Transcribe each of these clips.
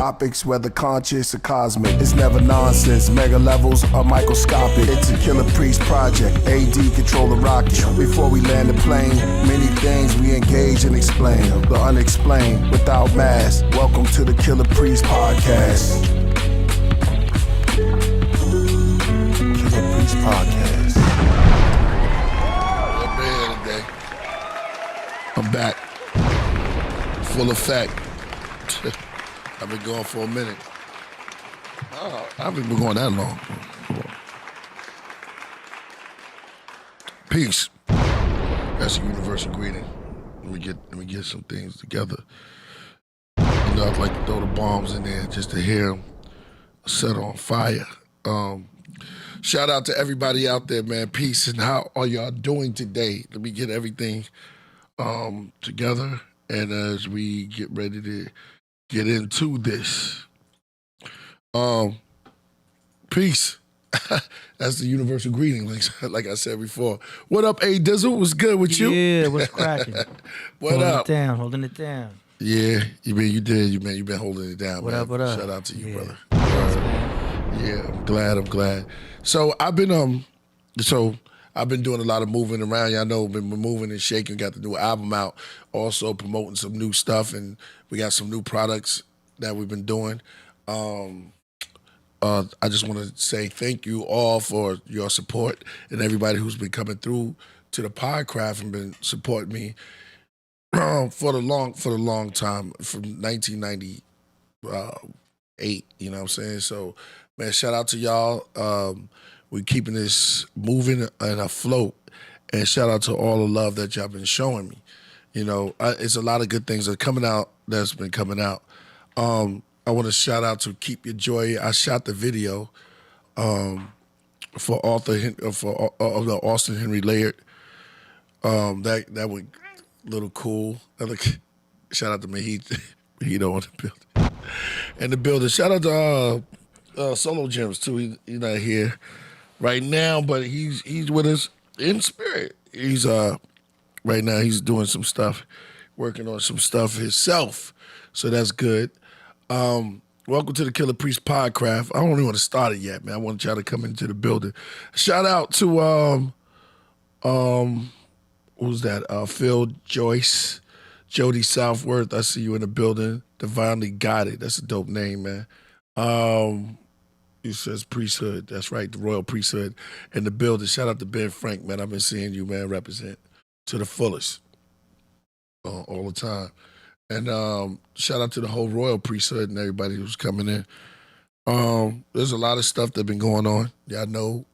topics, whether conscious or cosmic. It's never nonsense, mega levels or microscopic. It's a Killah Priest project, AD control the rocket. Before we land the plane, many things we engage and explain. The unexplained, without mask. Welcome to the Killah Priest podcast. Killah Priest podcast. Today. I'm back. Full effect. I've been going for a minute. Oh, I haven't been going that long. Peace. That's a universal greeting. Let me get some things together. You know, I'd like to throw the bombs in there just to hear them set on fire. Shout out to everybody out there, man. Peace, and how are y'all doing today? Let me get everything together, and as we get ready to get into this, peace. That's the universal greeting, like I said before. What up, A Dizzle? What's good with you? Yeah, what's cracking? What up? Holding it down. Yeah, you've been holding it down. What man. up? What up? Shout out to you, brother. Yeah, I'm glad. So I've been doing a lot of moving around. Y'all know, been moving and shaking. Got the new album out. Also promoting some new stuff, and we got some new products that we've been doing. I just want to say thank you all for your support and everybody who's been coming through to the Podcraft and been supporting me for the long time, from 1998. You know what I'm saying? So, man, shout out to y'all. We're keeping this moving and afloat, and shout out to all the love that y'all been showing me. You know, it's a lot of good things that are coming out that's been coming out. I want to shout out to Keep Your Joy. I shot the video for the Austin Henry Laird. That went a little cool. Shout out to me. He don't want to build in the building. Shout out to Solo Gems too. He's not here right now, but he's with us in spirit. He's right now he's doing some stuff, working on some stuff himself. So that's good. Welcome to the Killah Priest Podcraft. I don't even want to start it yet, man. I want y'all to come into the building. Shout out to what was that? Phil Joyce, Jody Southworth. I see you in the building. Divinely Guided. That's a dope name, man. He says priesthood. That's right, the royal priesthood in the building. Shout out to Ben Frank, man. I've been seeing you, man, represent to the fullest all the time. And shout out to the whole royal priesthood and everybody who's coming in. There's a lot of stuff that's been going on. Y'all know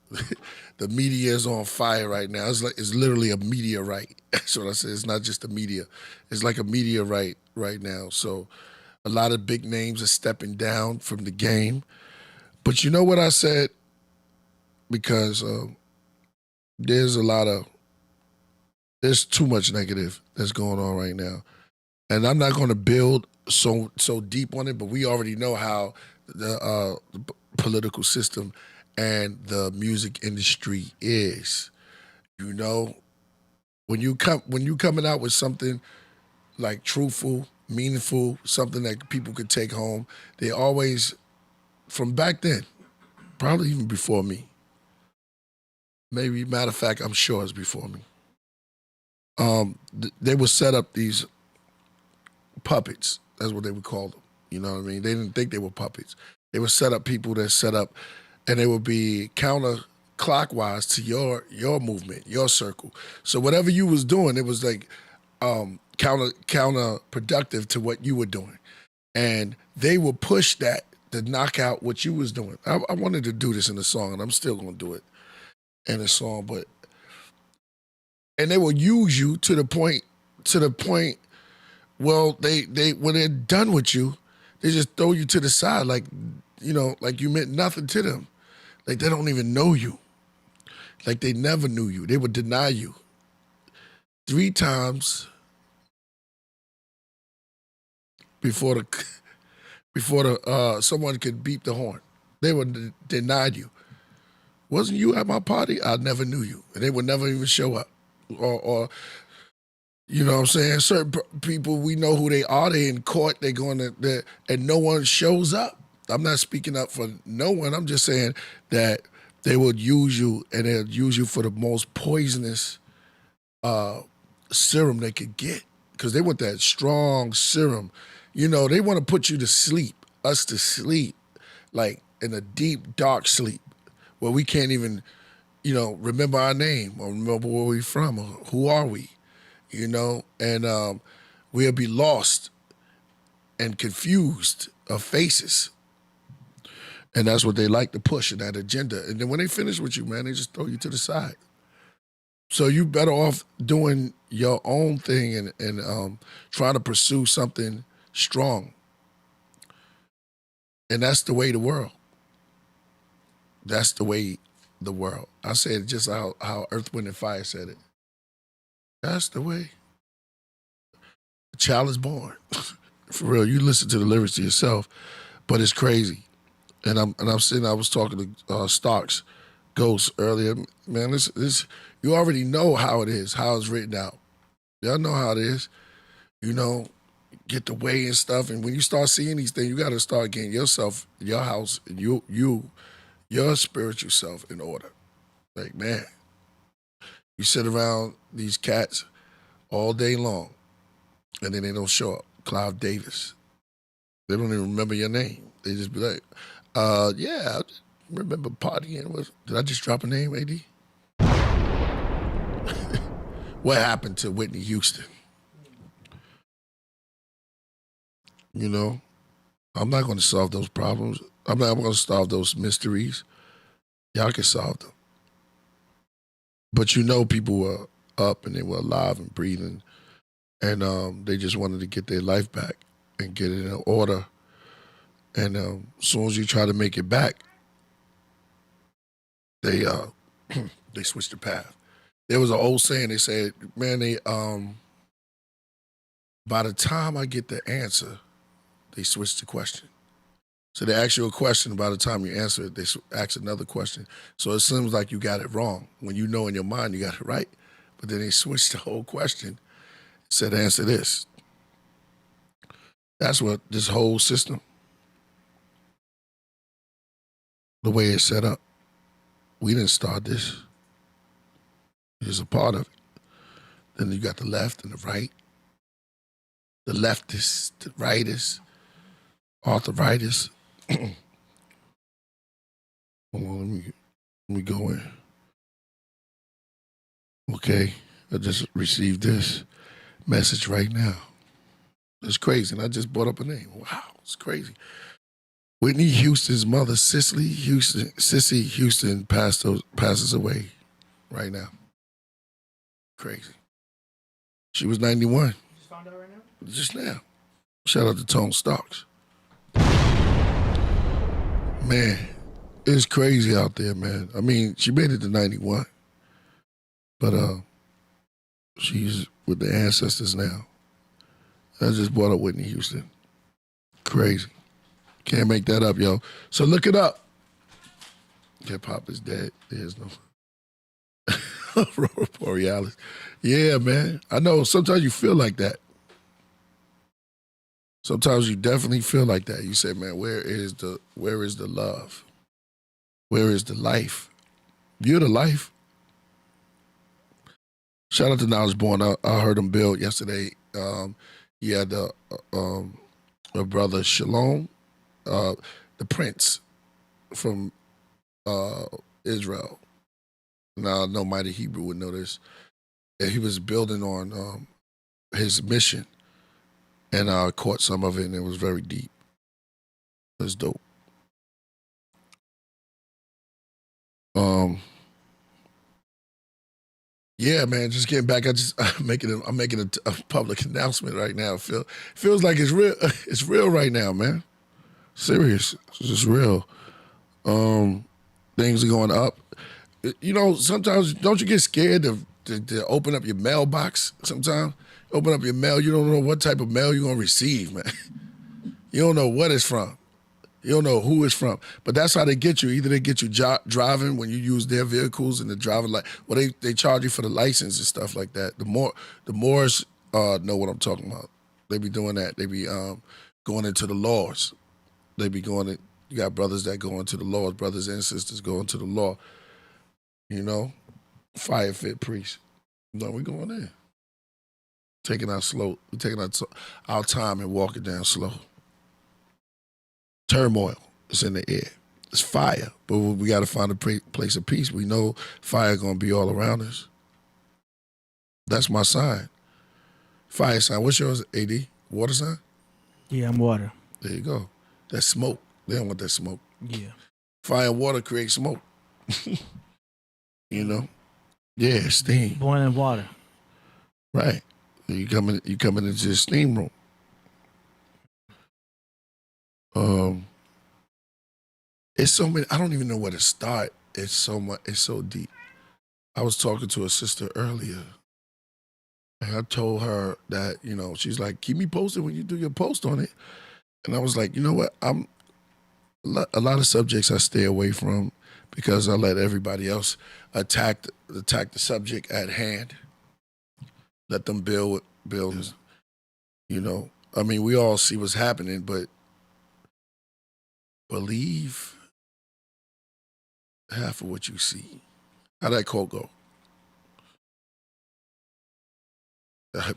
the media is on fire right now. It's literally a meteorite. That's what I said. It's not just a media. It's like a meteorite right now. So a lot of big names are stepping down from the game. But you know what I said? Because there's too much negative that's going on right now. And I'm not going to build so deep on it, but we already know how the political system and the music industry is. You know, when you coming out with something like truthful, meaningful, something that people could take home, they always, from back then, probably even before me, maybe, matter of fact, I'm sure it's before me, they would set up these puppets. That's what they would call them. You know what I mean? They didn't think they were puppets. They would set up people that set up, and they would be counterclockwise to your movement, your circle. So whatever you was doing, it was like counterproductive to what you were doing. And they would push that to knock out what you was doing. I wanted to do this in a song, and I'm still gonna do it in a song, and they will use you to the point, well, they when they're done with you, they just throw you to the side like, you know, like you meant nothing to them. Like they don't even know you. Like they never knew you. They would deny you 3 times before someone could beep the horn. They would deny you. Wasn't you at my party? I never knew you. And they would never even show up. Or You know what I'm saying? Certain people, we know who they are. They in court. They going to, and no one shows up. I'm not speaking up for no one. I'm just saying that they would use you, and they'll use you for the most poisonous serum they could get, because they want that strong serum. You know, they want to put you to sleep, us to sleep, like in a deep, dark sleep, where we can't even, you know, remember our name or remember where we're from or who are we, you know, and we'll be lost and confused of faces. And that's what they like to push in that agenda. And then when they finish with you, man, they just throw you to the side. So you better off doing your own thing and trying to pursue something strong. And that's the way the world. That's the way the world. I said just how Earth, Wind, and Fire said it. That's the way a child is born. For real, you listen to the lyrics to yourself, but it's crazy. And I'm sitting, I was talking to Stocks, Ghost earlier. Man, this you already know how it is, how it's written out. Y'all know how it is. You know, get the way and stuff. And when you start seeing these things, you got to start getting yourself, your house, your spiritual self in order. Like, man, you sit around these cats all day long, and then they don't show up. Clive Davis. They don't even remember your name. They just be like, yeah, I remember partying. Did I just drop a name, AD? What happened to Whitney Houston? You know, I'm not going to solve those problems. I'm not going to solve those mysteries. Y'all can solve them. But you know, people were up and they were alive and breathing, and they just wanted to get their life back and get it in order. And as soon as you try to make it back, they they switch the path. There was an old saying, they said, man, by the time I get the answer, they switch the question. So they ask you a question, by the time you answer it, they ask another question. So it seems like you got it wrong when you know in your mind you got it right, but then they switched the whole question, said answer this. That's what this whole system, the way it's set up. We didn't start this. It's a part of it. Then you got the left and the right. The leftists, the rightists, arthritis. Hold on, let me go in. Okay, I just received this message right now. It's crazy, and I just brought up a name. Wow, it's crazy. Whitney Houston's mother, Sissy Houston, passes away right now. Crazy. She was 91. You just found out right now? Just now. Shout out to Tone Stocks. Man, it's crazy out there, man. I mean, she made it to 91. But she's with the ancestors now. I just brought up Whitney Houston. Crazy. Can't make that up, yo. So look it up. Hip hop is dead. There's no Aurora Borealis. Yeah, man. I know sometimes you feel like that. Sometimes you definitely feel like that. You say, man, where is the love? Where is the life? You're the life. Shout out to Knowledge Born. I heard him build yesterday. He had a brother Shalom, the prince from Israel. Now I know Mighty Hebrew would know this. And he was building on his mission, and I caught some of it, and it was very deep. It was dope. Yeah, man, just getting back. I'm making a public announcement right now. Feels like it's real. It's real right now, man. Serious. It's just real. Things are going up. You know, sometimes don't you get scared to open up your mailbox? Sometimes open up your mail, you don't know what type of mail you're gonna receive, man. You don't know what it's from. You don't know who it's from. But that's how they get you. Either they get you driving when you use their vehicles and the driving, well, they charge you for the license and stuff like that. The more know what I'm talking about. They be doing that. They be going into the laws. They be going to, you got brothers that go into the laws, brothers and sisters go into the law. You know, fire fit priests. No, we going in. Taking our slow, we taking our time and walking down slow. Turmoil is in the air. It's fire, but we got to find a place of peace. We know fire gonna be all around us. That's my sign. Fire sign. What's yours, AD? Water sign? Yeah, I'm water. There you go. That's smoke. They don't want that smoke. Yeah. Fire and water create smoke. You know? Yeah, steam. Boiling water. Right. You coming into the steam room. It's so many, I don't even know where to start. It's so much, it's so deep. I was talking to a sister earlier, and I told her that, you know, she's like, keep me posted when you do your post on it. And I was like, you know what? A lot of subjects I stay away from because I let everybody else attack the subject at hand. Let them build, you know. I mean, we all see what's happening, but believe half of what you see. How'd that quote go?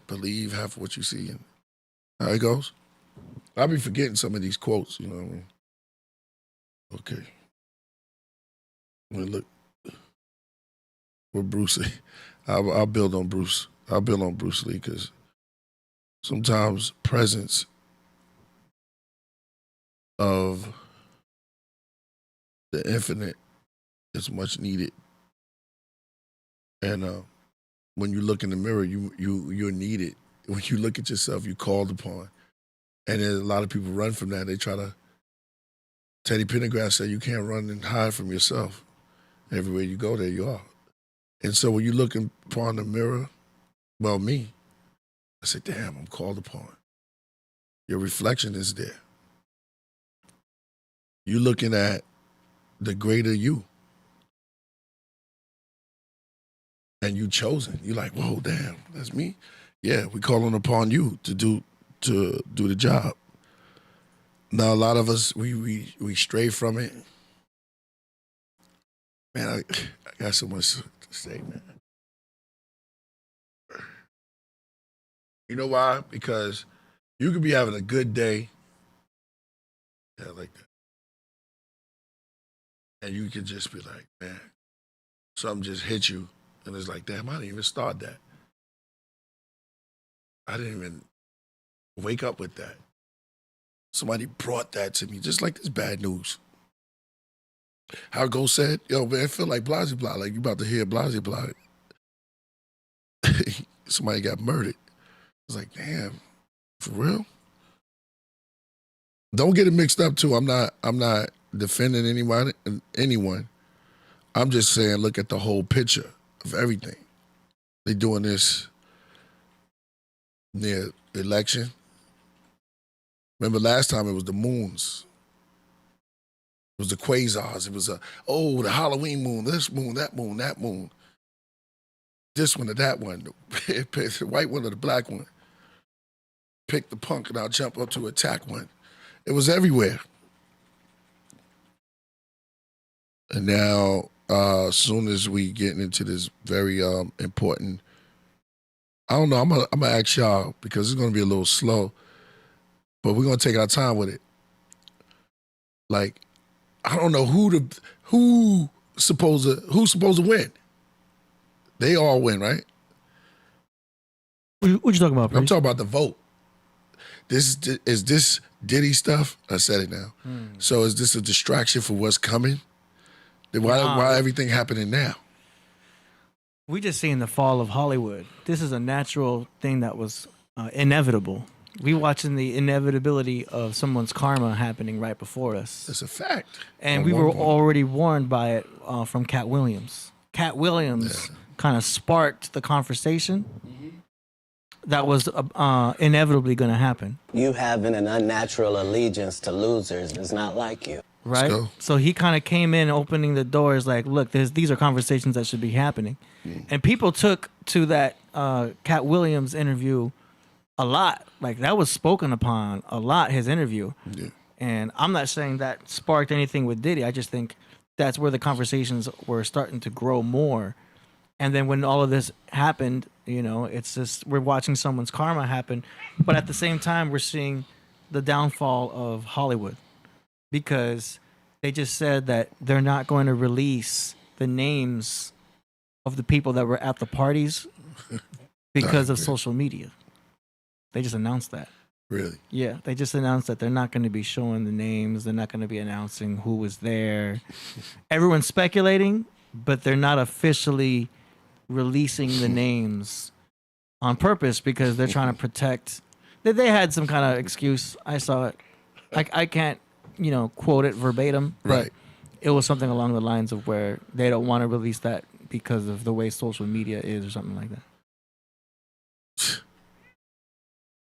Believe half of what you see. And how it goes? I'll be forgetting some of these quotes, you know what I mean? Okay. Well, look, with Bruce Lee, I'll build on Bruce. I'll build on Bruce Lee because sometimes presence of the infinite is much needed. And when you look in the mirror, you're needed. When you look at yourself, you're called upon. And there's a lot of people run from that. They try to, Teddy Pendergrass said, you can't run and hide from yourself. Everywhere you go, there you are. And so when you look upon the mirror, well, me, I said, damn, I'm called upon. Your reflection is there. You're looking at the greater you. And you chosen. You're like, whoa, damn, that's me? Yeah, we calling upon you to do the job. Now, a lot of us, we stray from it. Man, I got so much to say, man. You know why? Because you could be having a good day. Yeah, like that. And you could just be like, man, something just hit you. And it's like, damn, I didn't even start that. I didn't even wake up with that. Somebody brought that to me, just like this bad news. How Go said, yo, man, I feel like Blasey Blah, like you about to hear Blasey Blah. Somebody got murdered. I was like, damn, for real? Don't get it mixed up too. I'm not defending anyone. I'm just saying, look at the whole picture of everything. They doing this near the election. Remember last time it was the moons. It was the quasars. It was the Halloween moon, this moon, that moon, that moon. This one or that one, the white one or the black one. Pick the punk and I'll jump up to attack one. It was everywhere. And now, as soon as we get into this very important, I don't know, I'm gonna ask y'all because it's gonna be a little slow, but we're gonna take our time with it. Like, I don't know who's supposed to win. They all win, right? What you talking about, Priest? I'm talking about the vote. Is this Diddy stuff? I said it now. So is this a distraction for what's coming? Why everything happening now? We just seen the fall of Hollywood. This is a natural thing that was inevitable. We watching the inevitability of someone's karma happening right before us. It's a fact. And we were already warned by it from Cat Williams. Cat Williams kind of sparked the conversation that was inevitably going to happen. You having an unnatural allegiance to losers is not like you. Right? So he kind of came in opening the doors like, look, these are conversations that should be happening. And people took to that Cat Williams interview a lot. Like that was spoken upon a lot, his interview. Yeah. And I'm not saying that sparked anything with Diddy. I just think that's where the conversations were starting to grow more. And then when all of this happened, you know, it's just we're watching someone's karma happen. But at the same time, we're seeing the downfall of Hollywood because they just said that they're not going to release the names of the people that were at the parties because of social media. They just announced that. Really? Yeah, they just announced that they're not going to be showing the names. They're not going to be announcing who was there. Everyone's speculating, but they're not officially releasing the names on purpose because they're trying to protect. They had some kind of excuse. I saw it. I can't, you know, quote it verbatim, but Right. it was something along the lines of where they don't want to release that because of the way social media is or something like that.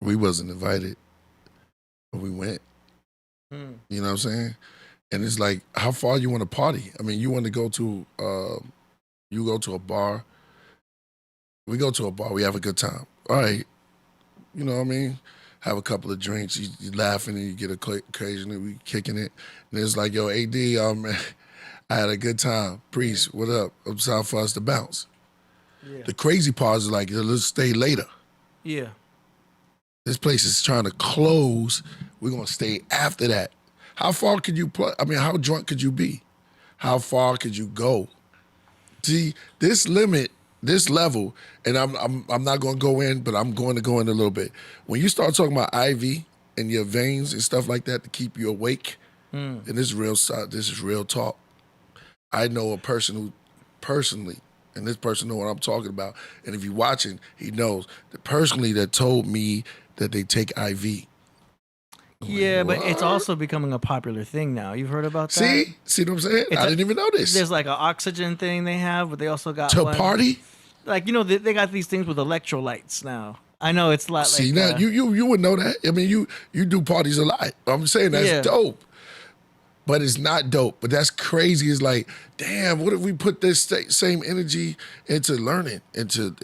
We wasn't invited, but we went. You know what I'm saying? And it's like, how far you want to party? I mean, you want to go to, you go to a bar. We go to a bar. We have a good time. All right. You know what I mean? Have a couple of drinks. You laughing and you get occasionally we kicking it. And it's like, yo, AD, I had a good time. Priest, what up? I'm time for us to bounce. Yeah. The crazy part is like, let's stay later. Yeah. This place is trying to close. We're going to stay after that. How far could you play? I mean, how drunk could you be? How far could you go? See, this limit, this level, and I'm not going to go in, but I'm going to go in a little bit. When you start talking about IV and your veins and stuff like that to keep you awake, and this is real talk. I know a person who personally, and this person know what I'm talking about, and if you're watching, he knows, personally that told me that they take IV. Yeah, Like, but it's what? also becoming a popular thing now. You've heard about that? See what I'm saying? I didn't even know this. There's like an oxygen thing they have, but they also got To one, party? like, you know, they got these things with electrolytes now. I know it's a lot See, like now you would know that. I mean, you do parties a lot. I'm saying that's Yeah. dope. But it's not dope. But that's crazy. It's like, damn, what if we put this same energy into learning, into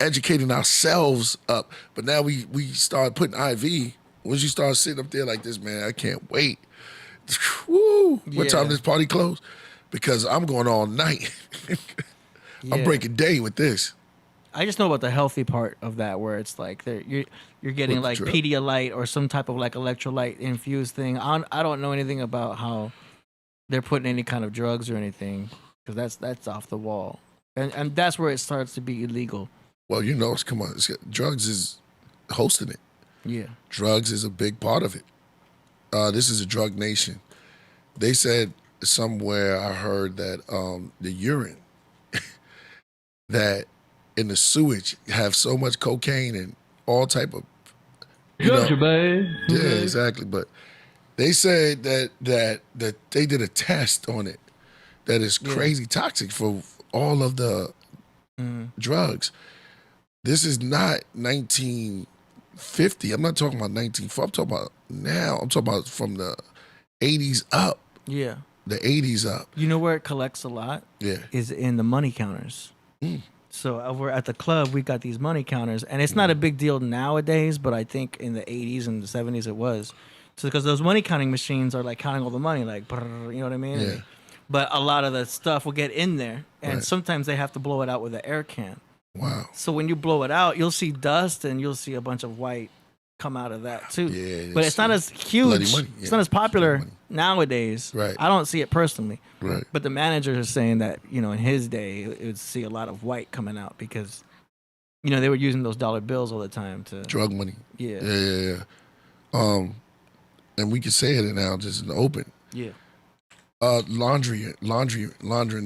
educating ourselves up? But now we start putting IV. Once you start sitting up there like this, man, I can't wait. Woo! What Yeah. time does party close? Because I'm going all night. I'm Yeah. breaking day with this. I just know about the healthy part of that, where it's like you're getting With the like drip. Pedialyte or some type of like electrolyte infused thing. I don't know anything about how they're putting any kind of drugs or anything because that's off the wall, and that's where it starts to be illegal. Well, you know, come on, drugs is hosting it. Yeah. Drugs is a big part of it. This is a drug nation. They said somewhere, I heard that the urine that in the sewage have so much cocaine and all type of, yeah, exactly. But they said that they did a test on it that is crazy toxic for all of the drugs. This is not 1950. I'm not talking about 1940. I'm talking about now. I'm talking about from the 80s up. Yeah. The 80s up. You know where it collects a lot? Yeah. Is in the money counters. So over at the club, we got these money counters, and it's not a big deal nowadays, but I think in the 80s and the 70s it was. So because those money counting machines are like counting all the money, like, brrr, you know what I mean? Yeah. But a lot of the stuff will get in there, and Right. sometimes they have to blow it out with an air can. Wow. So when you blow it out, you'll see dust, and you'll see a bunch of white come out of that too. Yeah, But it's not as huge. bloody money, It's yeah. not as popular Bloody money. nowadays. Right. I don't see it personally. Right. But the managers are saying that, you know, in his day, it would see a lot of white coming out because, you know, they were using those dollar bills all the time to. Drug money. Yeah. Yeah. And we can say it now, just in the open. Yeah. Laundering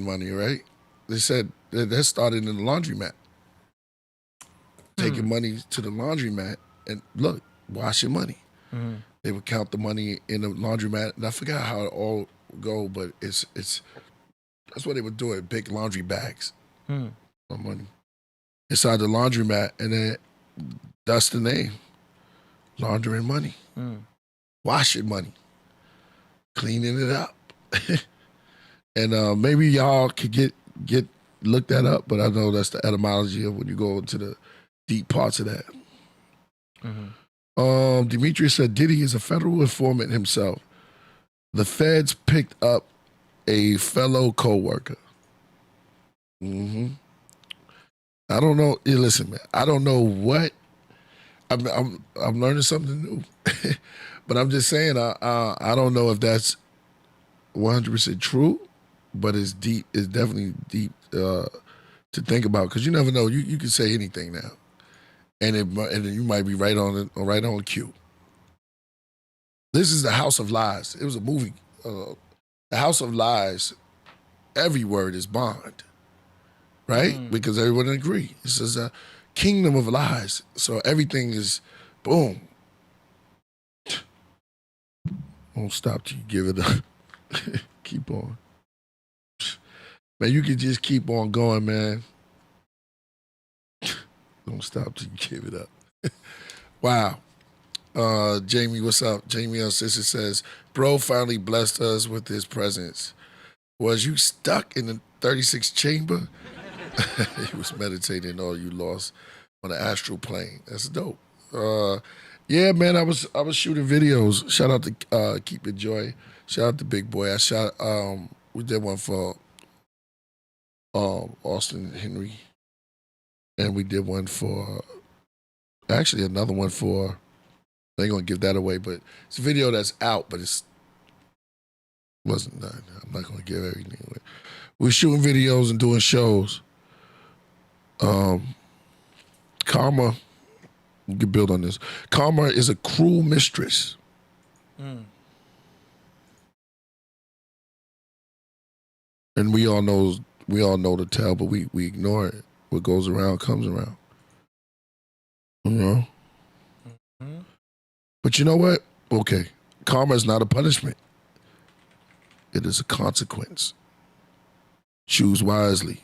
money, right? They said that started in the laundromat. Taking money to the laundromat and look, wash your money. Mhm. They would count the money in the laundromat, and I forgot how it all go, but it's that's what they would do it, big laundry bags of money inside the laundromat, and then that's the name, laundering money, washing money, cleaning it up, and maybe y'all could get look that up, but I know that's the etymology of when you go into the deep parts of that. Demetrius said Diddy is a federal informant himself. The feds picked up a fellow co-worker. I don't know. Yeah, listen, man. I don't know what. I'm learning something new, but I'm just saying. I don't know if that's 100% true, but it's deep. It's definitely deep to think about, because you never know. You can say anything now, and you might be right on cue. This is the House of Lies. It was a movie. The House of Lies. Every word is bond, right? Because everyone agree. This is a kingdom of lies. So everything is boom. Won't stop till you give it up. Keep on. Man, you can just keep on going, man. Don't stop till you give it up. Wow. Jamie, what's up? Jamie on Sister says, bro finally blessed us with his presence. Was you stuck in the 36th chamber? He was meditating all you lost on the astral plane. That's dope. Yeah, man, I was shooting videos. Shout out to Keep It Joy. Shout out to Big Boy. We did one for Austin Henry. And we did one for, actually another one for, I ain't gonna give that away, but it's a video that's out, but wasn't done. I'm not gonna give everything away. We're shooting videos and doing shows. Karma, you can build on this. Karma is a cruel mistress. And we all know the tale, but we ignore it. What goes around comes around. You know? But you know what? Okay. Karma is not a punishment. It is a consequence. Choose wisely.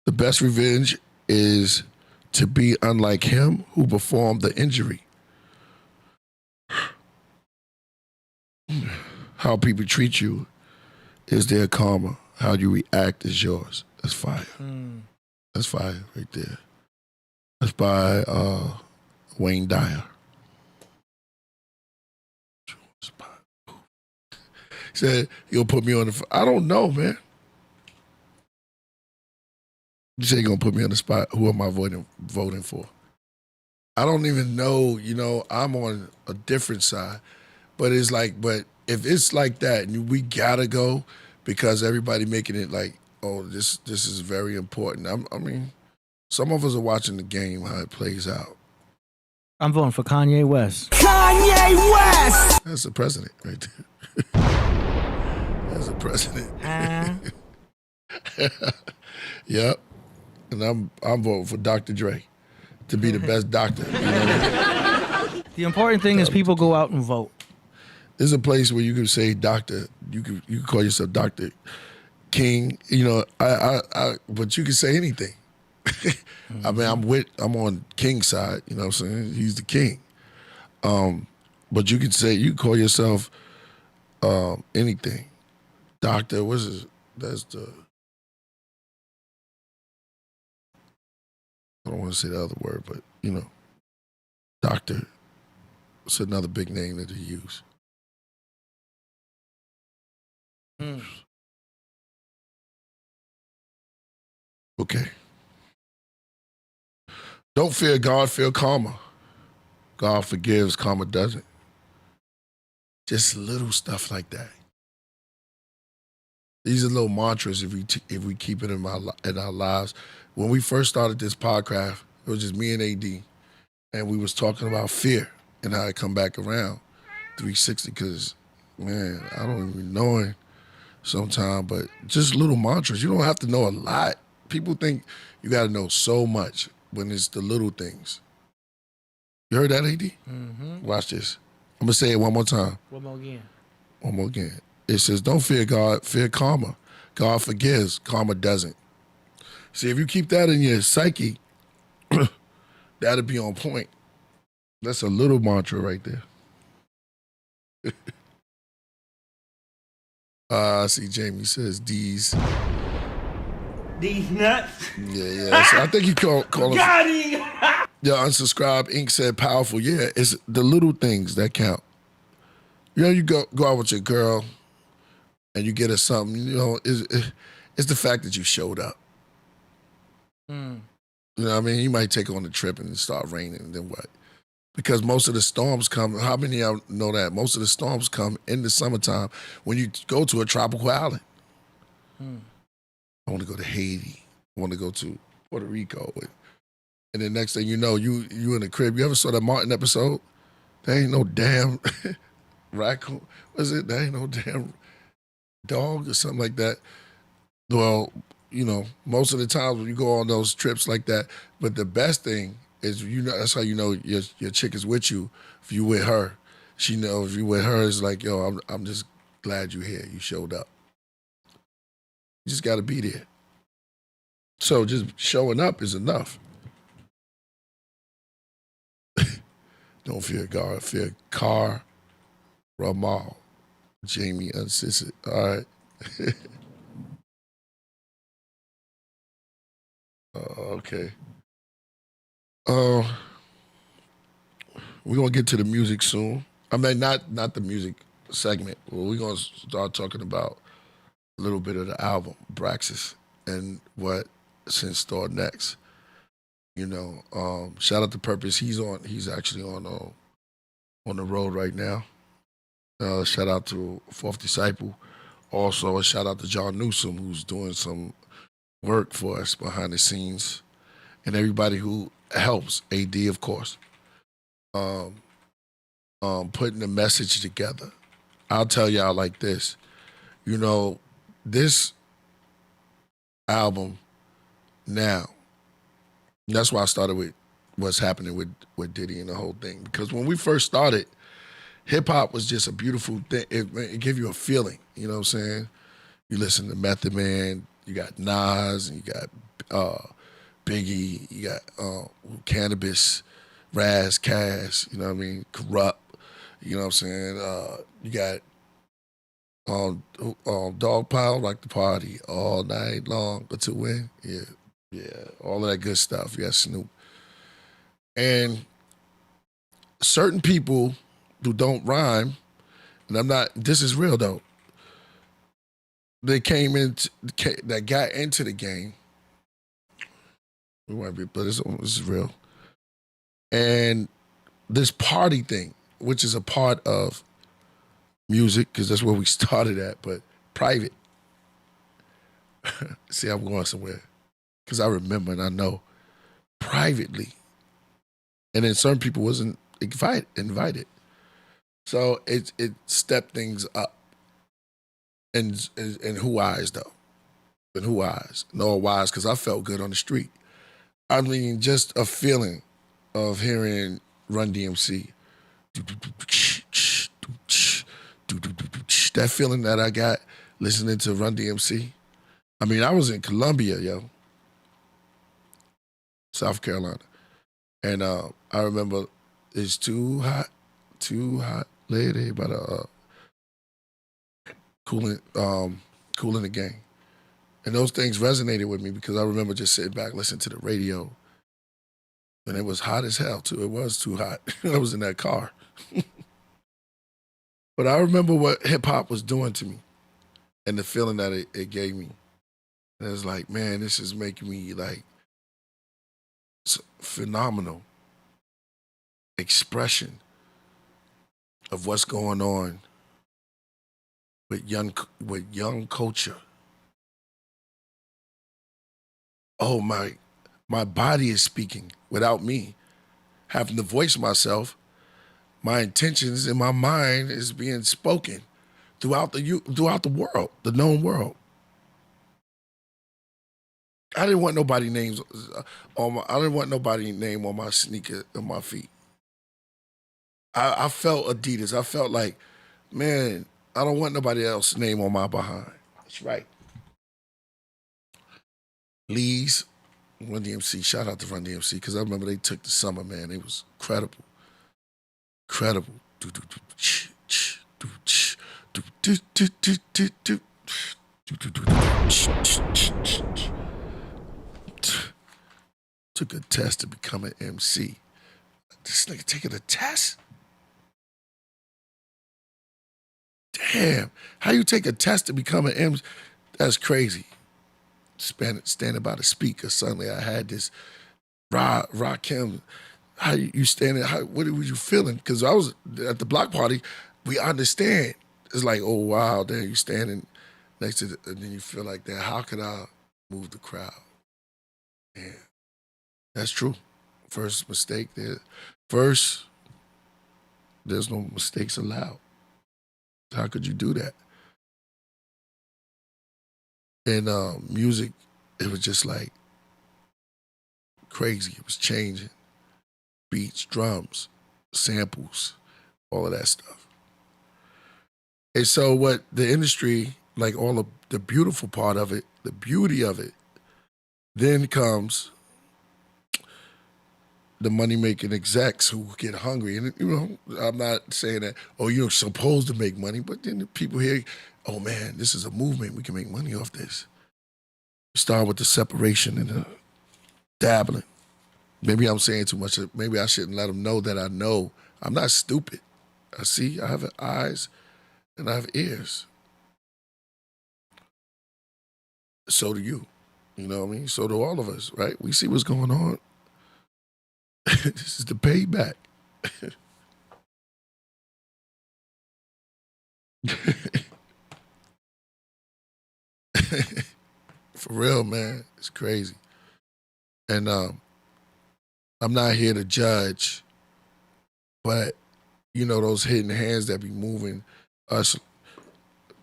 The best revenge is to be unlike him who performed the injury. How people treat you is their karma. How you react is yours. That's fire. That's fire right there. That's by Wayne Dyer. He said, you'll put me on the... I don't know, man. You say you're going to put me on the spot. Who am I voting for? I don't even know. You know, I'm on a different side. But it's like, but if it's like that, and we got to go because everybody making it like, oh, this is very important. I mean, some of us are watching the game, how it plays out. I'm voting for Kanye West. Kanye West! That's the president right there. That's the president. Yep. And I'm voting for Dr. Dre to be the best doctor. You know? The important thing is people go out and vote. There's a place where you can say doctor. You can call yourself Dr. King. You know, but you can say anything. I mean, I'm on King's side. You know what I'm saying? He's the king. But you can call yourself anything. Doctor, what's this? That's the... I don't want to say the other word, but, you know, doctor. It's another big name that they use. Okay. Don't fear God, fear karma. God forgives, karma doesn't. Just little stuff like that. These are little mantras if we keep it in our lives. When we first started this podcast, it was just me and AD, and we was talking about fear and how it come back around 360, because, man, I don't even know it sometimes, but just little mantras. You don't have to know a lot. People think you got to know so much when it's the little things. You heard that, AD? Mm-hmm. Watch this. I'm going to say it one more time. One more again. It says, don't fear God, fear karma. God forgives, karma doesn't. See, if you keep that in your psyche, that'll be on point. That's a little mantra right there. See, Jamie says D's. These nuts. Yeah. So I think you call us. Got him. Yeah, unsubscribe. Ink said powerful. Yeah, it's the little things that count. You know, you go out with your girl and you get her something. You know, it's the fact that you showed up. Mm. You know what I mean? You might take her on a trip and it start raining, and then what? Because most of the storms come, how many of y'all know that? Most of the storms come in the summertime when you go to a tropical island. I want to go to Haiti. I want to go to Puerto Rico. And then next thing you know, you in the crib. You ever saw that Martin episode? There ain't no damn raccoon. Was it? There ain't no damn dog or something like that. Well, you know, most of the times when you go on those trips like that, but the best thing is, you know, that's how you know your chick is with you. If you with her, she knows. If you with her, it's like, yo, I'm just glad you're here. You showed up. You just got to be there. So just showing up is enough. Don't fear God, fear Car Ramal. Jamie Unsissit. All right. Okay. We're going to get to the music soon. I mean, not the music segment. Well, we're going to start talking about a little bit of the album, Braxis, and what's in store next. You know, shout out to Purpose. He's actually on the road right now. Shout out to Fourth Disciple. Also, a shout out to John Newsom, who's doing some work for us behind the scenes, and everybody who helps. AD, of course. Putting the message together. I'll tell y'all like this. You know, this album now, that's why I started with what's happening with Diddy and the whole thing. Because when we first started, hip-hop was just a beautiful thing. It gave you a feeling, you know what I'm saying? You listen to Method Man, you got Nas, and you got Biggie, you got Cannabis, Raz, Cash, you know what I mean? Corrupt, you know what I'm saying? You got Dog Pile, Like the Party, All Night Long, But to Win, yeah, all of that good stuff. You got Snoop. And certain people who don't rhyme, and this is real though, that got into the game. We might be, but this is real. And this party thing, which is a part of music, because that's where we started at, but private. See, I'm going somewhere. Because I remember and I know privately. And then certain people wasn't invited. So it stepped things up. In who eyes, though? In who eyes? No wise, because I felt good on the street. I mean, just a feeling of hearing Run DMC. That feeling that I got listening to Run DMC. I mean, I was in Columbia, yo. South Carolina. And I remember It's Too Hot Lady by the Cooling the Gang. And those things resonated with me because I remember just sitting back, listening to the radio. And it was hot as hell, too. It was too hot. I was in that car. But I remember what hip-hop was doing to me and the feeling that it gave me. And it was like, man, this is making me, like, phenomenal expression of what's going on with young culture. Oh, my body is speaking without me having to voice myself. My intentions in my mind is being spoken throughout the world, the known world. I didn't want nobody names I didn't want nobody name on my sneaker on my feet. I felt Adidas. I felt like, man, I don't want nobody else's name on my behind. That's right. Lee's, Run DMC. Shout out to Run DMC because I remember they took the summer, man. It was incredible. Incredible. Took a test to become an MC. This nigga taking a test? Damn, how you take a test to become an MC? That's crazy. Standing by the speaker, suddenly I had this Rakim. How you standing? What were you feeling? Because I was at the block party. We understand. It's like, oh wow, there you standing next to, and then you feel like that. How could I move the crowd? Yeah, that's true. First mistake there. First, there's no mistakes allowed. How could you do that? And music, it was just like crazy. It was changing. Beats, drums, samples, all of that stuff. And so what the industry, like all of the beautiful part of it, the beauty of it, then comes the money-making execs who get hungry. And, you know, I'm not saying that, oh, you're supposed to make money, but then the people here, oh, man, this is a movement. We can make money off this. Start with the separation and the dabbling. Maybe I'm saying too much. Maybe I shouldn't let them know that I know. I'm not stupid. I see, I have eyes and I have ears. So do you. You know what I mean? So do all of us, right? We see what's going on. This is the payback. For real, man. It's crazy. And I'm not here to judge, but you know those hidden hands that be moving us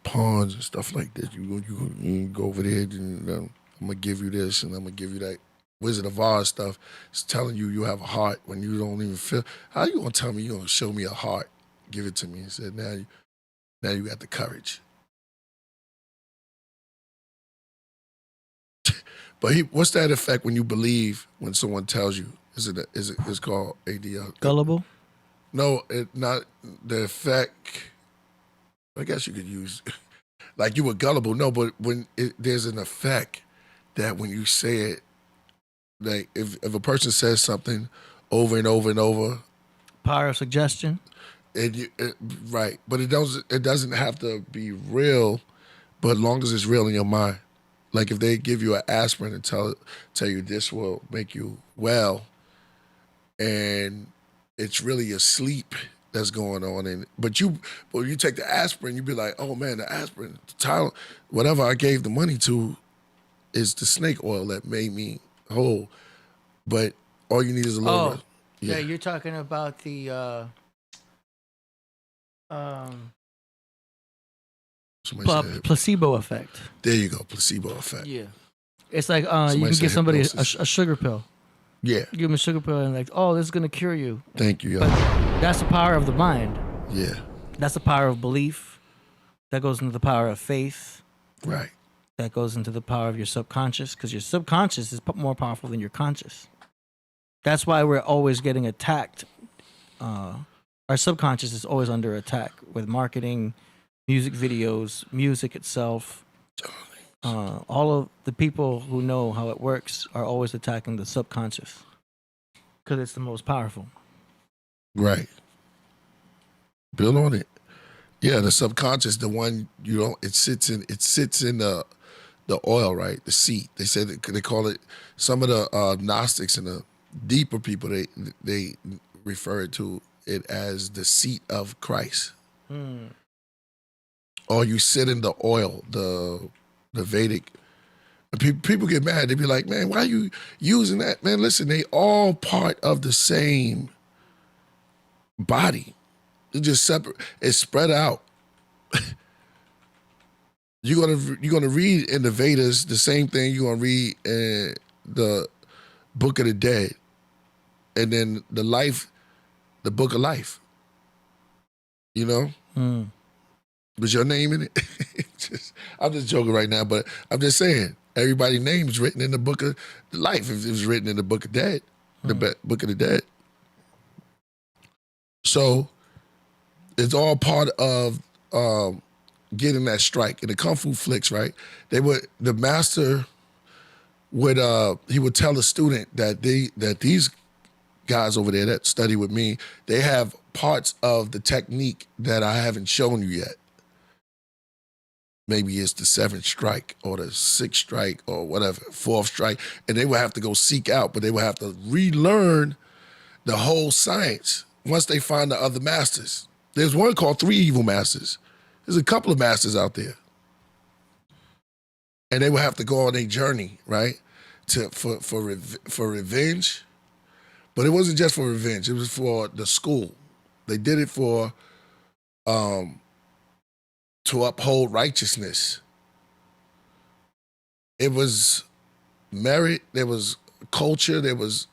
pawns and stuff like that. You go over there and I'm gonna give you this and I'm gonna give you that. Wizard of Oz stuff. It's telling you have a heart when you don't even feel. How you gonna tell me you gonna show me a heart? Give it to me and said now you got the courage. But what's that effect when you believe when someone tells you? It's called ADL? Gullible? No, not the effect. I guess you could use like you were gullible. No, but when there's an effect that when you say it, like if a person says something over and over and over, power of suggestion. Right, but it doesn't have to be real, but as long as it's real in your mind. Like if they give you an aspirin and tell you this will make you well, and it's really your sleep that's going on, but you take the aspirin, you be like, oh man, the aspirin, the Tylenol, whatever I gave the money to, is the snake oil that made me whole. But all you need is a little. Oh, yeah, you're talking about the placebo effect. There you go, placebo effect. Yeah, it's like you can give somebody a sugar pill. Yeah, you give them a sugar pill and like, oh, this is gonna cure you. Thank you. But that's the power of the mind. Yeah, that's the power of belief. That goes into the power of faith. Right. That goes into the power of your subconscious, because your subconscious is more powerful than your conscious. That's why we're always getting attacked. Our subconscious is always under attack with marketing, music videos, music itself. All of the people who know how it works are always attacking the subconscious because it's the most powerful. Right. Build on it. Yeah, the subconscious, the one it sits in the oil, right? The seat. They say they call it. Some of the Gnostics and the deeper people they refer to it as the seat of Christ. Or you sit in the oil, the Vedic. People get mad. They be like, man, why are you using that? Man, listen, they all part of the same body. It's just separate. It's spread out. You're gonna read in the Vedas the same thing you're gonna read in the Book of the Dead, and then the Book of Life. You know, was your name in it? I'm just joking right now, but I'm just saying everybody's name is written in the Book of Life. If it was written in the Book of Dead, the Book of the Dead. So it's all part of getting that strike. In the Kung Fu flicks, right? The master would tell a student that these guys over there that study with me, they have parts of the technique that I haven't shown you yet. Maybe it's the 7th strike or the 6th strike or whatever, 4th strike, and they would have to go seek out, but they would have to relearn the whole science once they find the other masters. There's one called 3 Evil Masters. There's a couple of masters out there. And they would have to go on a journey, right, for revenge. But it wasn't just for revenge. It was for the school. They did it for to uphold righteousness. It was merit. There was culture. There was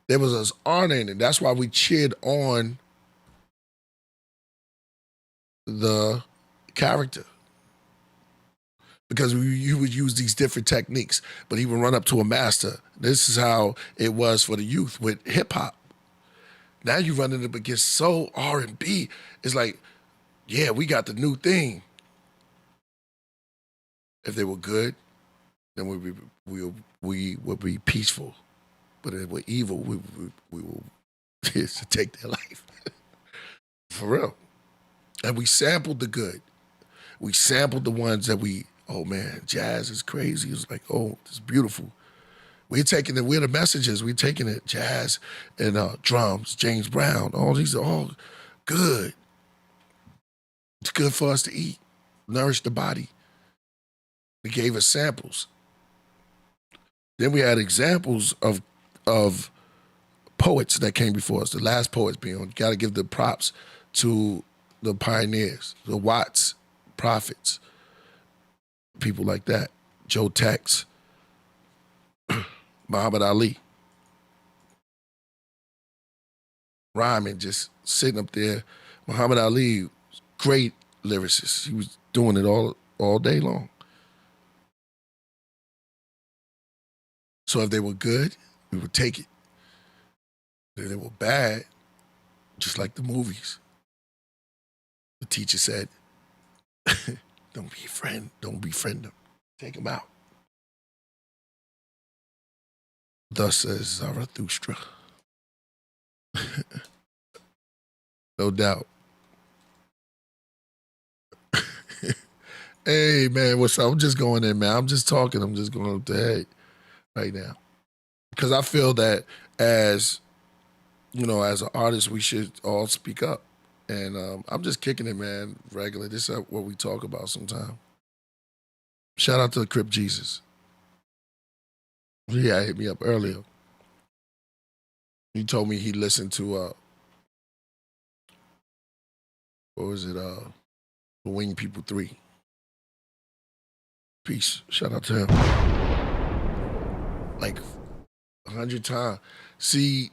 us honoring it. That's why we cheered on the character, because you would use these different techniques, but he would run up to a master. This is how it was for the youth with hip hop. Now you running up against soul, R&B. It's like, yeah, we got the new thing. If they were good, then we would be peaceful. But if they were evil, we will take their life. For real. And we sampled the good. We sampled the ones that oh man, jazz is crazy. It was like, oh, it's beautiful. We're the messages. We're taking it, jazz and drums, James Brown. All these are all good. It's good for us to eat, nourish the body. We gave us samples. Then we had examples of poets that came before us. The last poets being, got to give the props to the pioneers, the Watts, prophets, people like that. Joe Tex, Muhammad Ali. Rhyming, just sitting up there. Muhammad Ali, great lyricist. He was doing it all day long. So if they were good, we would take it. If they were bad, just like the movies, the teacher said, don't befriend them. Take them out. Thus says Zarathustra. No doubt. Hey, man, what's up? I'm just going in, man. I'm just talking. I'm just going up the head right now. Because I feel that as an artist, we should all speak up. And I'm just kicking it, man, regular. This is what we talk about sometimes. Shout out to the Crip Jesus. Yeah, hit me up earlier. He told me he listened to, The Wing People 3. Peace. Shout out to him. Like 100 times. See,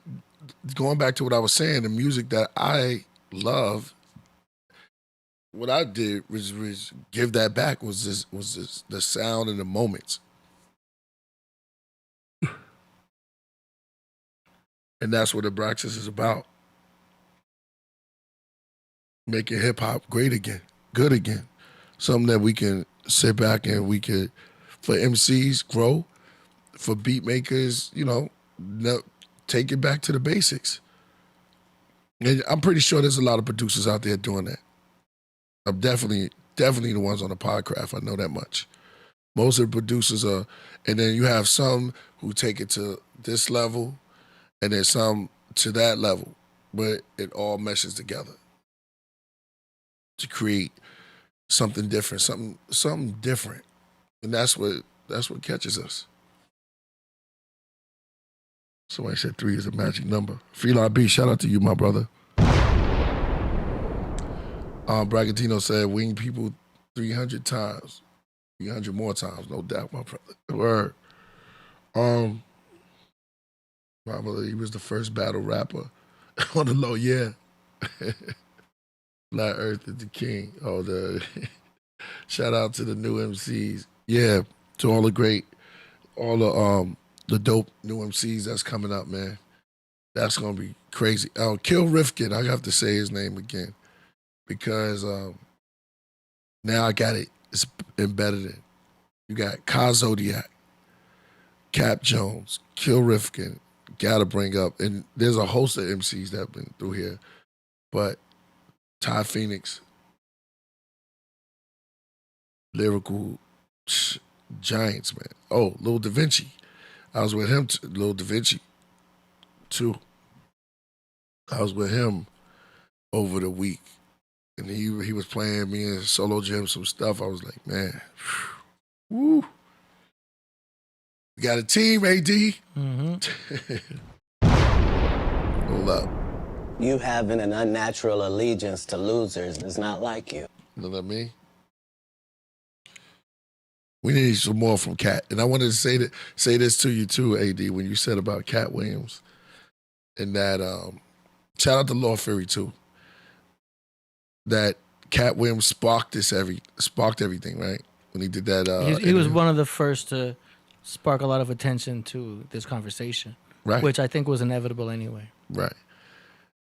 going back to what I was saying, the music that I love, what I did was give that back, was the sound and the moments. And that's what Abraxas is about. Making hip hop great again, good again. Something that we can sit back and we could, for MCs, grow, for beat makers, take it back to the basics. And I'm pretty sure there's a lot of producers out there doing that. I'm definitely the ones on the Podcraft. I know that much. Most of the producers are, and then you have some who take it to this level, and then some to that level, but it all meshes together to create something different, something different, and that's what catches us. Somebody said 3 is a magic number. Fila B, shout out to you, my brother. Bragantino said, wing people 300 times. 300 more times, no doubt, my brother. Word. Probably he was the first battle rapper on the low, yeah. Flat Earth is the king. Shout out to the new MCs. Yeah, to all the dope new MCs that's coming up, man. That's gonna be crazy. Kill Rifkin, I have to say his name again, because now I got it. It's embedded in. You got Zodiak. Cap Jones, Kill Rifkin, gotta bring up, and there's a host of MCs that have been through here, but Ty Phoenix, lyrical giants, man. Oh, Lil Da Vinci. I was with him, Lil Da Vinci, too. I was with him over the week, and he was playing me in Solo Jam some stuff. I was like, man, woo. We got a team, AD. Hold up. You having an unnatural allegiance to losers is not like you. You know what I mean? We need some more from Cat. And I wanted to say this to you too, AD, when you said about Cat Williams. And that shout out to Law Fury too. That Cat Williams sparked everything, right? When he did that. He was one of the first to spark a lot of attention to this conversation. Right. Which I think was inevitable anyway. Right.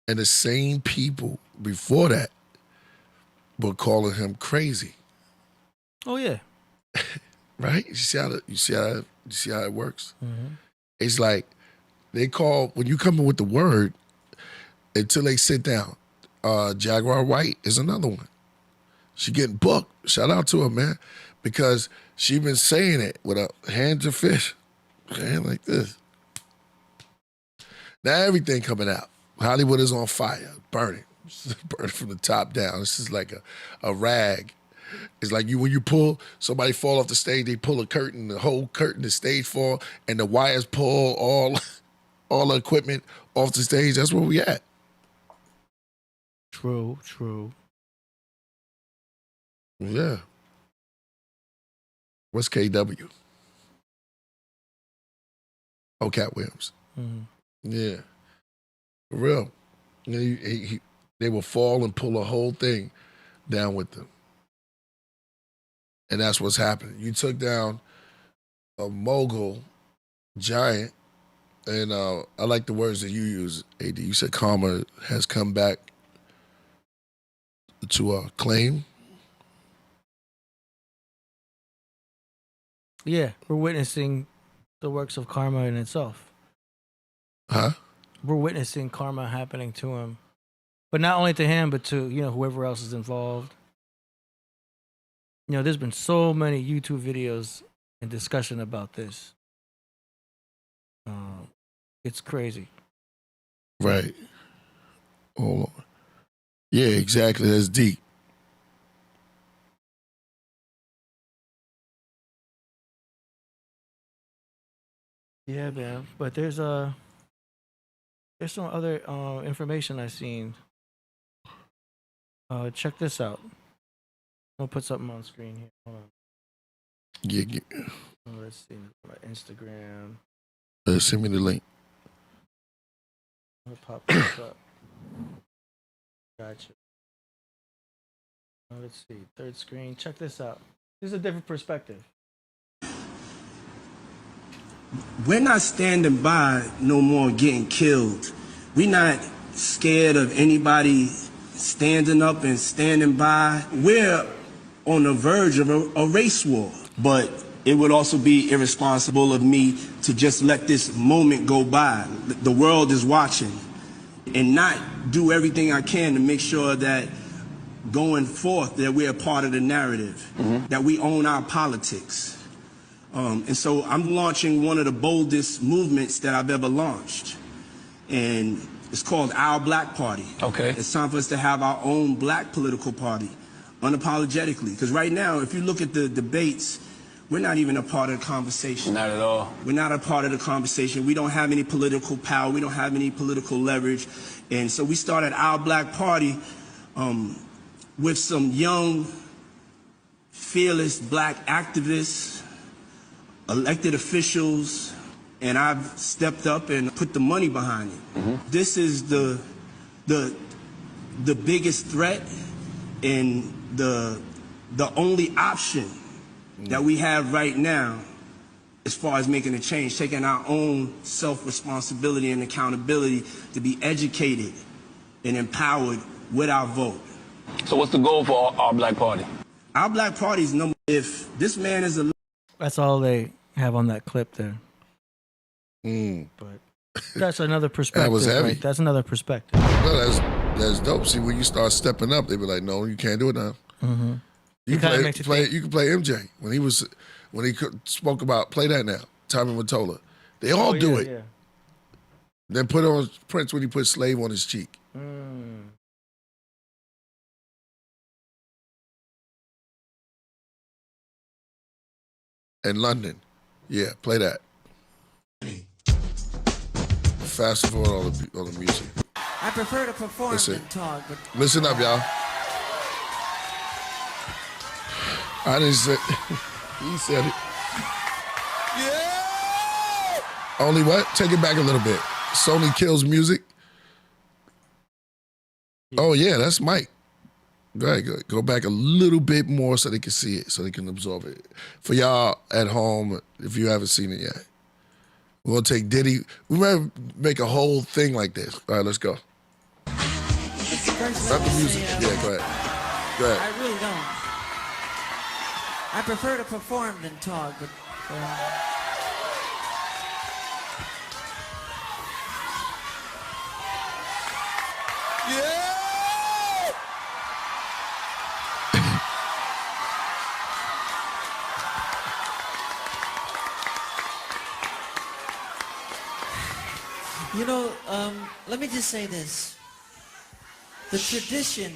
And the same people before that were calling him crazy. Oh yeah. Right? You see how it works? Mm-hmm. It's like they call, when you come in with the word, until they sit down. Jaguar White is another one. She getting booked. Shout out to her, man. Because she been saying it with her hand to fish. Hand like this. Now everything coming out. Hollywood is on fire, burning. Burning from the top down. This is like a rag. It's like when you pull, somebody fall off the stage, they pull a curtain, the whole curtain, the stage fall, and the wires pull all the equipment off the stage. That's where we at. True. Yeah. What's KW? Oh, Cat Williams. Mm-hmm. Yeah. For real. They will fall and pull a whole thing down with them. And that's what's happening. You took down a mogul giant, and I like the words that you use, AD. You said karma has come back to claim. Yeah, we're witnessing the works of karma in itself. Huh? We're witnessing karma happening to him. But not only to him, but to, whoever else is involved. There's been so many YouTube videos and discussion about this. It's crazy. Right. Hold on. Yeah, exactly. That's deep. Yeah, man. But there's some other information I've seen. Check this out. I'll put something on screen here. Hold on. Yeah. Let's see. My Instagram. Send me the link. I'll pop this up. Gotcha. Let's see. Third screen. Check this out. This is a different perspective. We're not standing by no more getting killed. We're not scared of anybody standing up and standing by. We're on the verge of a race war. But it would also be irresponsible of me to just let this moment go by. The world is watching, and not do everything I can to make sure that going forth that we're a part of the narrative, that we own our politics. And so I'm launching one of the boldest movements that I've ever launched. And it's called Our Black Party. Okay. It's time for us to have our own black political party, unapologetically. Because right now, if you look at the debates, we're not even a part of the conversation. Not at all. We're not a part of the conversation. We don't have any political power. We don't have any political leverage. And so we started Our Black Party with some young, fearless black activists, elected officials, and I've stepped up and put the money behind it. This is the biggest threat and the only option that we have right now as far as making a change, taking our own self-responsibility and accountability to be educated and empowered with our vote. So what's the goal for our Black Party? Our Black Party is number. If this man is a... That's all they have on that clip there. But that's another perspective. was heavy. Right? That's another perspective. No, that's dope. See, when you start stepping up, they be like, "No, you can't do it now." Mm-hmm. You kinda play, makes you play. think. You can play MJ when he spoke about play that now. Tommy Mottola. They all do it. Yeah. Then put on Prince when he put Slave on his cheek. In London. Yeah, play that. Fast forward all the music. I prefer to perform Listen. than talk, but Listen up, y'all. I didn't say he said it. Yeah! Only what? Take it back a little bit. Sony kills music. Oh yeah, that's Mike. Go ahead, go back a little bit more so they can see it, so they can absorb it. For y'all at home, if you haven't seen it yet, we're gonna take Diddy. We might make a whole thing like this. All right, let's go. first Not let the me music. say, Yeah, go ahead. Go ahead. I really don't. I prefer to perform than talk, but you know, let me just say this. The tradition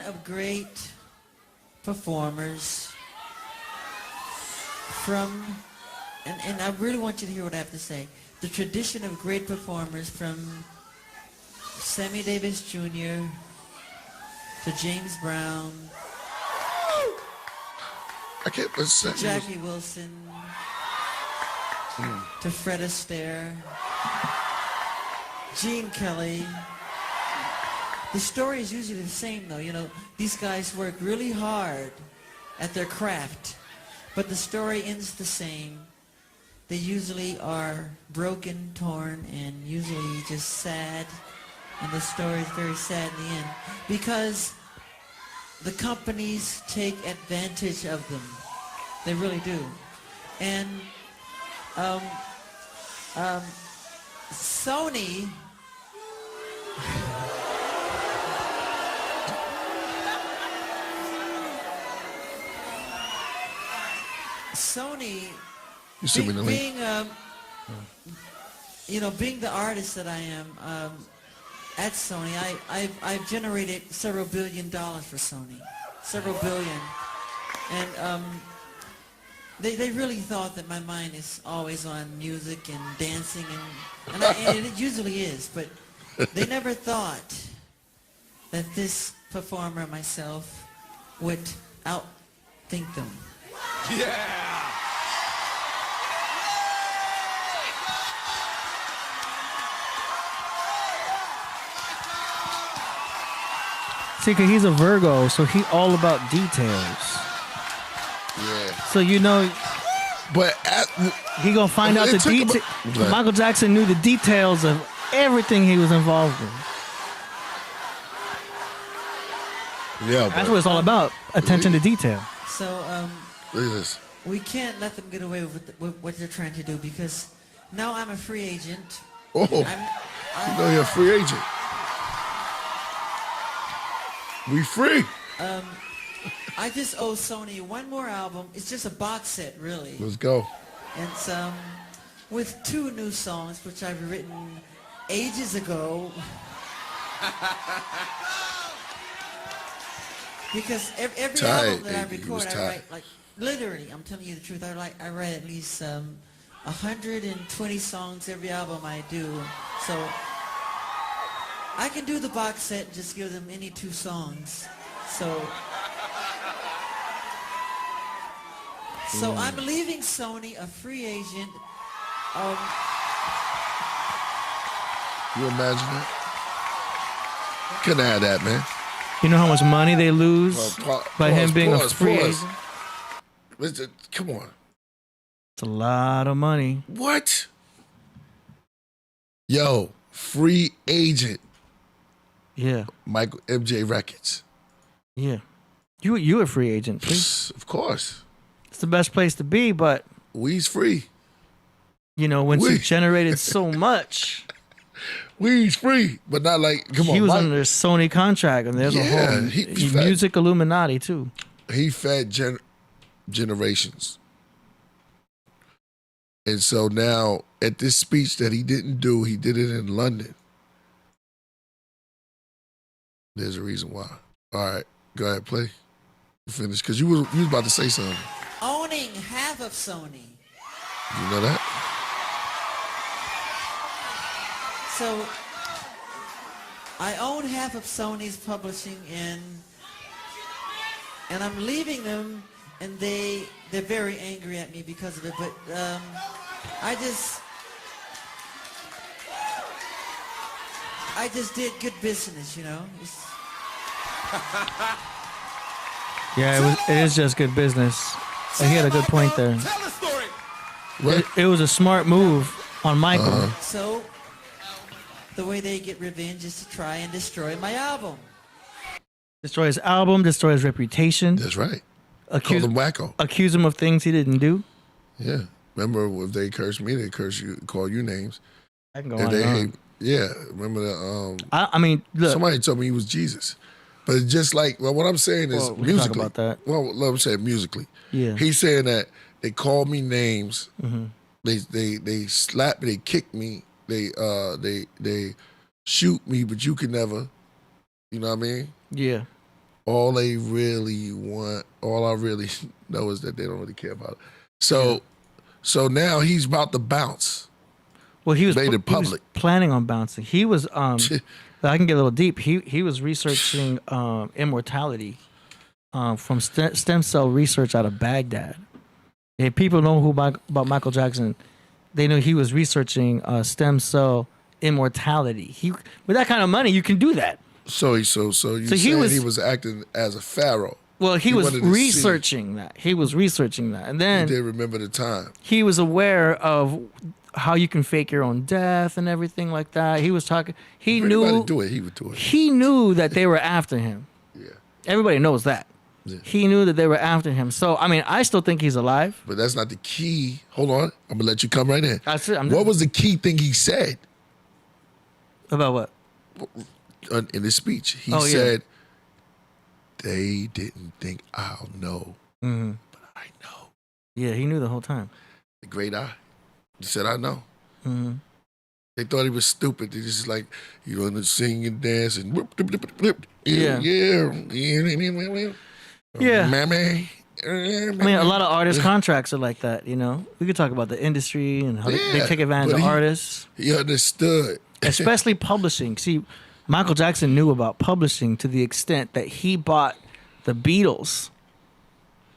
of great performers from, and I really want you to hear what I have to say. The tradition of great performers from Sammy Davis Jr. to James Brown, I can't listen. to Jackie Wilson, to Fred Astaire, Gene Kelly. The story is usually the same though. You know, these guys work really hard at their craft, but the story ends the same. They usually are broken, torn, and usually just sad. And the story is very sad in the end because the companies take advantage of them. They really do. And Sony You sent me the link. being the artist that I am at Sony, I've generated several $1 billion for Sony, several billion, and they really thought that my mind is always on music and dancing, and it usually is, but they never thought that this performer myself would outthink them. See, 'cause he's a Virgo, so he all about details. Yeah. So you know But he gonna find out It the took details. about- Michael Jackson knew the details of everything he was involved in. yeah, That's what it's all about. Attention to detail. So look at this. we can't let them get away with what they're trying to do because now I'm a free agent. Oh, you know you're a free agent. We free. I just owe Sony one more album. It's just a box set, really. Let's go. It's with 2 new songs, which I've written ages ago. Because every Tight, album that I baby. He was record, I tight. write, like, literally, I'm telling you the truth, I write at least 120 songs every album I do. So I can do the box set, just give them any 2 songs. So I'm leaving Sony a free agent. You imagine that? Couldn't have that, man. You know how much money they lose by him being a free agent? Listen, come on. It's a lot of money. What? Yo, free agent. Yeah, Michael MJ Records. yeah. You a free agent, please. Of course. It's the best place to be, but We's free. You know, once he generated so much, weed's free, but not like. Come on, he was Mike. under a Sony contract, and there's a whole music Illuminati too. He fed generations, and so now at this speech that he didn't do, he did it in London. There's a reason why. All right, go ahead, play. Finish, because you was about to say something. Owning half of Sony. You know that? So I own half of Sony's publishing, and I'm leaving them, and they're very angry at me because of it. But I just did good business, you know. Yeah, it is just good business. And he had a good point there. Tell the story. It was a smart move on Michael. So the way they get revenge is to try and destroy my album. Destroy his album, destroy his reputation. That's right. Accuse Call him wacko. Accuse him of things he didn't do. Yeah. Remember, if they curse me, they curse you, call you names. I can go If on they and on. hate, yeah. Remember that? I mean, look. Somebody told me he was Jesus. But it's just like, well, what I'm saying is Well, we can talk musically. about that. Well, let me say musically. Yeah. He's saying that they called me names. Mm-hmm. They slap me, they kick me, they shoot me, but you can never. You know what I mean? Yeah. All I really know is that they don't really care about it. So now he's about to bounce. Well, he was Made it he was public. planning on bouncing. He was I can get a little deep. He was researching immortality from stem cell research out of Baghdad. And people know about Michael Jackson. They know he was researching stem cell immortality. With that kind of money, you can do that. So he he was acting as a pharaoh. Well, he was wanted to see. researching that. He was researching that, and then He did remember the time. he was aware of how you can fake your own death and everything like that. He was talking. He If anybody knew. do it, he would do it. He knew that they were after him. Yeah. Everybody knows that. Yeah. He knew that they were after him. So I mean, I still think he's alive. But that's not the key. Hold on. I'm gonna let you come right in. That's it. What was the key thing he said About what? in his speech? He Oh, yeah. said, they didn't think I'll know, Mm-hmm. but I know. Yeah, he knew the whole time. The great eye. He said, I know. Mm-hmm. They thought he was stupid. They just like, you know, sing and dance and Yeah. Yeah. Mammy. I mean, a lot of artist contracts are like that. You know, we could talk about the industry and how they Yeah, take advantage but of artists, He understood. especially publishing. See, Michael Jackson knew about publishing to the extent that he bought the Beatles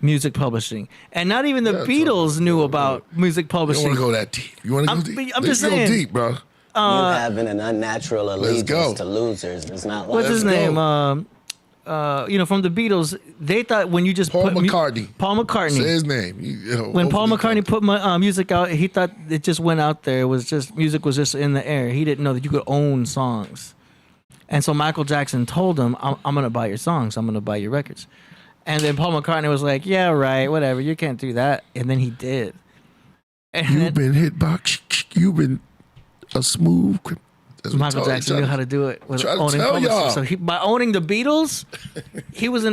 music publishing, and not even the Yeah, Beatles knew about music You don't publishing. want to go that deep. You want to go deep? I'm Let's just go saying. deep, bro. You having an unnatural go. allegiance to losers is not like What's his Let's name? go. From the Beatles, they thought when you just Paul put McCartney. Paul McCartney. Say his name. When Paul hopefully McCartney put music out, he thought it just went out there. It was just music was just in the air. He didn't know that you could own songs. And so Michael Jackson told him, I'm going to buy your songs. I'm going to buy your records. And then Paul McCartney was like, yeah, right, whatever. You can't do that. And then he did. And You've then been hit by. You've been a smooth. That's what Michael Jackson knew how to do it with try to owning tell publishers. y'all. So by owning the Beatles, he was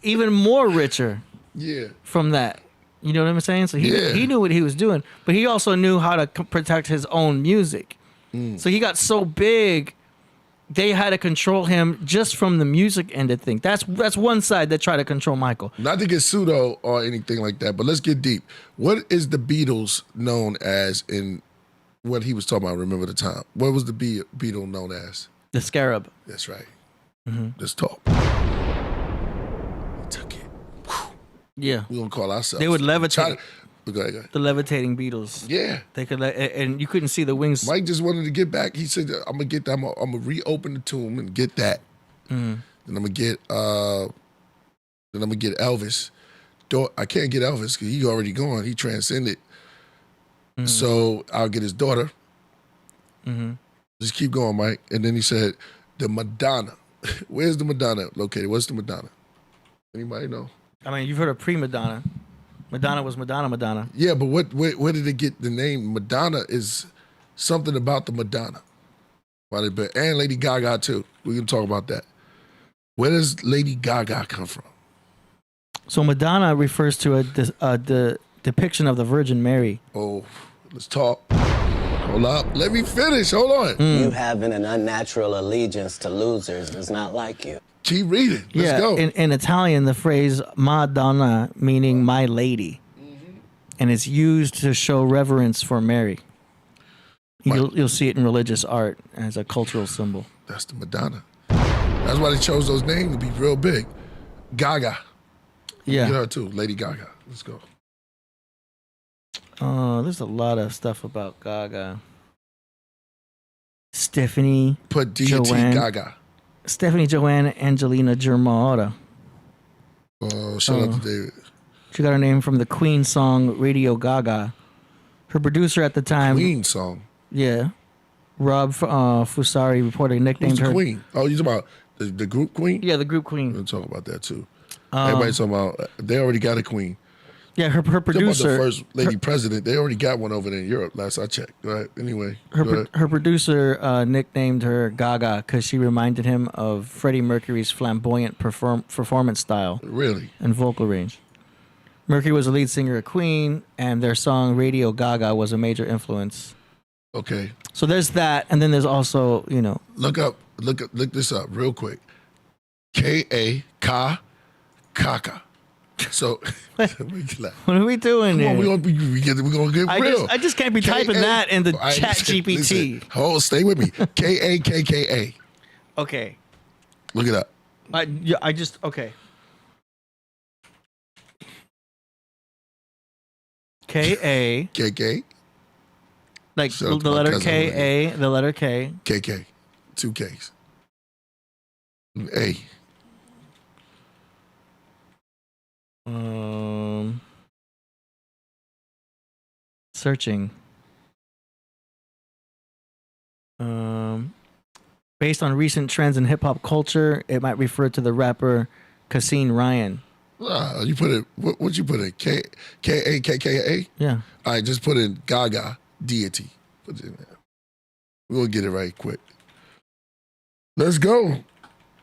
even more richer Yeah. from that. You know what I'm saying? So Yeah. he knew what he was doing, but he also knew how to protect his own music. So he got so big, they had to control him just from the music end of things. That's one side that tried to control Michael. Not to get pseudo or anything like that, but let's get deep. What is the Beatles known as in what he was talking about? Remember the time. What was the Beatle known as? The Scarab. That's right. Mm-hmm. Let's talk. He took it. Yeah. We're going to call ourselves. They would levitate. Go ahead. The levitating Beatles. Yeah. They could, and you couldn't see the wings. Mike just wanted to get back. He said, I'm going to get that. I'm going to reopen the tomb and get that. Mm-hmm. Then I'm going to get Elvis. I can't get Elvis because he's already gone. He transcended. Mm-hmm. So I'll get his daughter. Mm-hmm. Just keep going, Mike. And then he said, the Madonna. Where's the Madonna located? What's the Madonna? Anybody know? I mean, you've heard of prima donna. Madonna was Madonna. Yeah, but where did it get the name? Madonna is something about the Madonna. And Lady Gaga too. We can talk about that. Where does Lady Gaga come from? So Madonna refers to the depiction of the Virgin Mary. Oh, let's talk. Hold up. Let me finish. Hold on. You having an unnatural allegiance to losers is not like you. Keep reading. Let's go. In Italian, the phrase Madonna meaning my lady, and it's used to show reverence for Mary. You'll see it in religious art as a cultural symbol. That's the Madonna. That's why they chose those names to be real big. Gaga. Yeah. Get her too, Lady Gaga. Let's go. There's a lot of stuff about Gaga. Stephanie. Put deity Gaga. Stephanie Joanne Angelina Germanotta. Shout out to David. She got her name from the Queen song Radio Gaga. Her producer at the time. Queen song? Yeah. Rob Fusari reportedly nicknamed Who's the her. Queen? Oh, you talking about the group Queen? Yeah, the group Queen. We'll talk about that too. Everybody's talking about, they already got a Queen. Yeah, her producer. About the first lady president, they already got one over there in Europe. Last I checked. Go ahead. Anyway, her producer nicknamed her Gaga because she reminded him of Freddie Mercury's flamboyant performance style. Really? And vocal range. Mercury was the lead singer of Queen, and their song Radio Gaga was a major influence. Okay. So there's that, and then there's also, Look this up real quick. Kaka. So, what are we doing here? We're gonna get real. I just can't be typing that in the chat GPT. Hold, stay with me. Kakka. Okay. Look it up. Okay. K-A. KK. Like the letter K-A, the letter K. KK. 2 Ks. A. Searching. Based on recent trends in hip hop culture, it might refer to the rapper Cassine Ryan. You put it. What you put in? Kakka. Yeah. All right, just put in Gaga deity. Put it in there. We'll get it right quick. Let's go.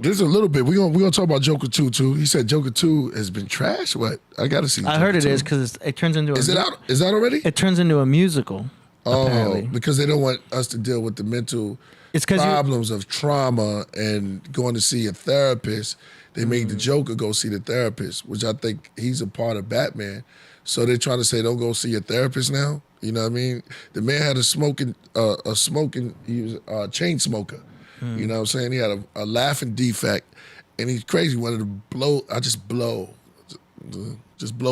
There's a little bit. We're gonna talk about Joker 2 too. He said Joker 2 has been trash. What? I gotta see. I heard it is because it turns into. Is it out? Is that already? It turns into a musical. Apparently. Because they don't want us to deal with the mental problems of trauma and going to see a therapist. They made the Joker go see the therapist, which I think he's a part of Batman. So they're trying to say don't go see a therapist now. You know what I mean? The man had he was a chain smoker. You know what I'm saying? He had a laughing defect, and he's crazy. He wanted to blow. Just blow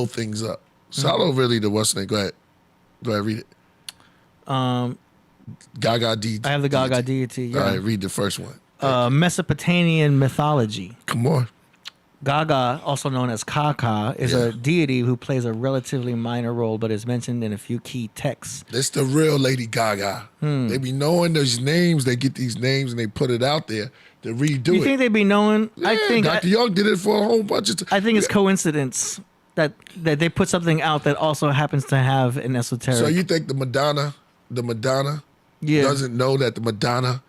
things up. Salo really the what's name? Go ahead, read it. Gaga deity. I have the Gaga deity. Yeah. All right, read the first one. Mesopotamian mythology. Come on. Gaga, also known as Kaka, is a deity who plays a relatively minor role, but is mentioned in a few key texts. That's the real Lady Gaga. They be knowing those names. They get these names and they put it out there to redo it. You think they be knowing? Yeah, I think Dr. Young did it for a whole bunch of times. I think it's coincidence that they put something out that also happens to have an esoteric. So you think the Madonna doesn't know that the Madonna.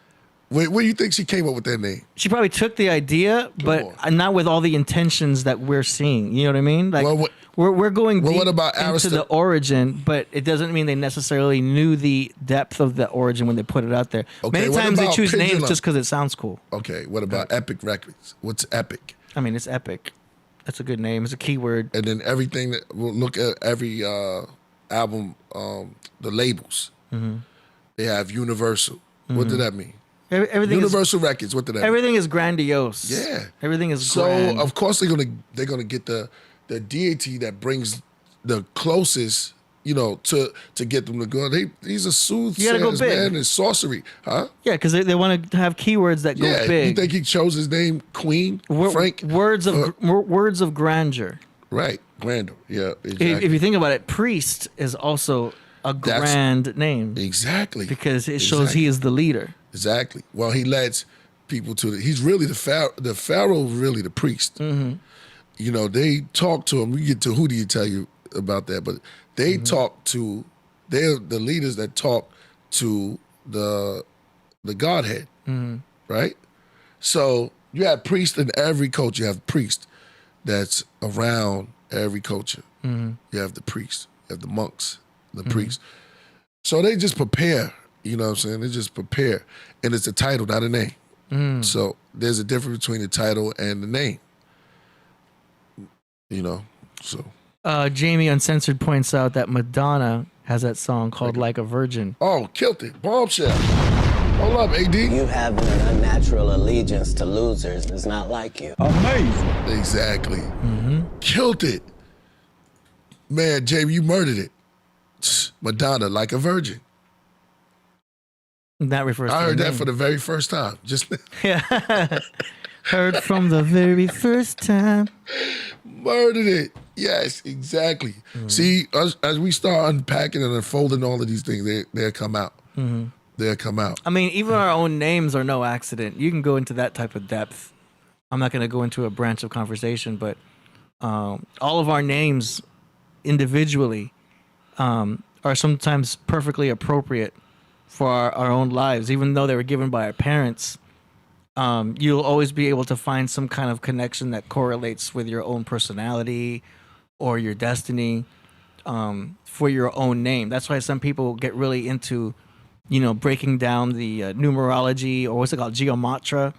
Where do you think she came up with that name? She probably took the idea, but not with all the intentions that we're seeing. You know what I mean? Like we're going deep into the origin, but it doesn't mean they necessarily knew the depth of the origin when they put it out there. Okay, Many times they choose names just because it sounds cool. Okay, what about Epic Records? What's Epic? I mean, it's epic. That's a good name. It's a keyword. And then everything that we'll look at every album, the labels. They have Universal. What did that mean? Everything Universal Records. What did that mean? Everything is grandiose. Yeah. Everything is so grand. of course they're gonna get the deity that brings the closest, to get them to go. These are soothsayers, man, and sorcery, huh? Yeah, because they want to have keywords that go big. You think he chose his name Queen Frank? Words of grandeur. Right, grandeur. Yeah, exactly. If you think about it, priest is also a grand name. Exactly. Because it shows he is the leader. Exactly. Well, he lets people he's really the pharaoh, really the priest. They talk to him. We get to who do you tell you? about that, but they talk to, they're the leaders that talk to the Godhead, right? So you have priests in every culture. You have priest that's around every culture. You have the priests, you have the monks, the priests. So they just prepare, you know what I'm saying? They just prepare. And it's a title, not a name. So there's a difference between the title and the name. You know, so. Jamie Uncensored points out that Madonna has that song called Like a Virgin. Oh, killed it. Bombshell. Hold up, AD. You have an unnatural allegiance to losers. It's not like you. Amazing. Exactly. Killed it. Man, Jamie, you murdered it. Madonna, Like a Virgin. That refers to I heard the that name. for the very first time. Just Heard from the very first time. murdered it. Yes, exactly. See, as we start unpacking and unfolding all of these things, they'll come out. They'll come out. I mean, even our own names are no accident. You can go into that type of depth. I'm not going to go into a branch of conversation, but all of our names individually are sometimes perfectly appropriate for our own lives, even though they were given by our parents. You'll always be able to find some kind of connection that correlates with your own personality or your destiny for your own name. That's why some people get really into, breaking down the numerology, or what's it called, geometry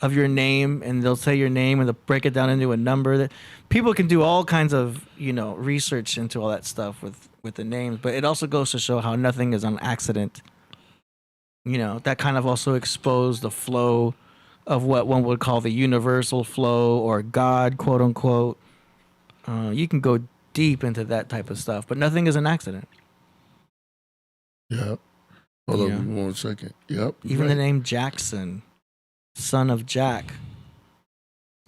of your name, and they'll say your name and they'll break it down into a number. That people can do all kinds of research into all that stuff with the names, but it also goes to show how nothing is on accident. That kind of also exposed the flow of what one would call the universal flow, or God, quote unquote. You can go deep into that type of stuff, but nothing is an accident. Yep. Hold on 1 second. Yep. Even the name Jackson, son of Jack.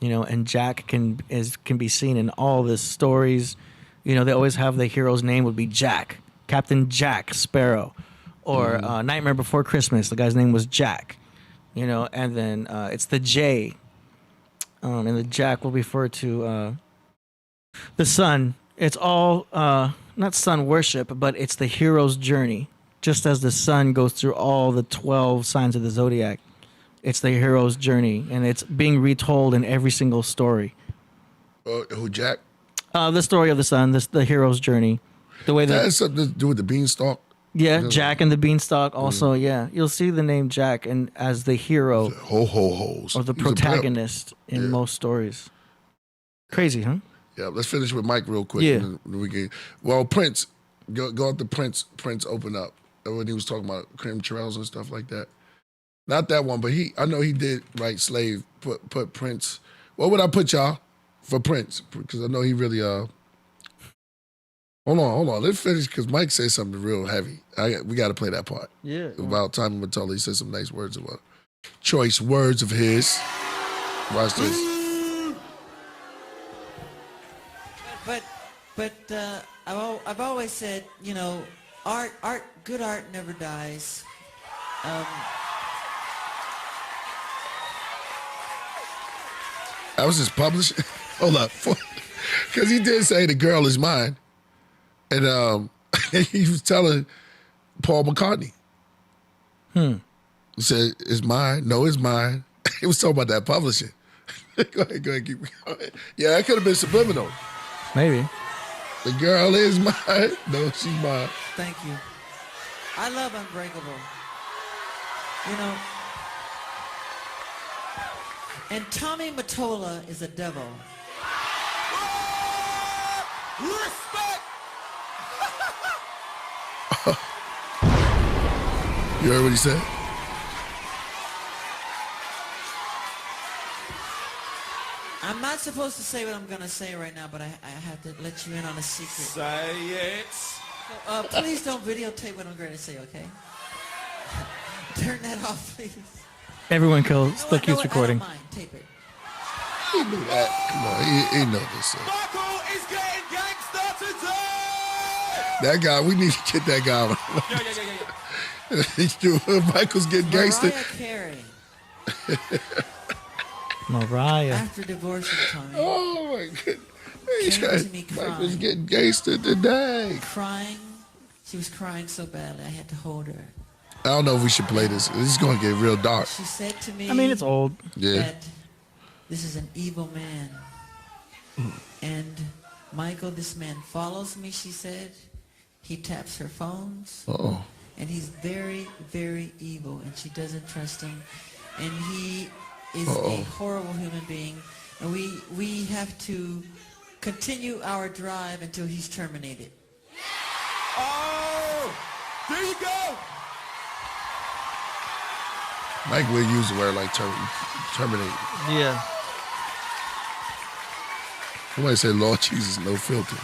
And Jack can be seen in all the stories. They always have the hero's name would be Jack, Captain Jack Sparrow, or Nightmare Before Christmas. The guy's name was Jack. And then it's the J, and the Jack will refer to the sun. It's all not sun worship, but it's the hero's journey. Just as the sun goes through all the 12 signs of the Zodiac, it's the hero's journey, and it's being retold in every single story. Who, Jack? The story of the sun, the hero's journey. The way That has something to do with the beanstalk. Yeah, Jack and the Beanstalk also, yeah. You'll see the name Jack and as the hero Ho-ho-hos. or the He's a pimp. protagonist in most stories. Crazy, huh? Yeah, let's finish with Mike real quick. Yeah. And then we can, Prince, go up to Prince. Prince open up. When he was talking about cream trails and stuff like that. Not that one, but I know he did write Slave, put Prince. What would I put, y'all, for Prince? Because I know he really, Hold on. Let's finish, because Mike said something real heavy. We got to play that part. Yeah. About Tommy Mottola. He said some nice words about choice words of his. Watch this. But I've always said, good art never dies. That was his publisher. Hold up, because he did say the girl is mine. And he was telling Paul McCartney. He said, it's mine. No, it's mine. He was talking about that publishing. Go ahead, keep going. Yeah, that could have been subliminal. Maybe. The girl is mine. No, she's mine. Thank you. I love Unbreakable. And Tommy Mottola is a devil. Respect. You heard what he said? I'm not supposed to say what I'm going to say right now, but I have to let you in on a secret. Say it. So, please don't videotape what I'm going to say, okay? Turn that off, please. Everyone still keeps recording. I don't mind. Tape it. He knew that. Come on, he know this. Michael is getting gangster today. That guy, we need to get that guy. Yeah. Michael's getting gangster. Mariah Carey. Mariah. After divorcing Tommy. Oh my goodness. came to me Mike was crying. getting gangster today. Crying. She was crying so badly, I had to hold her. I don't know if we should play this. This is going to get real dark. She said to me, I mean, it's old. Yeah. that this is an evil man. And Michael, this man follows me, she said. He taps her phones. Uh-oh. And he's very, very evil, and she doesn't trust him. And he is a horrible human being. And we have to continue our drive until he's terminated. Oh, there you go. Mike will use the word like terminate. Yeah. Somebody say, Lord Jesus, no filter.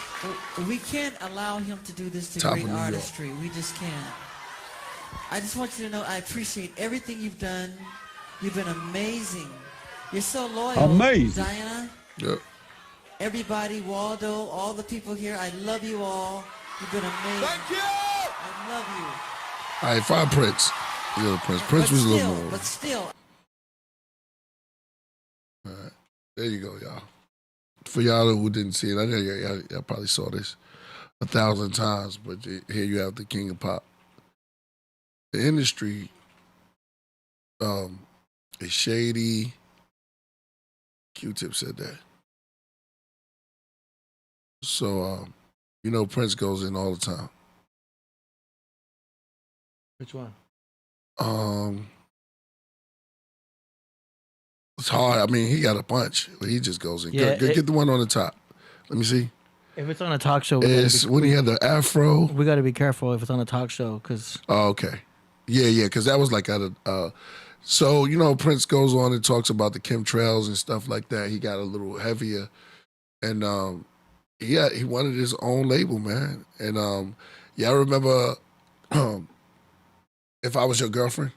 We can't allow him to do this to Top great of New York. artistry. We just can't. I just want you to know I appreciate everything you've done. You've been amazing. You're so loyal. Amazing. Diana, Yep. everybody, Waldo, all the people here, I love you all. You've been amazing. Thank you. I love you. All right, find Prince. The other Prince. Prince was a little more. But still, All right. There you go, y'all. For y'all who didn't see it, I know y'all probably saw this 1,000 times, but here you have the king of pop. The industry is shady. Q-Tip said that. So, you know Prince goes in all the time. Which one? It's hard. I mean, he got a bunch, but he just goes in. Yeah, Get the one on the top. Let me see. If it's on a talk show, It's when he had the afro. we got to be careful if it's on a talk show because Oh, okay. Yeah, because that was like at a. So, you know, Prince goes on and talks about the chemtrails and stuff like that. He got a little heavier. And he wanted his own label, man. And I remember If I Was Your Girlfriend.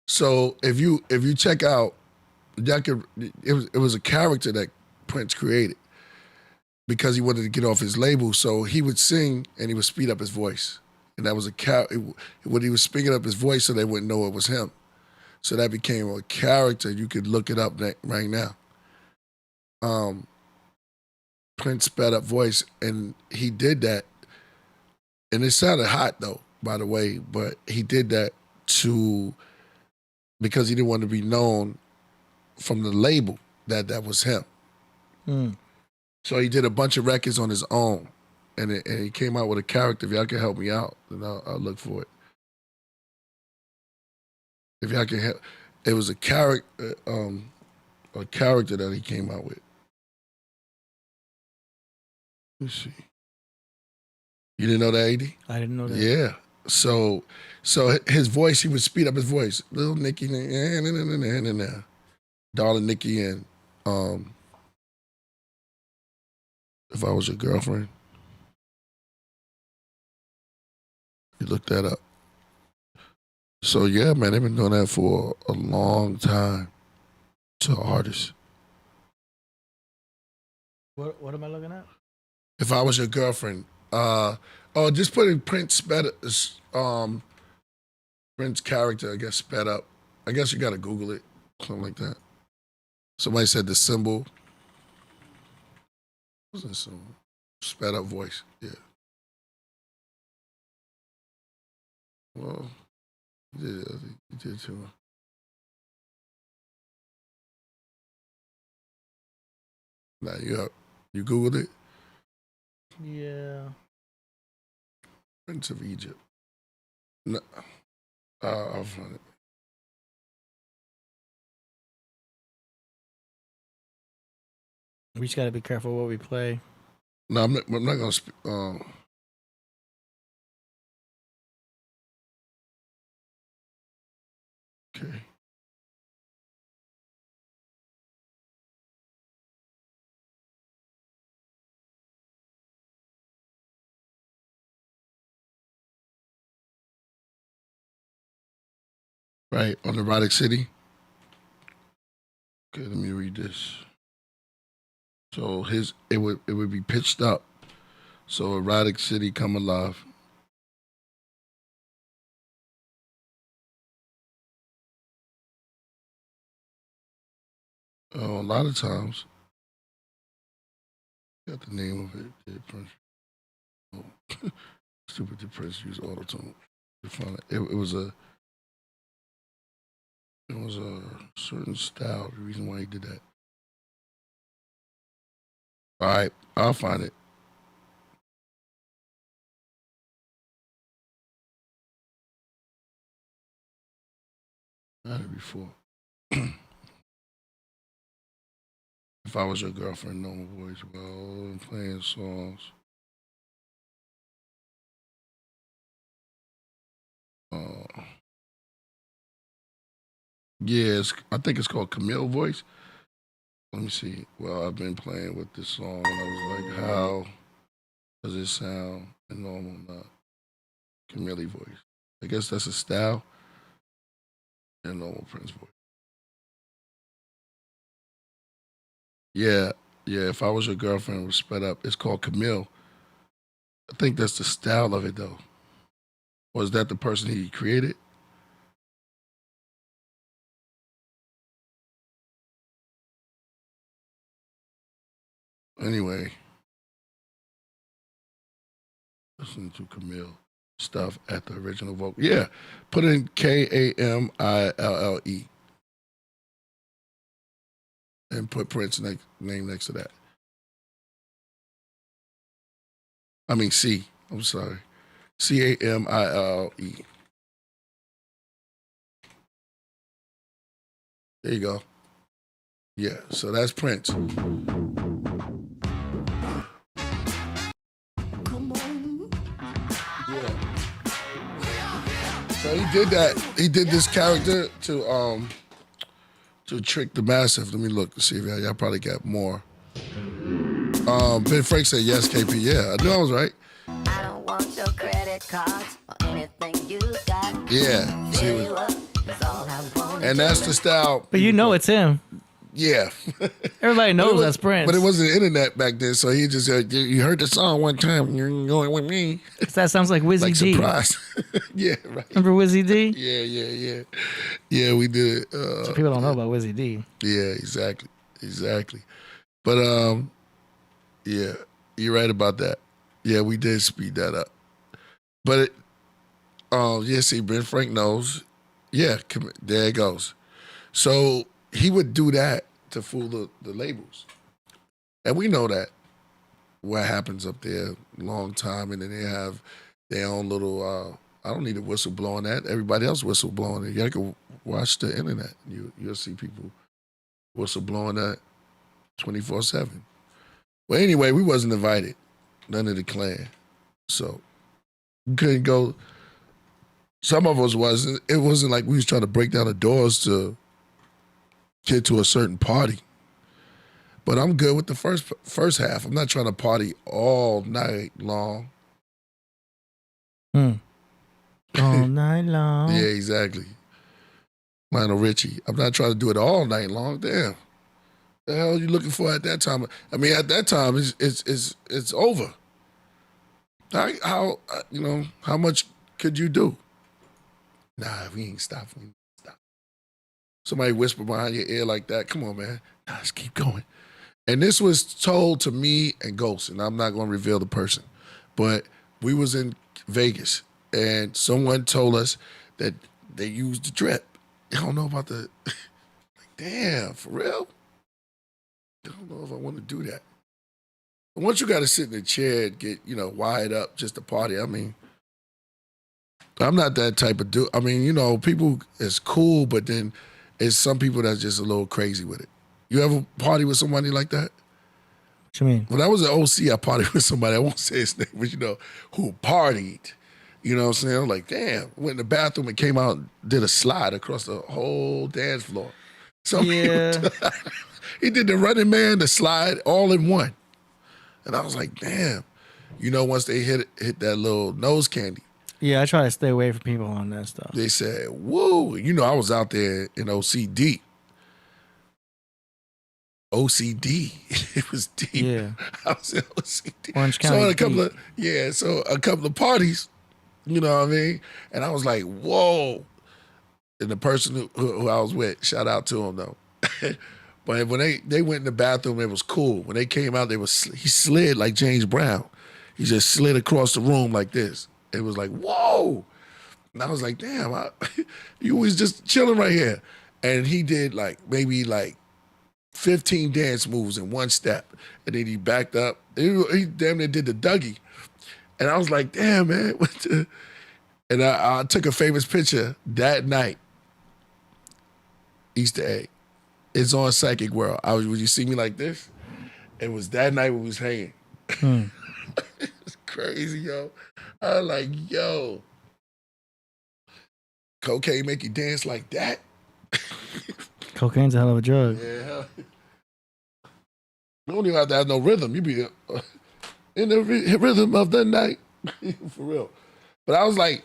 So if you check out, it was a character that Prince created because he wanted to get off his label. So he would sing and he would speed up his voice. And that was when he was speaking up his voice so they wouldn't know it was him. So that became a character. You could look it up right now. Prince sped up voice, and he did that. And it sounded hot, though, by the way, but he did that because he didn't want to be known from the label that was him. So he did a bunch of records on his own. And he came out with a character. If y'all can help me out, then I'll look for it. If y'all can help, it was a character that he came out with. Let's see. You didn't know that, AD? I didn't know that. Yeah. So his voice, he would speed up his voice. Little Nicky, Darling Nikki, and If I Was Your Girlfriend. You look that up. So yeah, man, they've been doing that for a long time to artists. What am I looking at? If I Was Your Girlfriend. Just put in Prince Prince character, I guess, sped up. I guess you gotta Google it, something like that. Somebody said the symbol. What was that symbol? Sped up voice, yeah. Well, you did too. Now you Googled it? Yeah. Prince of Egypt. No. I'll find it. We just got to be careful what we play. No, I'm not gonna speak. Okay. Right, on Erotic City. Okay, let me read this. So it would be pitched up. So Erotic City Come Alive. A lot of times Got the name of it. Did Prince? Oh. Stupid. Did Prince use auto-tune? It was a certain style. The reason why he did that. All right, I'll find it. I had it before. If I was your girlfriend, normal voice, well, and playing songs. Yeah, I think it's called Camille Voice. Let me see. Well, I've been playing with this song, and I was like, how does it sound in normal, not Camille voice? I guess that's a style in normal Prince voice. Yeah, if I was your girlfriend, it was sped up. It's called Camille. I think that's the style of it, though. Or is that the person he created? Anyway, listen to Camille stuff at the original vocal. Yeah, put in Kamille and put Prince's name next to that. I mean C. I'm sorry, Camille. There you go. Yeah, so that's Prince. So he did that. He did this character to trick the massive. Let me look to see if y'all probably got more. Ben Frank said yes, KP. Yeah, I knew I was right. I don't want your credit cards or anything you got. Yeah. See, and that's the style. But you know it's him. Yeah. Everybody knows that's Prince. But it wasn't the internet back then, so he just said, you heard the song one time, you're going with me. That sounds like Wizzy like D. Surprise. Yeah, right. Remember Wizzy D? Yeah. Yeah, we did it. So people don't know about Wizzy D. Yeah, exactly. But, yeah, you're right about that. Yeah, we did speed that up. But, yeah, see, Ben Frank knows. Yeah, there it goes. So he would do that to fool the labels. And we know that what happens up there long time, and then they have their own little, I don't need a whistle blowing that. Everybody else whistle blowing it. You can watch the internet. You'll see people whistle blowing that 24/7. Well, anyway, we wasn't invited. None of the clan. So we couldn't go. Some of us wasn't. It wasn't like we was trying to break down the doors to get to a certain party. But I'm good with the first half. I'm not trying to party all night long. All night long. Yeah, exactly. Lionel Richie. I'm not trying to do it all night long. Damn. The hell are you looking for at that time? I mean, at that time, it's over. How much could you do? Nah, we ain't stop. Somebody whisper behind your ear like that. Come on, man. Nah, let's keep going. And this was told to me and Ghost, and I'm not going to reveal the person, but we was in Vegas, and someone told us that they used the drip. I don't know about the. Like, damn, for real? I don't know if I want to do that. But once you got to sit in a chair and get, wired up just to party, I mean, I'm not that type of dude. I mean, people is cool, but then it's some people that's just a little crazy with it. You ever party with somebody like that? What you mean? When I was at O.C., I partied with somebody, I won't say his name, but who partied. You know what I'm saying? I'm like, damn. Went in the bathroom and came out and did a slide across the whole dance floor. So Yeah. he did the Running Man, the slide, all in one. And I was like, damn. Once they hit that little nose candy, Yeah, I try to stay away from people on that stuff. they said, whoa. I was out there in OCD. OCD. It was deep. Yeah. I was in OCD. Orange So County a couple of parties, you know what I mean? And I was like, whoa. And the person who I was with, shout out to him though. But when they went in the bathroom, it was cool. When they came out, he slid like James Brown. He just slid across the room like this. It was like, whoa. And I was like, damn, you was just chilling right here. And he did maybe 15 dance moves in one step. And then he backed up. He damn near did the Dougie. And I was like, damn, man. And I took a famous picture that night. Easter egg. It's on Psychic World. Would you see me like this? It was that night when we was hanging. It's crazy, yo. I was like, yo. Cocaine make you dance like that? Cocaine's a hell of a drug. Yeah. You don't even have to have no rhythm. You be in the rhythm of the night. For real. But I was like,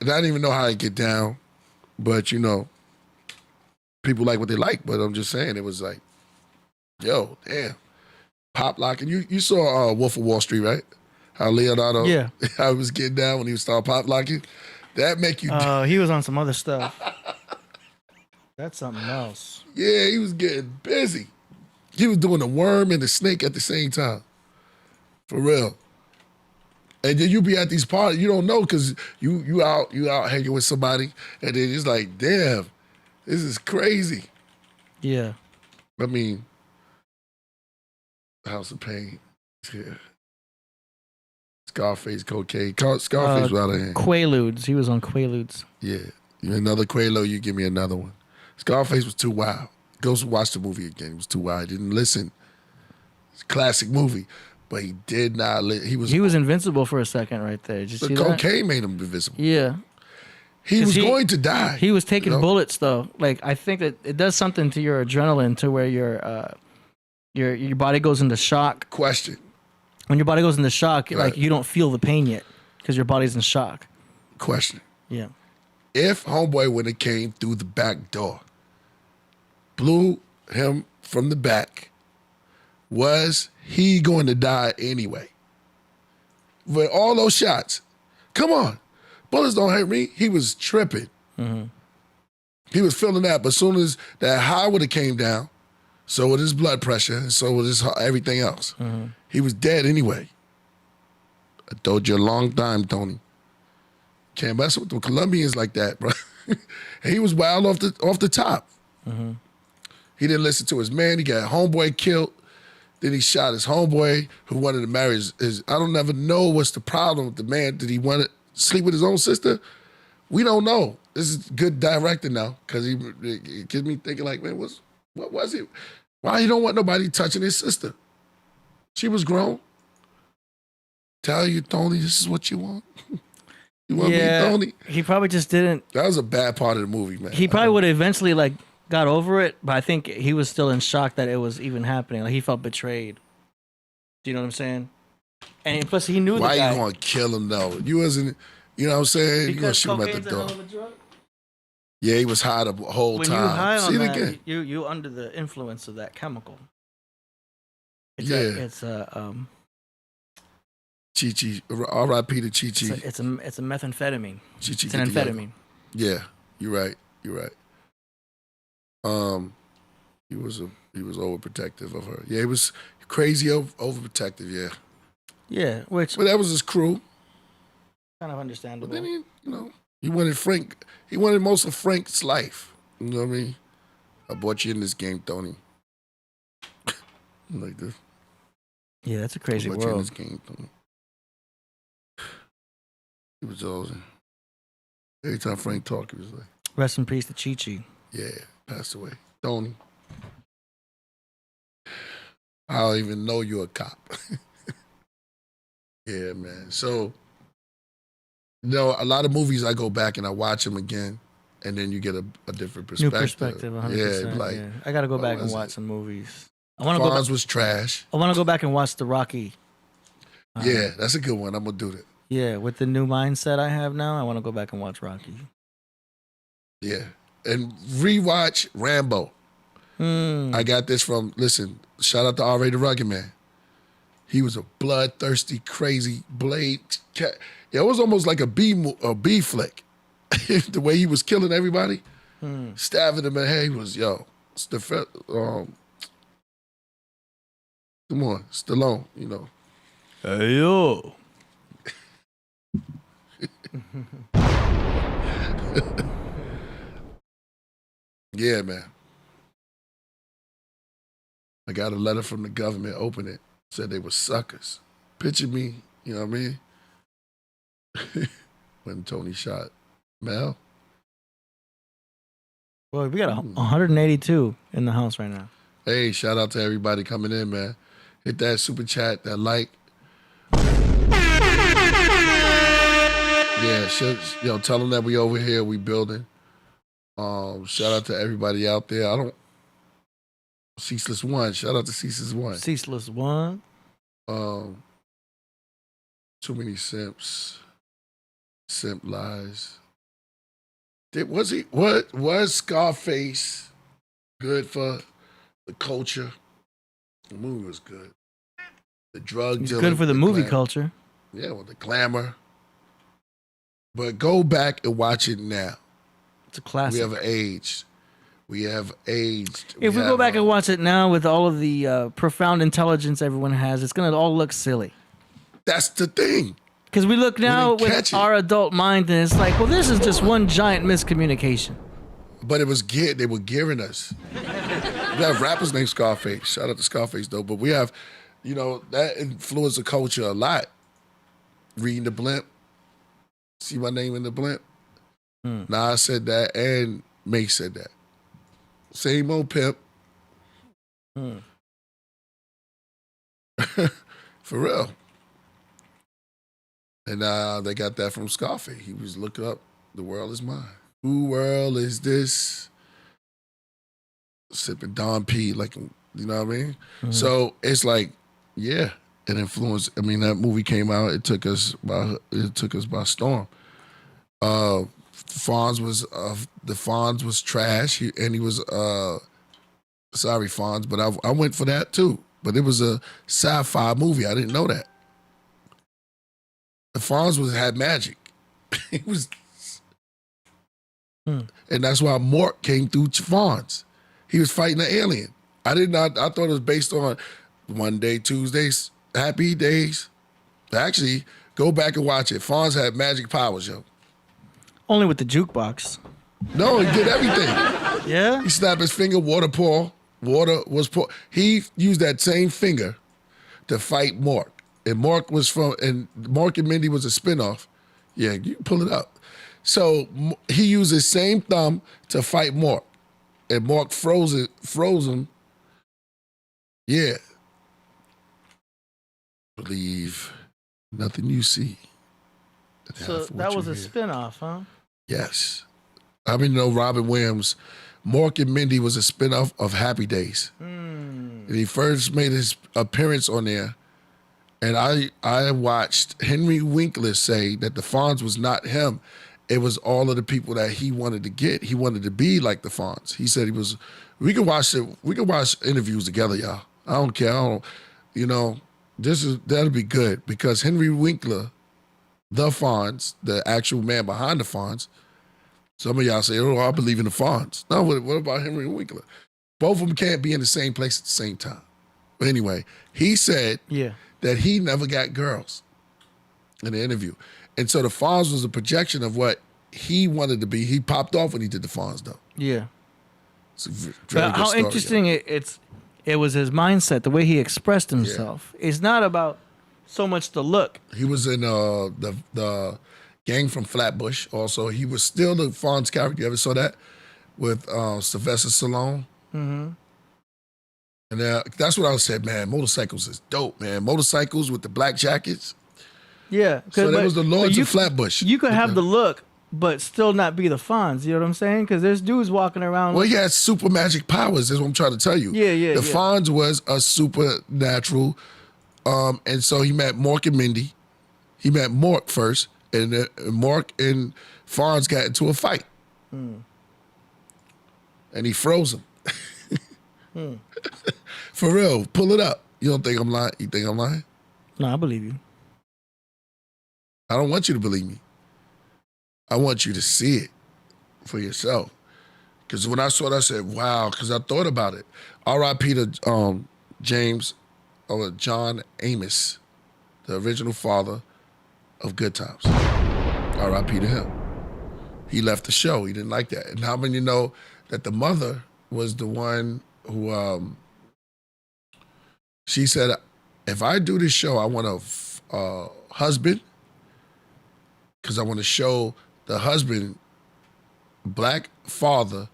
I didn't even know how to get down. But, people like what they like. But I'm just saying, it was like, yo, damn. Pop locking. You saw Wolf of Wall Street, right? How Leonardo, how he was getting down when he started pop locking. That make you. He was on some other stuff. That's something else. Yeah, he was getting busy. He was doing the worm and the snake at the same time. For real. And then you be at these parties, you don't know because you out hanging with somebody, and then it's like, damn, this is crazy. Yeah. I mean, House of Pain. Yeah. Scarface, cocaine. Scarface was out of hand. Quaaludes. He was on Quaaludes. Yeah. Another Quaalude, you give me another one. Scarface was too wild. Go watch the movie again. He was too wild. Didn't listen. It's a classic movie. But he did not He was invincible for a second right there. Did you see cocaine made him invincible. Yeah. He was going to die. He was taking bullets though. Like I think that it does something to your adrenaline to where your body goes into shock. Question. When your body goes into shock, Right. like you don't feel the pain yet because your body's in shock. Question. Yeah. If homeboy would have came through the back door, blew him from the back, was he going to die anyway? With all those shots, come on, bullets don't hurt me. He was tripping. Mm-hmm. He was feeling that, but as soon as that high would have came down, so with his blood pressure, and so with his everything else, he was dead anyway. I told you a long time, Tony. Can't mess with the Colombians like that, bro. And he was wild off the top. Mm-hmm. He didn't listen to his man. He got homeboy killed. Then he shot his homeboy who wanted to marry his I don't ever know what's the problem with the man. Did he want to sleep with his own sister? We don't know. This is good directing now because it gets me thinking like, man, what was it? Why he don't want nobody touching his sister? She was grown. Tell you, Tony, this is what you want. You want me, Tony? He probably just didn't. That was a bad part of the movie, man. He probably would have eventually got over it, but I think he was still in shock that it was even happening. Like he felt betrayed. Do you know what I'm saying? And plus, he knew why the guy. you gonna kill him though? You wasn't. You know what I'm saying? You gonna Because shoot him at the cocaine's a door. hell of a drug. Yeah, he was high the whole When time. you high See on it that, again. you under the influence of that chemical. It's Chi-Chi. R.I.P. to Chi-Chi. it's a methamphetamine. Chi-Chi It's an get together. amphetamine. Yeah, you're right. You're right. He was overprotective of her. Yeah, he was crazy overprotective. Yeah. Yeah, which But that was his crew. kind of understandable. But then he wanted Frank. He wanted most of Frank's life. You know what I mean? I brought you in this game, Tony. Like this. Yeah, that's a crazy I brought you in world. this game, Tony. He was always. Every time Frank talked, he was like, Rest in peace to Chi-Chi. yeah, passed away. Tony. I don't even know you're a cop. Yeah, man. So, a lot of movies I go back and I watch them again, and then you get a different New perspective. perspective, 100%. Yeah, like, yeah. I got to go what back and was watch it? some movies. I want to go Fonz back. was trash. I want to go back and watch the Rocky. Yeah, that's a good one. I'm going to do that. Yeah, with the new mindset I have now, I want to go back and watch Rocky. Yeah. And rewatch Rambo. I got this from, listen, shout out to R.A. the Rugged Man. He was a bloodthirsty, crazy blade cat. It was almost like a B flick. The way he was killing everybody, stabbing them in the head. He was, Come on, Stallone, you know. Hey, yo. Yeah, man. I got a letter from the government, opened it, said they were suckers. Picture me, you know what I mean? When Tony shot Mel. Well, we got 182 in the house right now. Hey, shout out to everybody coming in, man. Hit that super chat, that like. Yeah, tell them that we over here, we building. Shout out to everybody out there. Ceaseless One. Shout out to Ceaseless One. Ceaseless One. Too many simps. Simp lies. Was Scarface good for the culture? The movie was good. The drug It's dealing, good for the movie culture. Yeah, with the glamour. But go back and watch it now. It's a classic. We have aged. If we go back and watch it now with all of the profound intelligence everyone has, it's going to all look silly. That's the thing. Because we look now with our adult mind and it's like, well, this is just one giant miscommunication. But they were gearing us. We have rappers named Scarface. Shout out to Scarface, though. But we have, that influenced the culture a lot. Reading the blimp. See my name in the blimp? Nas said that and Mace said that. Same old pimp. For real. And they got that from Scarface. He was looking up, the world is mine. Who world is this? Sipping Don P, like, you know what I mean? So it's like, yeah, it influenced. I mean, that movie came out, it took us by storm. Fonz was trash, and he was sorry, Fonz, but I went for that too. But it was a sci-fi movie. I didn't know that. Fonz had magic. He was, and that's why Mort came through Fonz. He was fighting an alien. I thought it was based on Monday, Tuesdays, Happy Days. Actually, go back and watch it. Fonz had magic powers, yo. Only with the jukebox. No, he did everything. Yeah? He snapped his finger, water pour. Water was pour. He used that same finger to fight Mork. And Mork and Mindy was a spinoff. Yeah, you can pull it up. So he used his same thumb to fight Mork. And Mork froze him. Yeah. Believe nothing you see. So that was a spinoff, huh? Yes. I mean, Robin Williams, Mork and Mindy was a spinoff of Happy Days. And he first made his appearance on there. And I watched Henry Winkler say that the Fonz was not him. It was all of the people that he wanted to get. He wanted to be like the Fonz. He said we could watch interviews together, y'all. I don't care. That'll be good because Henry Winkler, the Fonz, the actual man behind the Fonz, some of y'all say, oh, I believe in the Fonz. No, what about Henry Winkler? Both of them can't be in the same place at the same time. But anyway, he said that he never got girls in the interview. And so the Fonz was a projection of what he wanted to be. He popped off when he did the Fonz, though. Yeah. It's a very good how story, interesting it was his mindset, the way he expressed himself. Yeah. It's not about so much the look. He was in the Gang from Flatbush also. He was still the Fonz character. You ever saw that? With Sylvester Stallone? Mm-hmm. And that's what I said, man. Motorcycles is dope, man. Motorcycles with the black jackets. Yeah. So that was the Lords of Flatbush. You could have the look, but still not be the Fonz. You know what I'm saying? Because there's dudes walking around. Well, he had super magic powers, is what I'm trying to tell you. Yeah. The Fonz was a supernatural. And so he met Mork and Mindy. He met Mork first. And Mork and Fonz got into a fight. And he froze him. For real, pull it up. You don't think I'm lying? You think I'm lying? No, I believe you. I don't want you to believe me. I want you to see it for yourself. Because when I saw it, I said, wow, because I thought about it. R.I.P. to James John Amos, the original father of Good Times. R.I.P. to him. He left the show. He didn't like that. And how many know that the mother was the one who, she said, if I do this show, I want a husband, because I want to show the husband, black father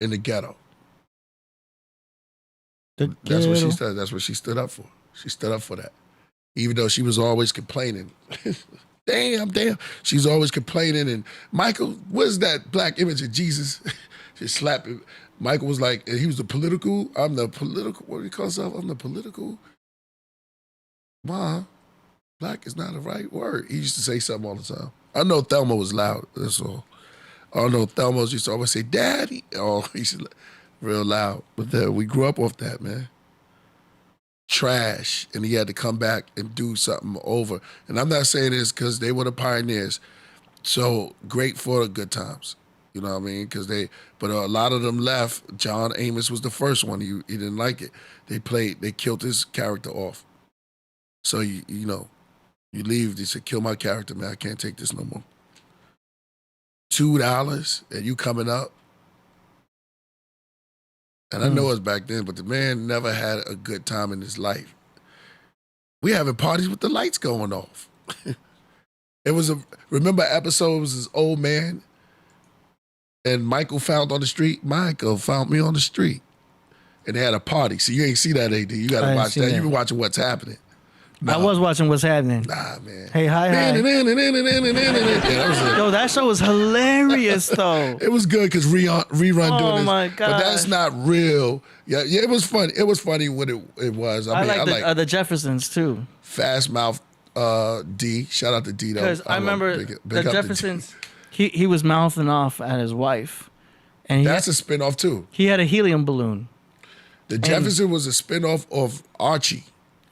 in the ghetto. That's what she said. That's what she stood up for. She stood up for that. Even though she was always complaining. damn. She's always complaining. And Michael, what's that black image of Jesus? She slapped him. Michael was like, he was what do you call himself? I'm the political. Ma, black is not the right word. He used to say something all the time. I know Thelma was loud, that's all. I know Thelma used to always say, Daddy. Oh, he said real loud. But we grew up off that, man. Trash. And he had to come back and do something over. And I'm not saying this because they were the pioneers. So great for the Good Times. You know what I mean? But a lot of them left. John Amos was the first one. He didn't like it. They killed his character off. So, you leave, they said, kill my character, man. I can't take this no more. $2 and you coming up. And I know it's back then, but the man never had a good time in his life. We having parties with the lights going off. Remember episode, it was this old man and Michael found me on the street. And they had a party. So you ain't see that, AD. You got to watch that. You've been watching What's Happening. I was watching What's Happening. Nah, man. Hey, hi. Yo, that show was hilarious, though. It was good because rerun doing this. Oh, my God. But that's not real. Yeah, it was funny. It was funny when it was. I like the Jeffersons, too. Fast Mouth D. Shout out to D, though. Because I remember the Jeffersons, he was mouthing off at his wife. And that's a spinoff, too. He had a helium balloon. The Jefferson was a spinoff of Archie.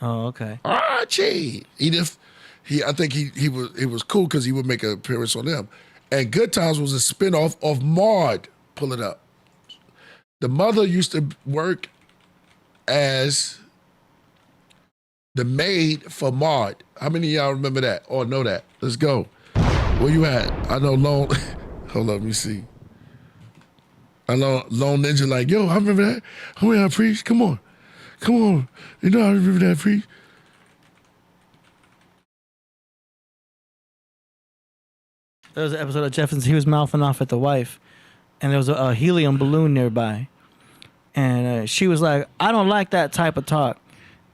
Oh, okay. Archie. I think it was cool because he would make an appearance on them. And Good Times was a spinoff of Maude. Pull it up. The mother used to work as the maid for Maude. How many of y'all remember that or know that? Let's go. Where you at? I know Lone. Hold on, let me see. I know Lone Ninja like, yo, I remember that. Oh yeah, Priest, come on. You know I remember that, Priest. There was an episode of Jeffersons, he was mouthing off at the wife, and there was a helium balloon nearby. And she was like, I don't like that type of talk.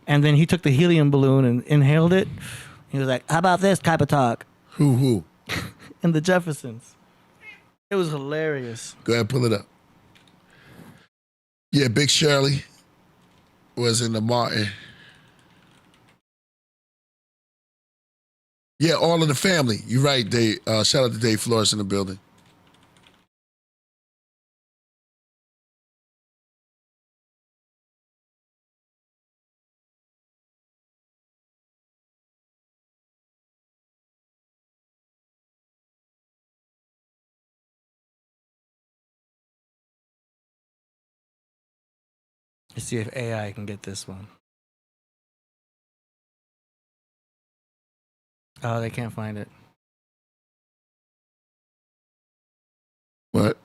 And then he took the helium balloon and inhaled it. He was like, how about this type of talk? Who? In the Jeffersons. It was hilarious. Go ahead, pull it up. Yeah, Big Shirley was in the Martin. Yeah, all of the family. You're right, Dave. Shout out to Dave Flores in the building. Let's see if AI can get this one. Oh, they can't find it. What?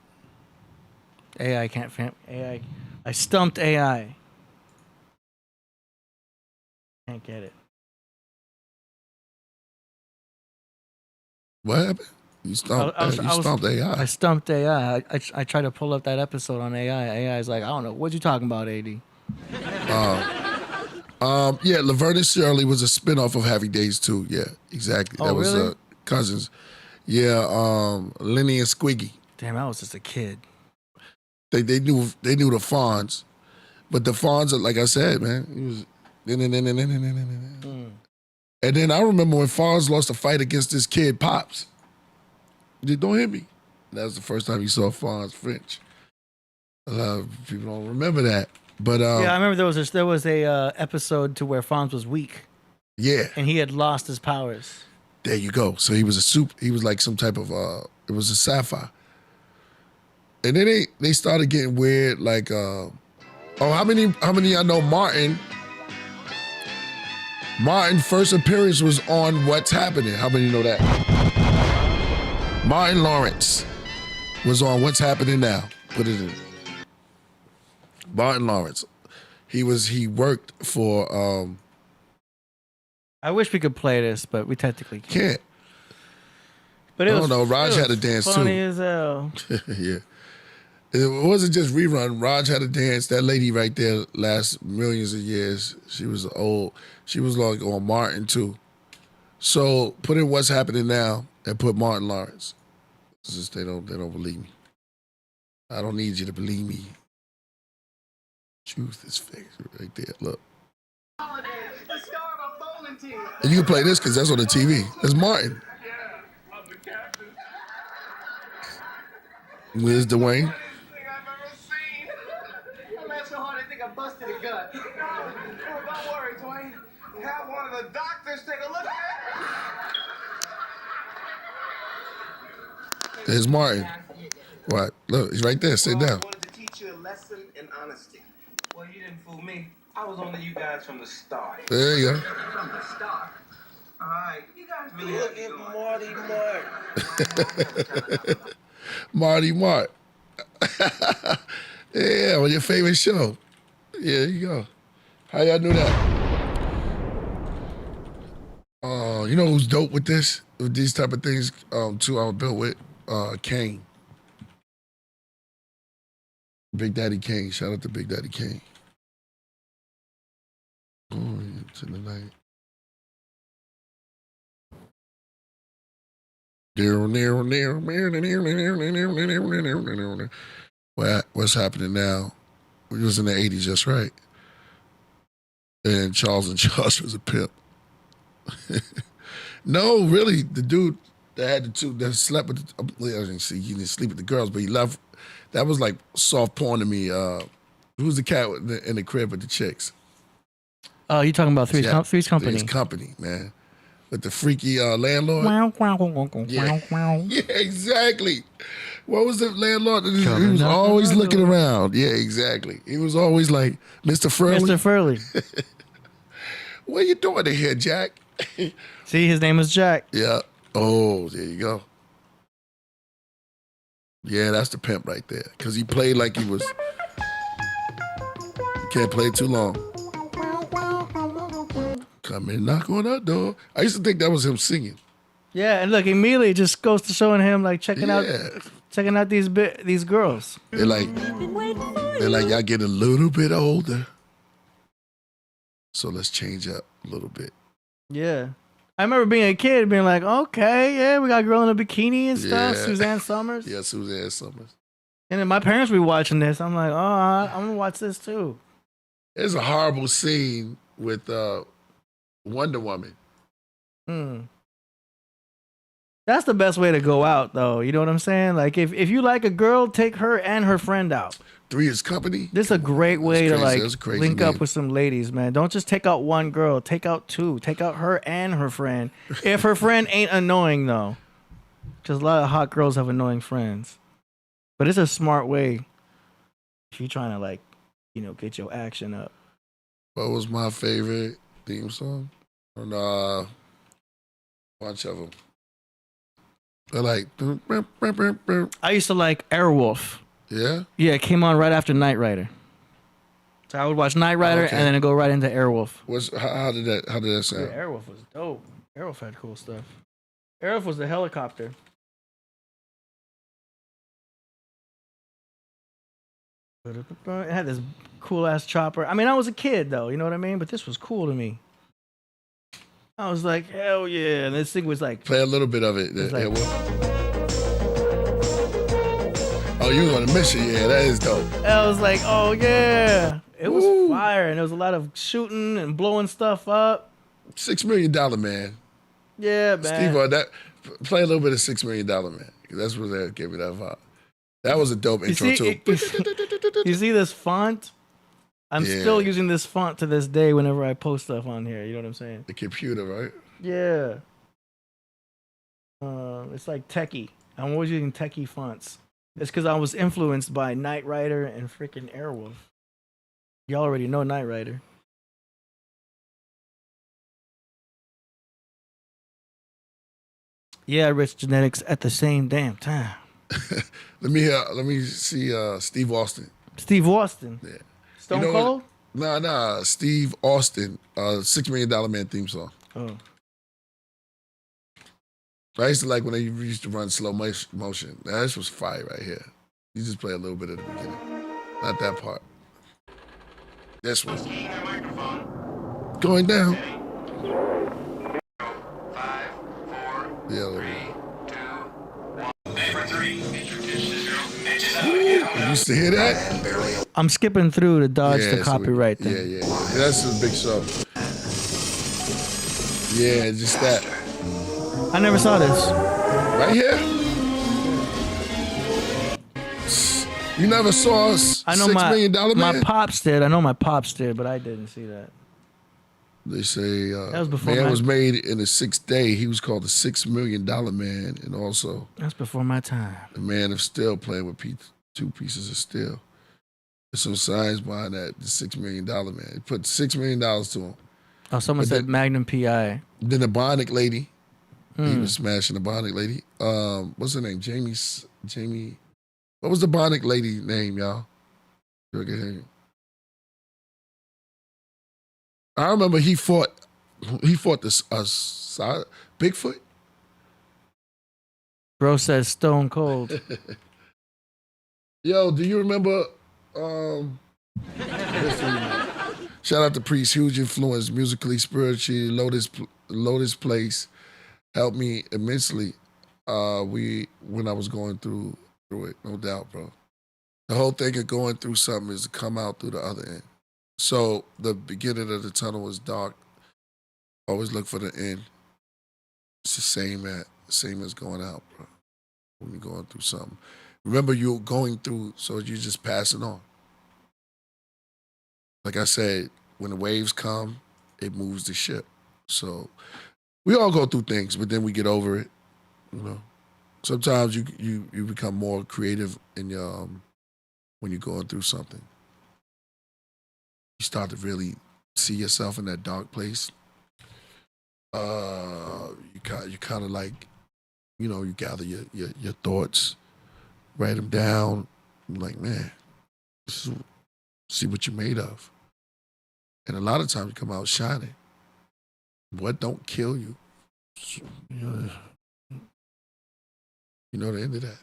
AI can't find AI. I stumped AI. Can't get it. What happened? You stumped AI. I stumped AI. I tried to pull up that episode on AI. AI is like, I don't know. What you talking about, AD? Yeah, Laverne and Shirley was a spinoff of Happy Days too. Yeah, exactly. Oh, that was really? cousins. Yeah, Lenny and Squiggy. Damn, I was just a kid. They knew the Fonz, but the Fonz, like I said, man, he was. And then I remember when Fonz lost a fight against this kid Pops. He don't hit me. That was the first time you saw Fonz French. A lot of people don't remember that, but yeah, I remember there was a episode to where Fonz was weak. Yeah, and he had lost his powers. There you go. So he was he was like some type of it was a sapphire. And then they started getting weird, like Oh, how many of y'all know Martin? Martin's first appearance was on What's Happening. How many know that? Martin Lawrence was on What's Happening Now. Put it in. Martin Lawrence. He worked for I wish we could play this, but we technically can't. But it I was, don't know. Raj had to dance too. funny as hell. Yeah. It wasn't just rerun. Raj had to dance. That lady right there last millions of years. She was old. She was like on Martin too. So put in What's Happening Now and put Martin Lawrence. It's just they don't believe me. I don't need you to believe me. Truth is fake right there. Look. And you can play this because that's on the TV. That's Martin. Where's Dwayne? I busted a gut. Don't worry, Dwayne. Have one of the doctors take a look at it. There's Martin. What? Look, he's right there. Sit down. I wanted to teach you a lesson in honesty. Well, you didn't fool me. I was on to you guys from the start. There you go. From the start. All right. You guys really look at Marty Mark. Marty Mark. Yeah, on your favorite show. Yeah, there you go. How y'all knew that? You know who's dope with this? With these type of things, too, I was built with? Kane. Big Daddy Kane. Shout out to Big Daddy Kane. Oh, it's in the night. What's happening now? We was in the 80s, just right. And Charles and Charles was a pimp. No, really, the dude that had the two that slept with the, he didn't sleep with the girls, but he left. That was like soft porn to me. Who's the cat in the crib with the chicks? Oh, you talking about Three's Company? Three's Company, man. With the freaky landlord. Yeah, exactly. What was the landlord? He was always looking around. Yeah, exactly. He was always like, Mr. Furley. Mr. Furley. What are you doing in here, Jack? See, his name is Jack. Yeah. Oh, there you go. Yeah, that's the pimp right there. Because he played like he was. You can't play too long. Come and knock on that door. I used to think that was him singing. Yeah, and look, immediately it just goes to showing him like checking out these girls. They're like y'all getting a little bit older, so let's change up a little bit. Yeah, I remember being a kid, being like, okay, yeah, we got a girl in a bikini and stuff. Yeah. Suzanne Summers. Yeah, Suzanne Summers. And then my parents were watching this. I'm like, oh, I'm gonna watch this too. There's a horrible scene with Wonder Woman. That's the best way to go out, though. You know what I'm saying? Like, if you like a girl, take her and her friend out. Three's Company? This is a great way to, like, link name. up with some ladies, man. Don't just take out one girl. Take out two. Take out her and her friend. If her friend ain't annoying, though. Because a lot of hot girls have annoying friends. But it's a smart way if you're trying to, like, you know, get your action up. What was my favorite theme song? And bunch of them. They're like. I used to like Airwolf. Yeah? Yeah, it came on right after Knight Rider. So I would watch Knight Rider and then it'd go right into Airwolf. How did that sound? Yeah, Airwolf was dope. Airwolf had cool stuff. Airwolf was the helicopter. It had this cool ass chopper. I mean, I was a kid though, you know what I mean? But this was cool to me. I was like, hell yeah. And this thing was like. Play a little bit of it. Like, oh, you was on a mission. Yeah, that is dope. I was like, oh yeah. It was fire. And there was a lot of shooting and blowing stuff up. $6 Million Man. Yeah, man. Steve, play a little bit of $6 Million Man. That's what that gave me that vibe. That was a dope intro too. You see this font? I'm still using this font to this day whenever I post stuff on here. You know what I'm saying? The computer, right? Yeah. It's like techie. I'm always using techie fonts. It's because I was influenced by Knight Rider and freaking Airwolf. Y'all already know Knight Rider. Yeah, Rich Genetics at the same damn time. Let me see Steve Austin. Steve Austin. Yeah. Stone Cold? Nah. Steve Austin, $6 Million Man theme song. Oh. I used to like when they used to run slow motion. Now, this was fire right here. You just play a little bit at the beginning. Not that part. This one. Going down. 5, 4, Yeah. 3, 2, 1. You used to hear that? I'm skipping through to dodge the copyright thing. Yeah. That's a big show. Yeah, just that. I never saw this. Right here? You never saw us I know $6 Million Man? my pops did. I know my pops did, but I didn't see that. They say That was before man my- was made in the sixth day. He was called the $6 Million Man, and also That's before my time. the man of steel, playing with two pieces of steel. There's some science behind that. The $6 Million Man. He put $6 million to him. Oh, someone But said then- Magnum PI. Then the Bionic Lady. He was smashing the Bionic Lady. What's her name? Jamie. What was the Bionic Lady name, y'all? Look at him. I remember he fought this Bigfoot. Bro says Stone Cold. Yo, do you remember? Shout out to Priest, huge influence musically, spiritually. Lotus Place helped me immensely. When I was going through it, no doubt, bro. The whole thing of going through something is to come out through the other end. So the beginning of the tunnel is dark. Always look for the end. It's the same as going out, bro. When you're going through something. Remember, you're going through, so you're just passing on. Like I said, when the waves come, it moves the ship. So we all go through things, but then we get over it. You know, sometimes you become more creative in your when you're going through something. You start to really see yourself in that dark place. You kind of like, you know, you gather your thoughts, write them down. I'm like, man, see what you're made of. And a lot of times you come out shining. What don't kill you? You know the end of that.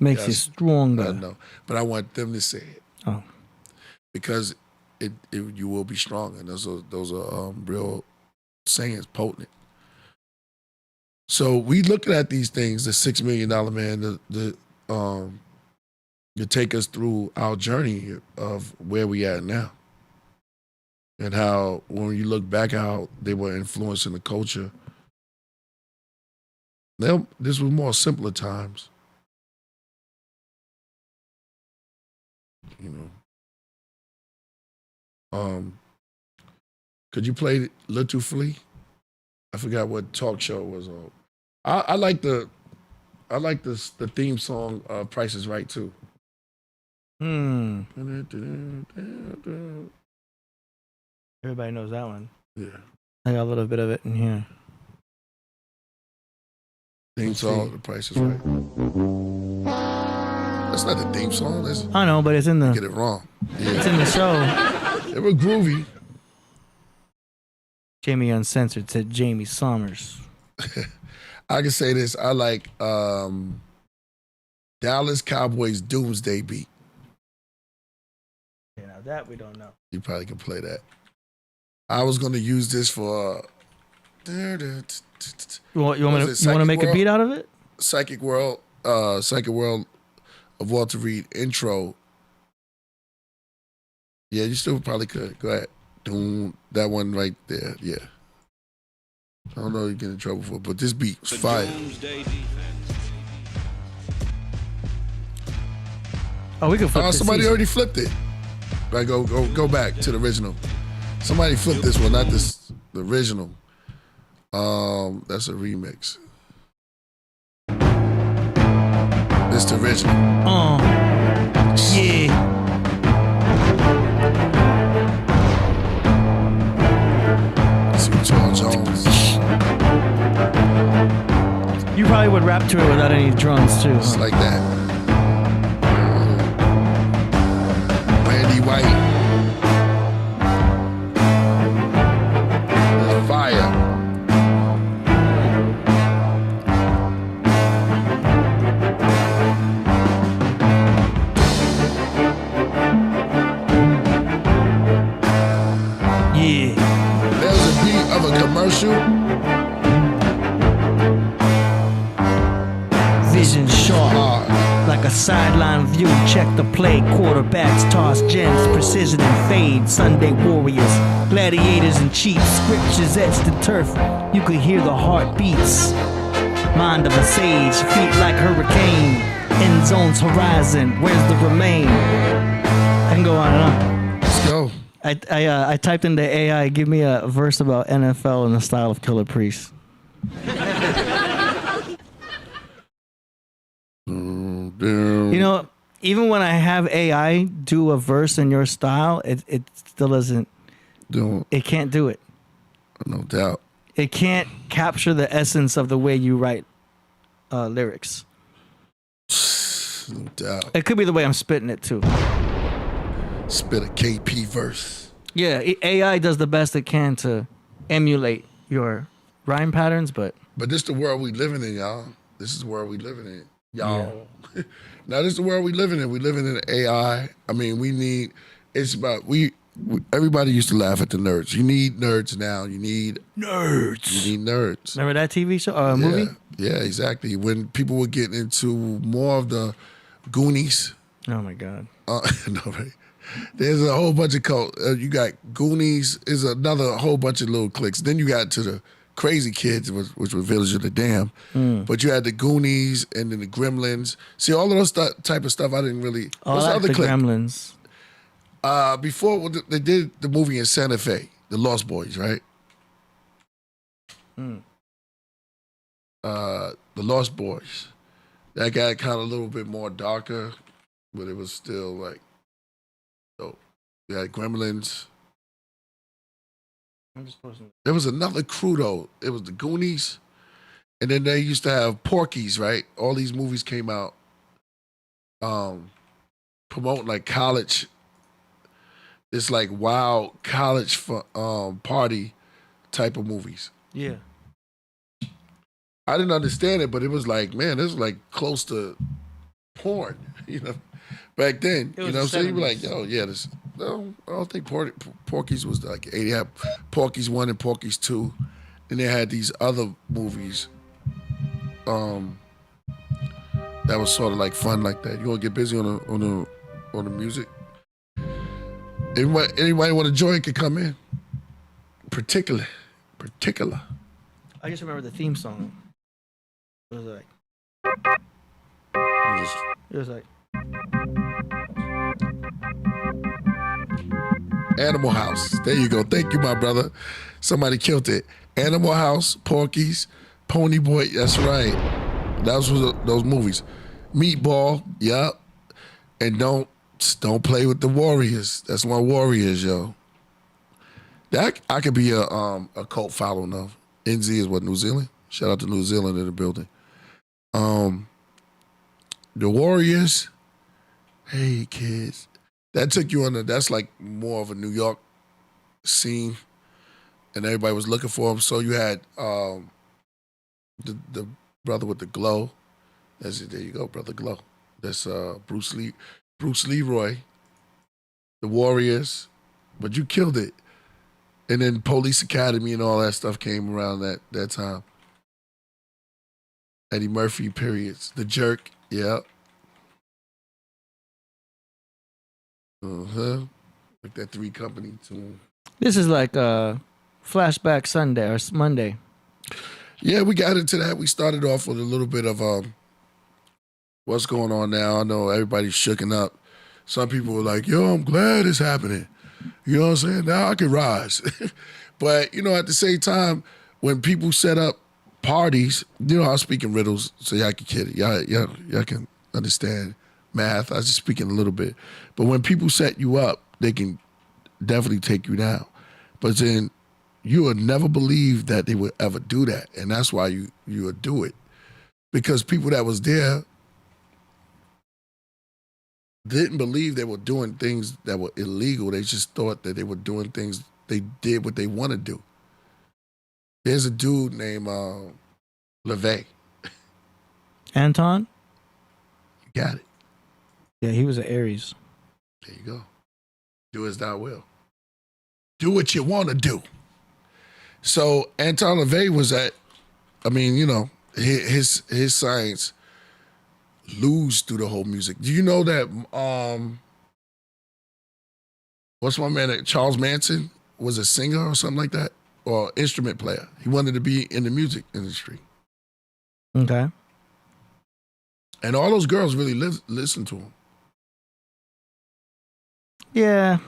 Makes you Yes. stronger. I know, but I want them to say it. Oh. Because you will be strong, and those are real sayings, potent. So we looking at these things, the $6 Million Man, to take us through our journey of where we at now, and how when you look back how they were influencing the culture. This was more simpler times, you know. Could you play Little Flea? I forgot what talk show it was on. I like the theme song Price is Right too. Everybody knows that one. Yeah. I got a little bit of it in here. Theme song, The Price is Right. That's not the theme song. That's, I know, but it's in the. get it wrong. It's in the show. They were groovy. Jamie Uncensored said Jamie Summers. I can say this. I like Dallas Cowboys Doomsday Beat. Yeah, now that we don't know. You probably can play that. I was going to use this for. You want to make a beat out of it? Psychic World of Walter Reed intro. Yeah, you still probably could. Go ahead. That one right there. Yeah. I don't know you get in trouble for, but this beat was fire. Oh, we can flip this Somebody season. already flipped it. Right, go back to the original. Somebody flipped this one, not this, the original. That's a remix. This the original. Yeah. Utah Jones. You probably would rap to it without any drums too. It's like that. Randy White. There's fire. Yeah. There's a beat of a commercial. Vision sharp, like a sideline view. Check the play, quarterbacks toss gems, precision and fade. Sunday warriors, gladiators and chiefs, scriptures etched in turf. You could hear the heartbeats. Mind of a sage, feet like hurricane. End zone's horizon, where's the remain? I can go on and on. Let's go. I typed into AI, give me a verse about NFL in the style of Killah Priest. You know, even when I have AI do a verse in your style, it still doesn't. It can't do it. No doubt. It can't capture the essence of the way you write lyrics. No doubt. It could be the way I'm spitting it too. Spit a KP verse. Yeah, AI does the best it can to emulate your rhyme patterns, but this is the world we living in, y'all. This is the world we living in, y'all. Yeah. Now this is the world we living in. We living in AI. I mean, we need. It's about everybody used to laugh at the nerds. You need nerds now. You need nerds. You need nerds. Remember that TV show or movie? Yeah, exactly. When people were getting into more of the Goonies. Oh my God. No, right. There's a whole bunch of you got Goonies. Is another whole bunch of little cliques. Then you got to the Crazy Kids, which were Village of the Damned. But you had the Goonies and then the Gremlins. See, all of those type of stuff I didn't really. What's the other clique? Gremlins. Before they did the movie in Santa Fe, The Lost Boys, right? The Lost Boys. That got kind of a little bit more darker, but it was still like. So you had Gremlins. There was another crew though. It was the Goonies, and then they used to have Porky's, right? All these movies came out, promoting like college. It's like wild college party type of movies. Yeah. I didn't understand it, but it was like, man, this was like close to porn, you know. Back then, you know what I'm saying? You were like, yo, yeah, this. No, I don't think Porky's was like 80. They had Porky's 1 and Porky's 2. And they had these other movies that was sort of like fun like that. You want to get busy on the music? Anybody want to join can come in. Particular. I just remember the theme song. It was like Animal House. There you go. Thank you, my brother. Somebody killed it. Animal House, Porky's, Pony Boy. That's right. That was those movies. Meatball. Yup. And don't play with the Warriors. That's my Warriors, yo. That I could be a cult following of. NZ is what, New Zealand? Shout out to New Zealand in the building. The Warriors. Hey kids. That took you on that's like more of a New York scene, and everybody was looking for him. So you had the brother with the glow. That's it. There you go, brother Glow. That's Bruce Leroy, the Warriors, but you killed it. And then Police Academy and all that stuff came around that time. Eddie Murphy periods. The Jerk, yeah. Like that Three Company tune. This is like a Flashback Sunday or Monday. Yeah, we got into that. We started off with a little bit of what's going on now. I know everybody's shooken up. Some people were like, yo, I'm glad it's happening. You know what I'm saying? Now I can rise. But, you know, at the same time, when people set up parties, you know, I speak in riddles, so y'all can kid it. Y'all can understand math. I was just speaking a little bit. But when people set you up, they can definitely take you down. But then you would never believe that they would ever do that. And that's why you would do it. Because people that was there didn't believe they were doing things that were illegal. They just thought that they were doing things, they did what they want to do. There's a dude named LeVay. Anton? Got it. Yeah, he was an Aries. There you go. Do as thou will. Do what you want to do. So Anton LaVey was his science lose through the whole music. Do you know that what's my man, Charles Manson was a singer or something like that? Or instrument player. He wanted to be in the music industry. Okay. And all those girls really listen to him. Yeah.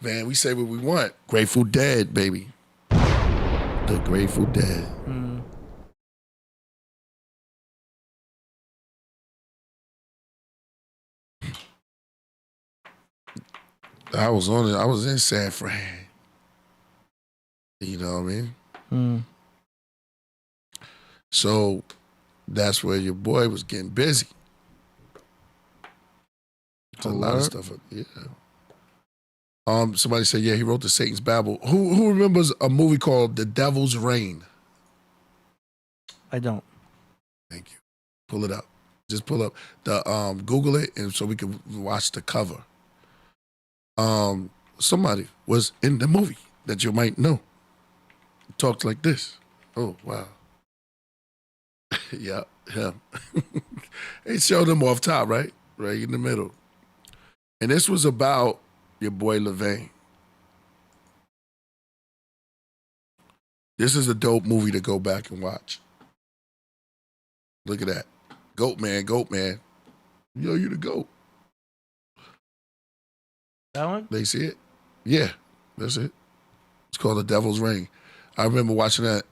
Man, we say what we want. Grateful Dead, baby. The Grateful Dead. Mm. I was in San Fran. You know what I mean? Mm. So that's where your boy was getting busy. It's a lot of stuff. Yeah. Somebody said, yeah, he wrote the Satan's Babel. Who remembers a movie called The Devil's Reign? I don't. Thank you. Pull it up. Just pull up the Google it, and so we can watch the cover. Somebody was in the movie that you might know. Talked like this. Oh, wow. Yeah, him. They showed him off top, right? Right in the middle. And this was about your boy LeVay. This is a dope movie to go back and watch. Look at that. Goat man. Yo, you the goat. That one? They see it? Yeah, that's it. It's called The Devil's Reign. I remember watching that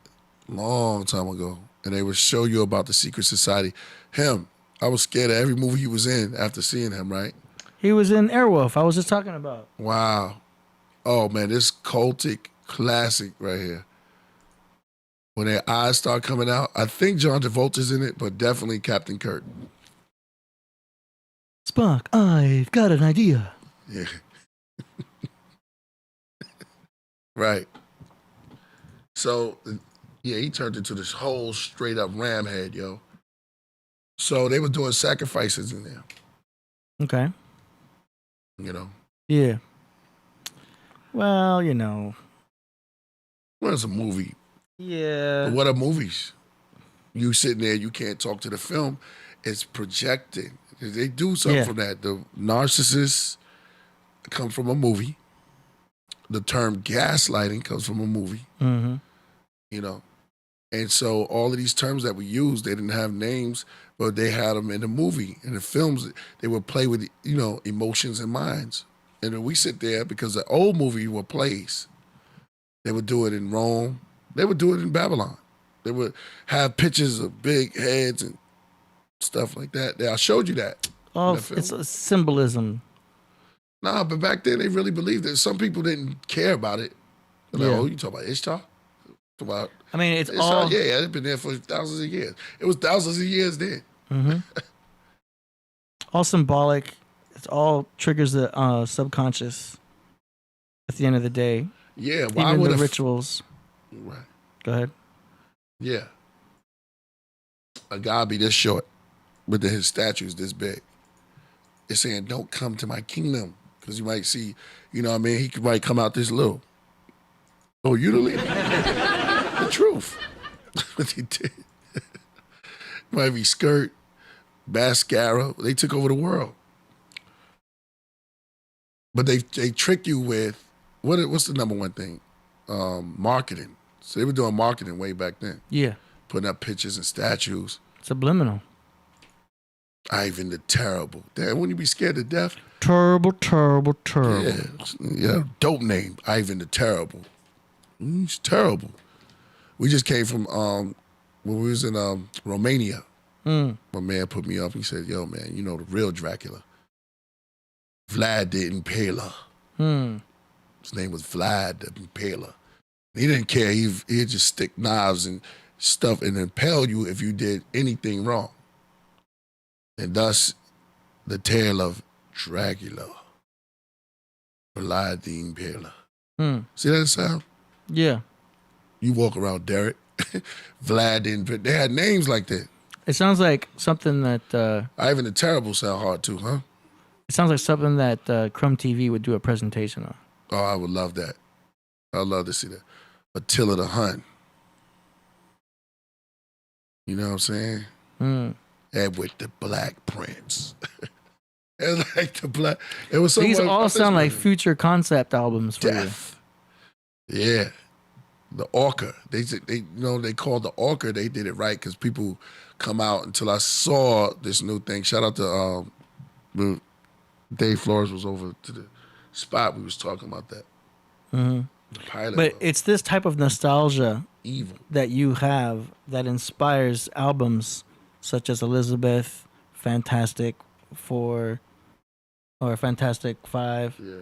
a long time ago, and they would show you about the secret society. Him, I was scared of every movie he was in after seeing him, right? He was in Airwolf. I was just talking about. Wow. Oh, man, this cultic classic right here. When their eyes start coming out, I think John Travolta's in it, but definitely Captain Kirk. Spock, I've got an idea. Yeah. Right. So, yeah, he turned into this whole straight up ram head, yo. So they were doing sacrifices in there. Okay. You know? Yeah. Well, you know. Well, it's a movie. Yeah. But what are movies? You sitting there, you can't talk to the film. It's projecting. They do something from that. The narcissist comes from a movie. The term gaslighting comes from a movie. Mm-hmm. You know? And so all of these terms that we use, they didn't have names, but they had them in the movie. In the films, they would play with, you know, emotions and minds. And then we sit there because the old movie were plays. They would do it in Rome. They would do it in Babylon. They would have pictures of big heads and stuff like that. I showed you that. Oh, it's a symbolism. Nah, but back then they really believed it. Some people didn't care about it. Like, oh, you talking about Ishtar? About, I mean, it's Ishtar? all... Yeah, it's been there for thousands of years. It was thousands of years then. Mm-hmm. All symbolic. It's all triggers the subconscious at the end of the day. Yeah, why even would the rituals. Right. Go ahead. Yeah. A guy be this short, but his statue's this big. It's saying, don't come to my kingdom. Because you might see, you know what I mean? He might come out this little. Oh, you the leader? The truth. What he did. Might be skirt, mascara. They took over the world. But they trick you with, what's the number one thing? Marketing. So they were doing marketing way back then. Yeah. Putting up pictures and statues. Subliminal. Ivan the Terrible. Damn, wouldn't you be scared to death? Terrible. Yeah, dope name, Ivan the Terrible. He's terrible. We just came from, when we was in Romania. My man put me up. He said, yo, man, you know the real Dracula. Vlad the Impaler. His name was Vlad the Impaler. He didn't care. He'd just stick knives and stuff and impale you if you did anything wrong. And thus, the tale of Dracula. Vlad the Impaler. See that sound? Yeah. You walk around, Derek. Vlad the Impaler. They had names like that. It sounds like something that... Ivan the Terrible sound hard too, huh? It sounds like something that Crumb TV would do a presentation on. Oh, I would love that. I'd love to see that. Attila the Hun. You know what I'm saying? And with the Black Prince. And like the black. It was These all sound like future concept albums for Death. Yeah. The Orca. They called the Orca. They did it right because people come out until I saw this new thing. Shout out to Dave Flores was over to the spot we was talking about that. The pilot. But it's this type of nostalgia evil that you have that inspires albums such as Elizabeth, Fantastic Four, or Fantastic Five. Yeah.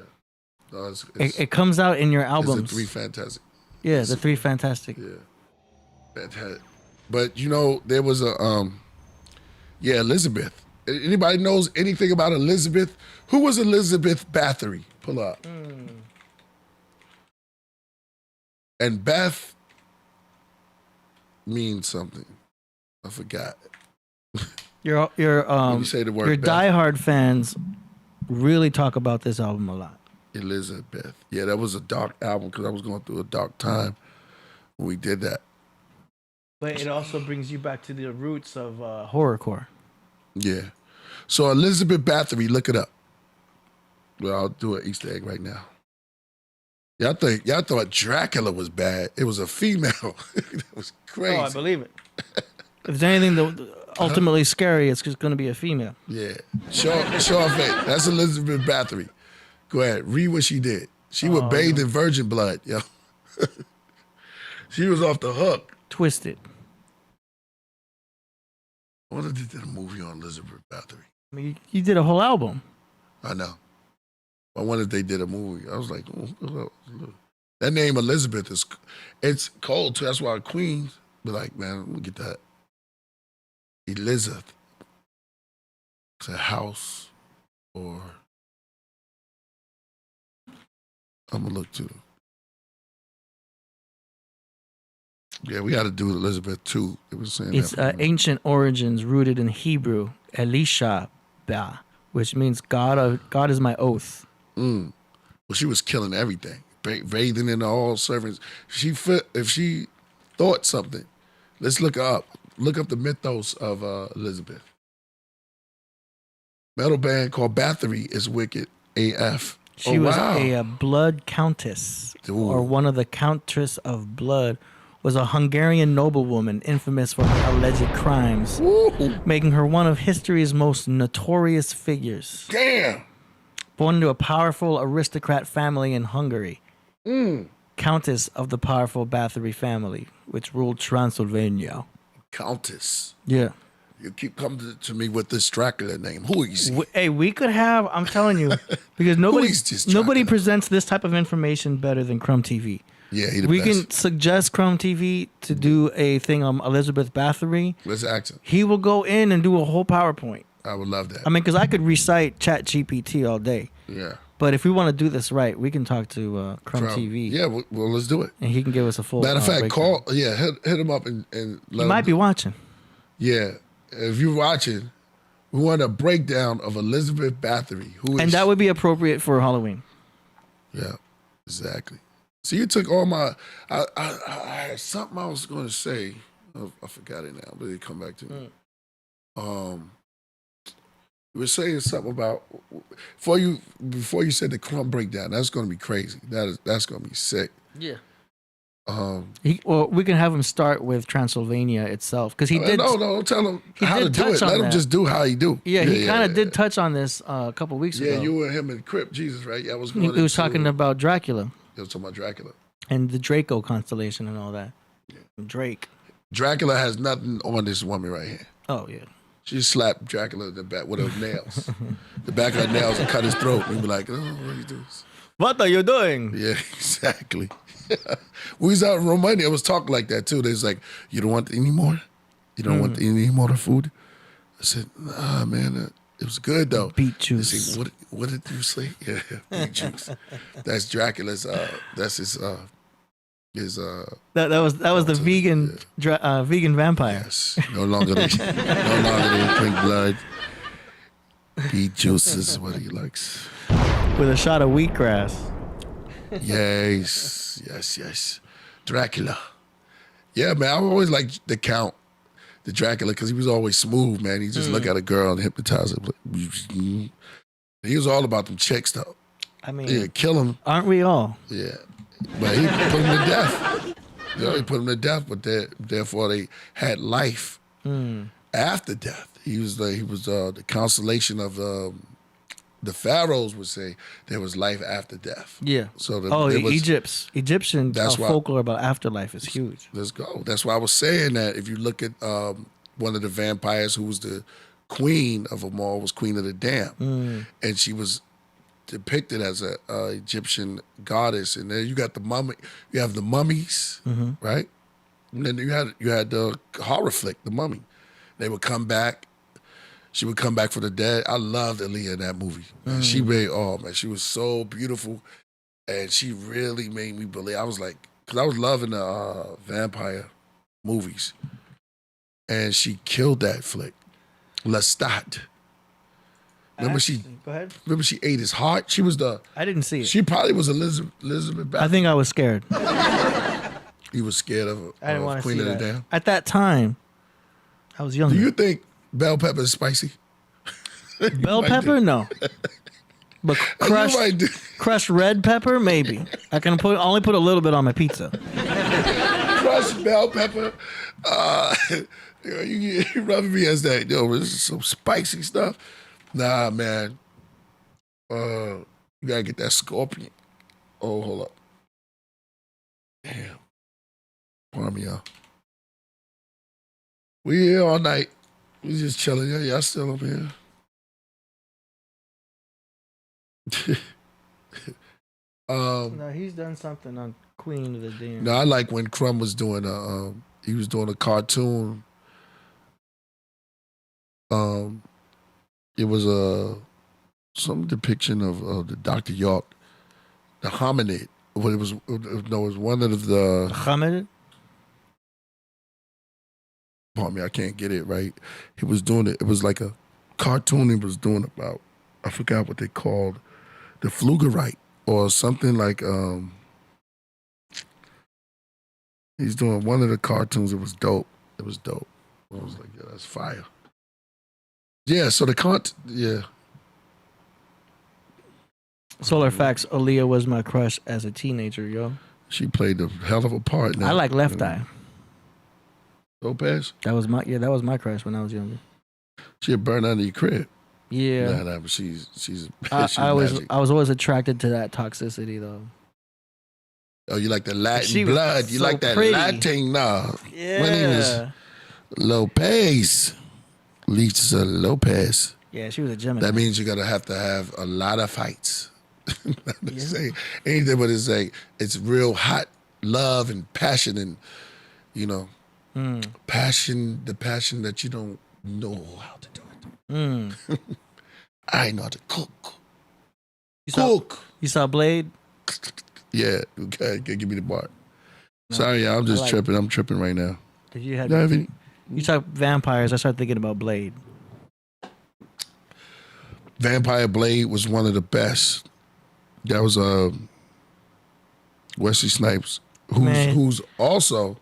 No, it comes out in your albums. It's the Three Fantastic. Yeah, the Three Fantastic. Yeah. Fantastic. But there was a Elizabeth. Anybody knows anything about Elizabeth? Who was Elizabeth Bathory? Pull up. And Beth means something. I forgot. Your When you say the word your Beth. diehard fans really talk about this album a lot. Elizabeth. Yeah, that was a dark album because I was going through a dark time when we did that. But it also brings you back to the roots of horrorcore. Yeah. So Elizabeth Bathory, look it up. Well, I'll do an Easter egg right now. Y'all thought Dracula was bad. It was a female. It was crazy. Oh, I believe it. If there's anything ultimately scary, it's just going to be a female. Yeah. Show her face. That's Elizabeth Bathory. Go ahead. Read what she did. She would bathe in virgin blood, yo. She was off the hook. Twisted. I wonder if they did a movie on Elizabeth Bathory. I mean, you did a whole album. I know. I wonder if they did a movie. I was like, oh, that name Elizabeth it's cold too. That's why Queens be like, man, let me get that. Elizabeth. It's a house or I'm gonna look too. Yeah, we got to do Elizabeth too. It was saying it's ancient origins rooted in Hebrew, Elisha, which means God is my oath. Well, she was killing everything, bathing in all servants. If she thought something, let's look her up. Look up the mythos of Elizabeth. Metal band called Bathory is wicked AF. She was a blood countess, or one of the countess of blood. Was a Hungarian noblewoman infamous for her alleged crimes, making her one of history's most notorious figures. Damn. Born into a powerful aristocrat family in Hungary, Countess of the powerful Bathory family, which ruled Transylvania. Countess. Yeah. You keep coming to me with this Dracula name. Who is he? Hey, we could have, I'm telling you, because nobody presents this type of information better than Crumb TV. Yeah, we can suggest Crumb TV to do a thing on Elizabeth Bathory. Let's ask him. He will go in and do a whole PowerPoint. I would love that. I mean, because I could recite ChatGPT all day. Yeah. But if we want to do this right, we can talk to Crumb TV. Yeah, well, let's do it. And he can give us a full. Matter of fact, hit him up and let he might be watching. Yeah, if you're watching, we want a breakdown of Elizabeth Bathory. And that would be appropriate for Halloween. Yeah, exactly. So you took all my. I had something I was going to say. I forgot it now, but it come back to me. You were saying something about before you said the Crumb breakdown. That's going to be crazy. That's going to be sick. Yeah. We can have him start with Transylvania itself because he did. No, don't tell him how to do it. Let him just do how he do. Yeah, he kind of did touch on this a couple weeks ago. Yeah, you and him and Crip Jesus, right? Yeah, I was. He was talking about Dracula. He was talking about Dracula and the Draco constellation and all that. Yeah. Drake. Dracula has nothing on this woman right here. Oh yeah. She slapped Dracula in the back with her nails. The back of her nails and cut his throat. And be like, oh, what do you do? What are you doing? Yeah, exactly. We was out in Romania. I was talking like that too. They was like, "You don't want any more? You don't want any more of the food?" I said, "Nah, man, it was good though." Beet juice. They say, what did you say? Yeah, beet juice. That's Dracula's. That's his. That was the vegan vegan vampire. Yes, no longer they drink blood. Beet juice is what he likes. With a shot of wheatgrass. Yes. Dracula. Yeah, man, I always liked the Count, the Dracula, because he was always smooth, man. He just look at a girl and hypnotize her. He was all about them chicks, though. I mean, yeah, kill him. Aren't we all? Yeah, but he put him to death. You know, he put him to death, but therefore they had life after death. He was the consolation of the pharaohs would say there was life after death. Yeah. So Egyptian folklore about afterlife is huge. Let's go. That's why I was saying that if you look at one of the vampires who was the queen of them all was Queen of the Damned, and she was depicted as a Egyptian goddess. And then you got the mummy. You have the mummies, right? And then you had the horror flick, The Mummy. They would come back. She would come back for the dead. I loved Aaliyah in that movie. She she was so beautiful, and she really made me believe. I was like, because I was loving the vampire movies, and she killed that flick. Lestat. Remember Go ahead. Remember she ate his heart. She was the. I didn't see it. She probably was Elizabeth Bathory. I think I was scared. You was scared of I didn't want to Queen see of the that. Damned. At that time, I was younger. Do you think bell pepper is spicy? Bell pepper? No. But crushed red pepper? Maybe. I can only put a little bit on my pizza. Crushed bell pepper. You rubbing me as that. Yo, this is some spicy stuff. Nah, man. You gotta get that scorpion. Oh, hold up. Damn. Pardon me, y'all. We here all night. We just chilling. Yeah, y'all still up here. No, he's done something on Queen of the Damned. No, I like when Crumb was doing he was doing a cartoon. It was some depiction of the Dr. York, the hominid. But it was one of the hominid. Pardon me, I can't get it right. He was doing it. It was like a cartoon he was doing about. I forgot what they called the Flugerite or something like. He's doing one of the cartoons. It was dope. I was like, yeah, that's fire. Yeah. So yeah. Solar Facts, Aaliyah was my crush as a teenager, yo. She played a hell of a part. Now. I like Left Eye. Lopez? That was my crush when I was younger. She had burned under your crib. Yeah. Nah, but she's I was always attracted to that toxicity though. Oh, you like the Latin blood. You like that pretty. Latin, nah. Yeah. My name is Lopez. Lisa Lopez. Yeah, she was a Gemini. That means you're gonna have to have a lot of fights. Say anything but it's real hot love and passion and passion, the passion that you don't know how to do it. I know how to cook. You saw Blade? Yeah, okay, give me the bar. No, sorry, I'm just tripping. I'm tripping right now. Did you have any? You talk vampires, I started thinking about Blade. Vampire Blade was one of the best. That was Wesley Snipes, who's also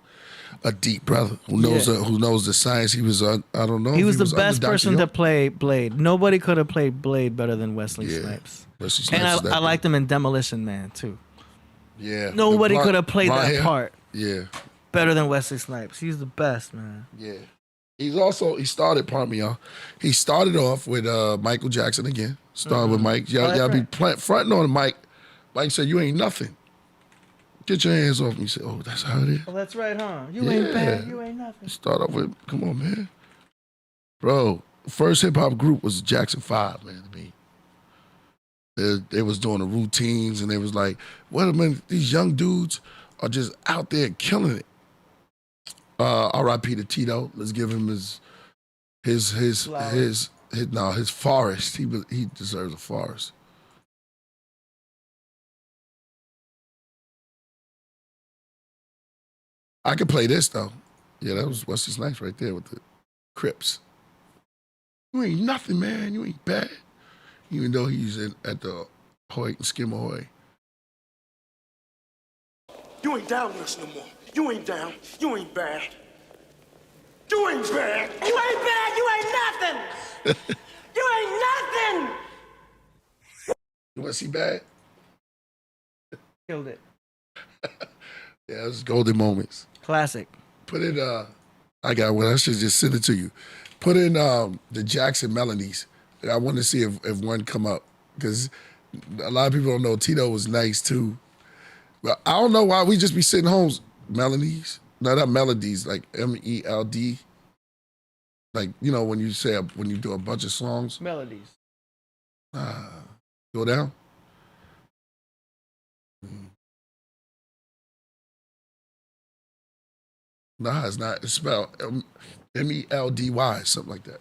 a deep brother who knows the science. He was I don't know. He was the best person to play Blade. Nobody could have played Blade better than Wesley Snipes. Wesley Snipes and I liked him in Demolition Man too. Yeah. Nobody could have played that part. Yeah. Better than Wesley Snipes. He's the best, man. Yeah. He started, pardon me, y'all. He started off with Michael Jackson again. Started with Mike. Y'all be fronting on Mike. Mike said, "You ain't nothing. Get your hands off me." He said, "Oh, that's how it is." Oh, that's right, huh? You ain't bad. You ain't nothing. Start off with, come on, man. Bro, first hip hop group was Jackson 5, man, to me. They was doing the routines, and they was like, "Wait a minute, these young dudes are just out there killing it." R.I.P. to Tito. Let's give him his forest. He deserves a forest. I could play this though. Yeah, that was Wesley Snipes right there with the Crips. You ain't nothing, man. You ain't bad. Even though he's at the Hoyt and Skimmerhoy. You ain't down this no more. You ain't down. You ain't bad. You ain't bad. You ain't bad. You ain't nothing. You ain't nothing. You want to see bad? Killed it. Yeah, it's golden moments. Classic. Put in, I got one. I should just send it to you. Put in the Jackson melodies. I want to see if one come up, because a lot of people don't know Tito was nice too. But I don't know why we just be sitting home. Melodies? No, not melodies, like MELD. Like, you know, when you do a bunch of songs. Melodies. Go down. Nah, it's not. It's spelled MELDY, something like that.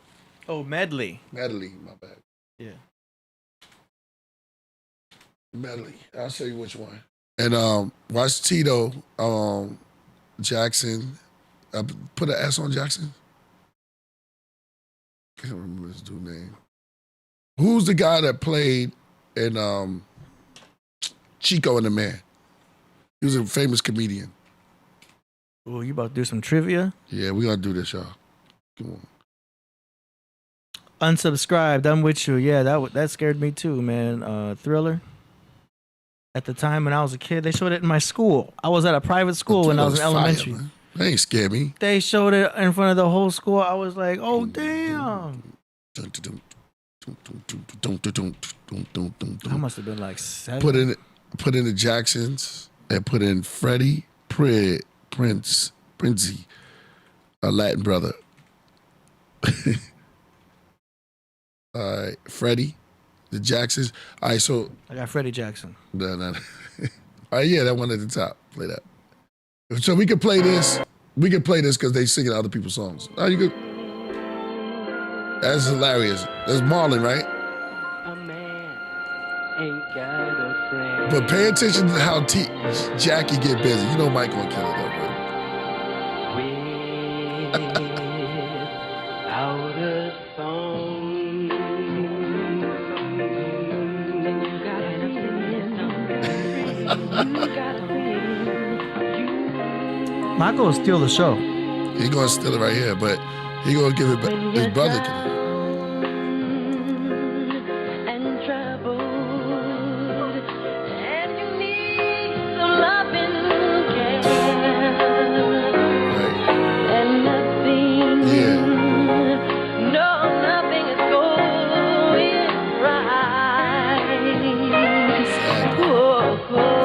Oh, medley. Medley, my bad. Yeah. Medley. I'll show you which one. And watch Tito, Jackson. Put an S on Jackson. Can't remember his dude's name. Who's the guy that played in Chico and the Man? He was a famous comedian. Oh, you about to do some trivia? Yeah, we're gonna do this, y'all. Come on. Unsubscribed. I'm with you. Yeah, that scared me too, man. Thriller. At the time when I was a kid, they showed it in my school. I was at a private school when I was in elementary. Fire, they ain't scared me. They showed it in front of the whole school. I was like, oh, damn. I must have been like 7. Put in the Jacksons and put in Freddie Princey, a Latin brother. All right, Freddie, the Jacksons. All right, so I got Freddie Jackson. No. All right, yeah, that one at the top. Play that. So we could play this. We could play this because they singing other people's songs. Oh, you could. That's hilarious. That's Marlon, right? A man ain't got a friend. But pay attention to how Jackie get busy. You know Mike gonna kill it though, right? Without a song. Michael will steal the show. He gonna steal it right here, but he gonna give it back. His brother can.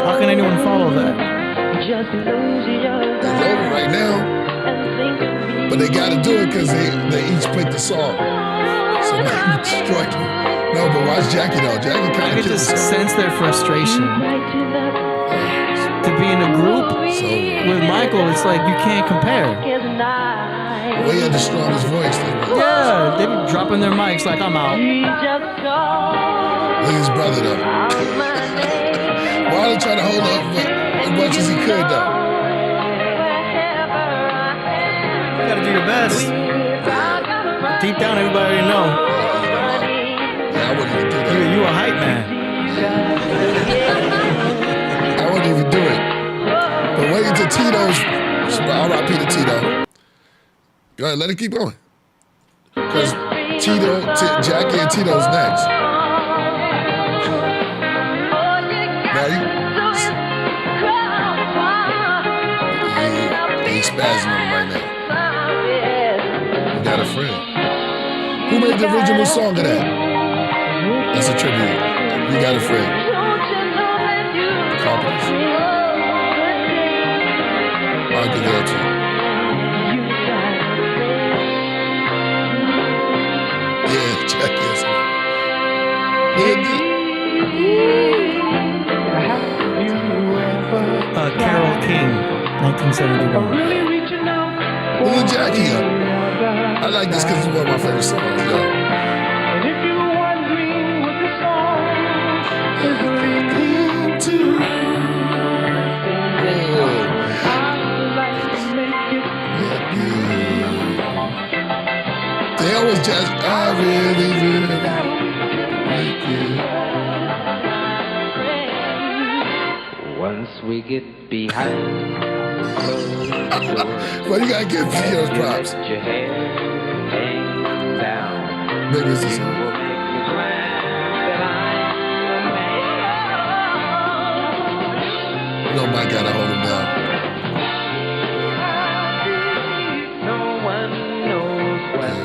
How can anyone follow that? It's over right now, but they got to do it because they each picked the song. So they destroyed it. No, but watch Jackie though. Jackie kind of I could just sense their frustration. To be in a group with Michael, it's like you can't compare. Well, he had the strongest voice. Yeah, they be dropping their mics like I'm out. Look at his brother though. Marlon tried to hold up as much as he could though. You gotta do your best. Deep down, everybody already know. Yeah, I wouldn't even do that. You a hype man. I wouldn't even do it. But wait until Tito's. R.I.P. to Tito. Go ahead, let it keep going. Because Jackie and Tito's next. Now he's spazzing on him right now. You got a friend. Who made the original song of that? That's a tribute. You got a friend. The Carpenters. I'll give that to you. Yeah, check this. Carole King, 1971. Little Jackie up. I like this because it's one of my favorite songs, yo. They always just, I really like it. Once we get behind closed doors, well, you gotta give Theo's props. let your hair hang down. Maybe it's this You one. will make me glad that I'm a man. No, Mike gotta hold him down. No one knows what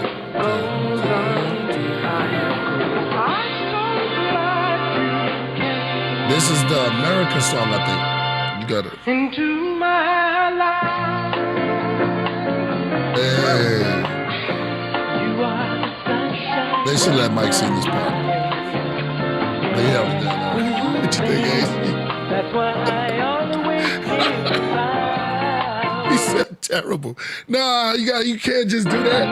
goes on behind. This is the America song, I think. You got it. Into my life. Hey. You are the sunshine. They should let Mike sing this part. They held it down. What you think, Ace? That's what I always think. He said terrible. Nah, you can't just do that.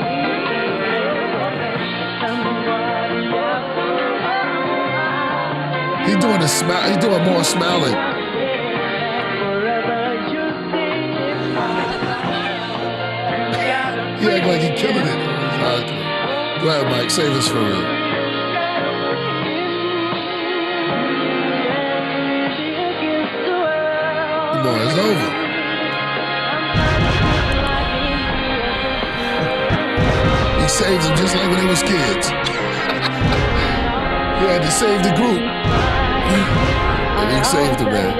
He's doing a smile. He's doing more smiling. He act like he killing it. Go ahead, Mike. Save this for me. Come on, it's over. He saves them just like when they was kids. He had to save the group. And he saved them, man.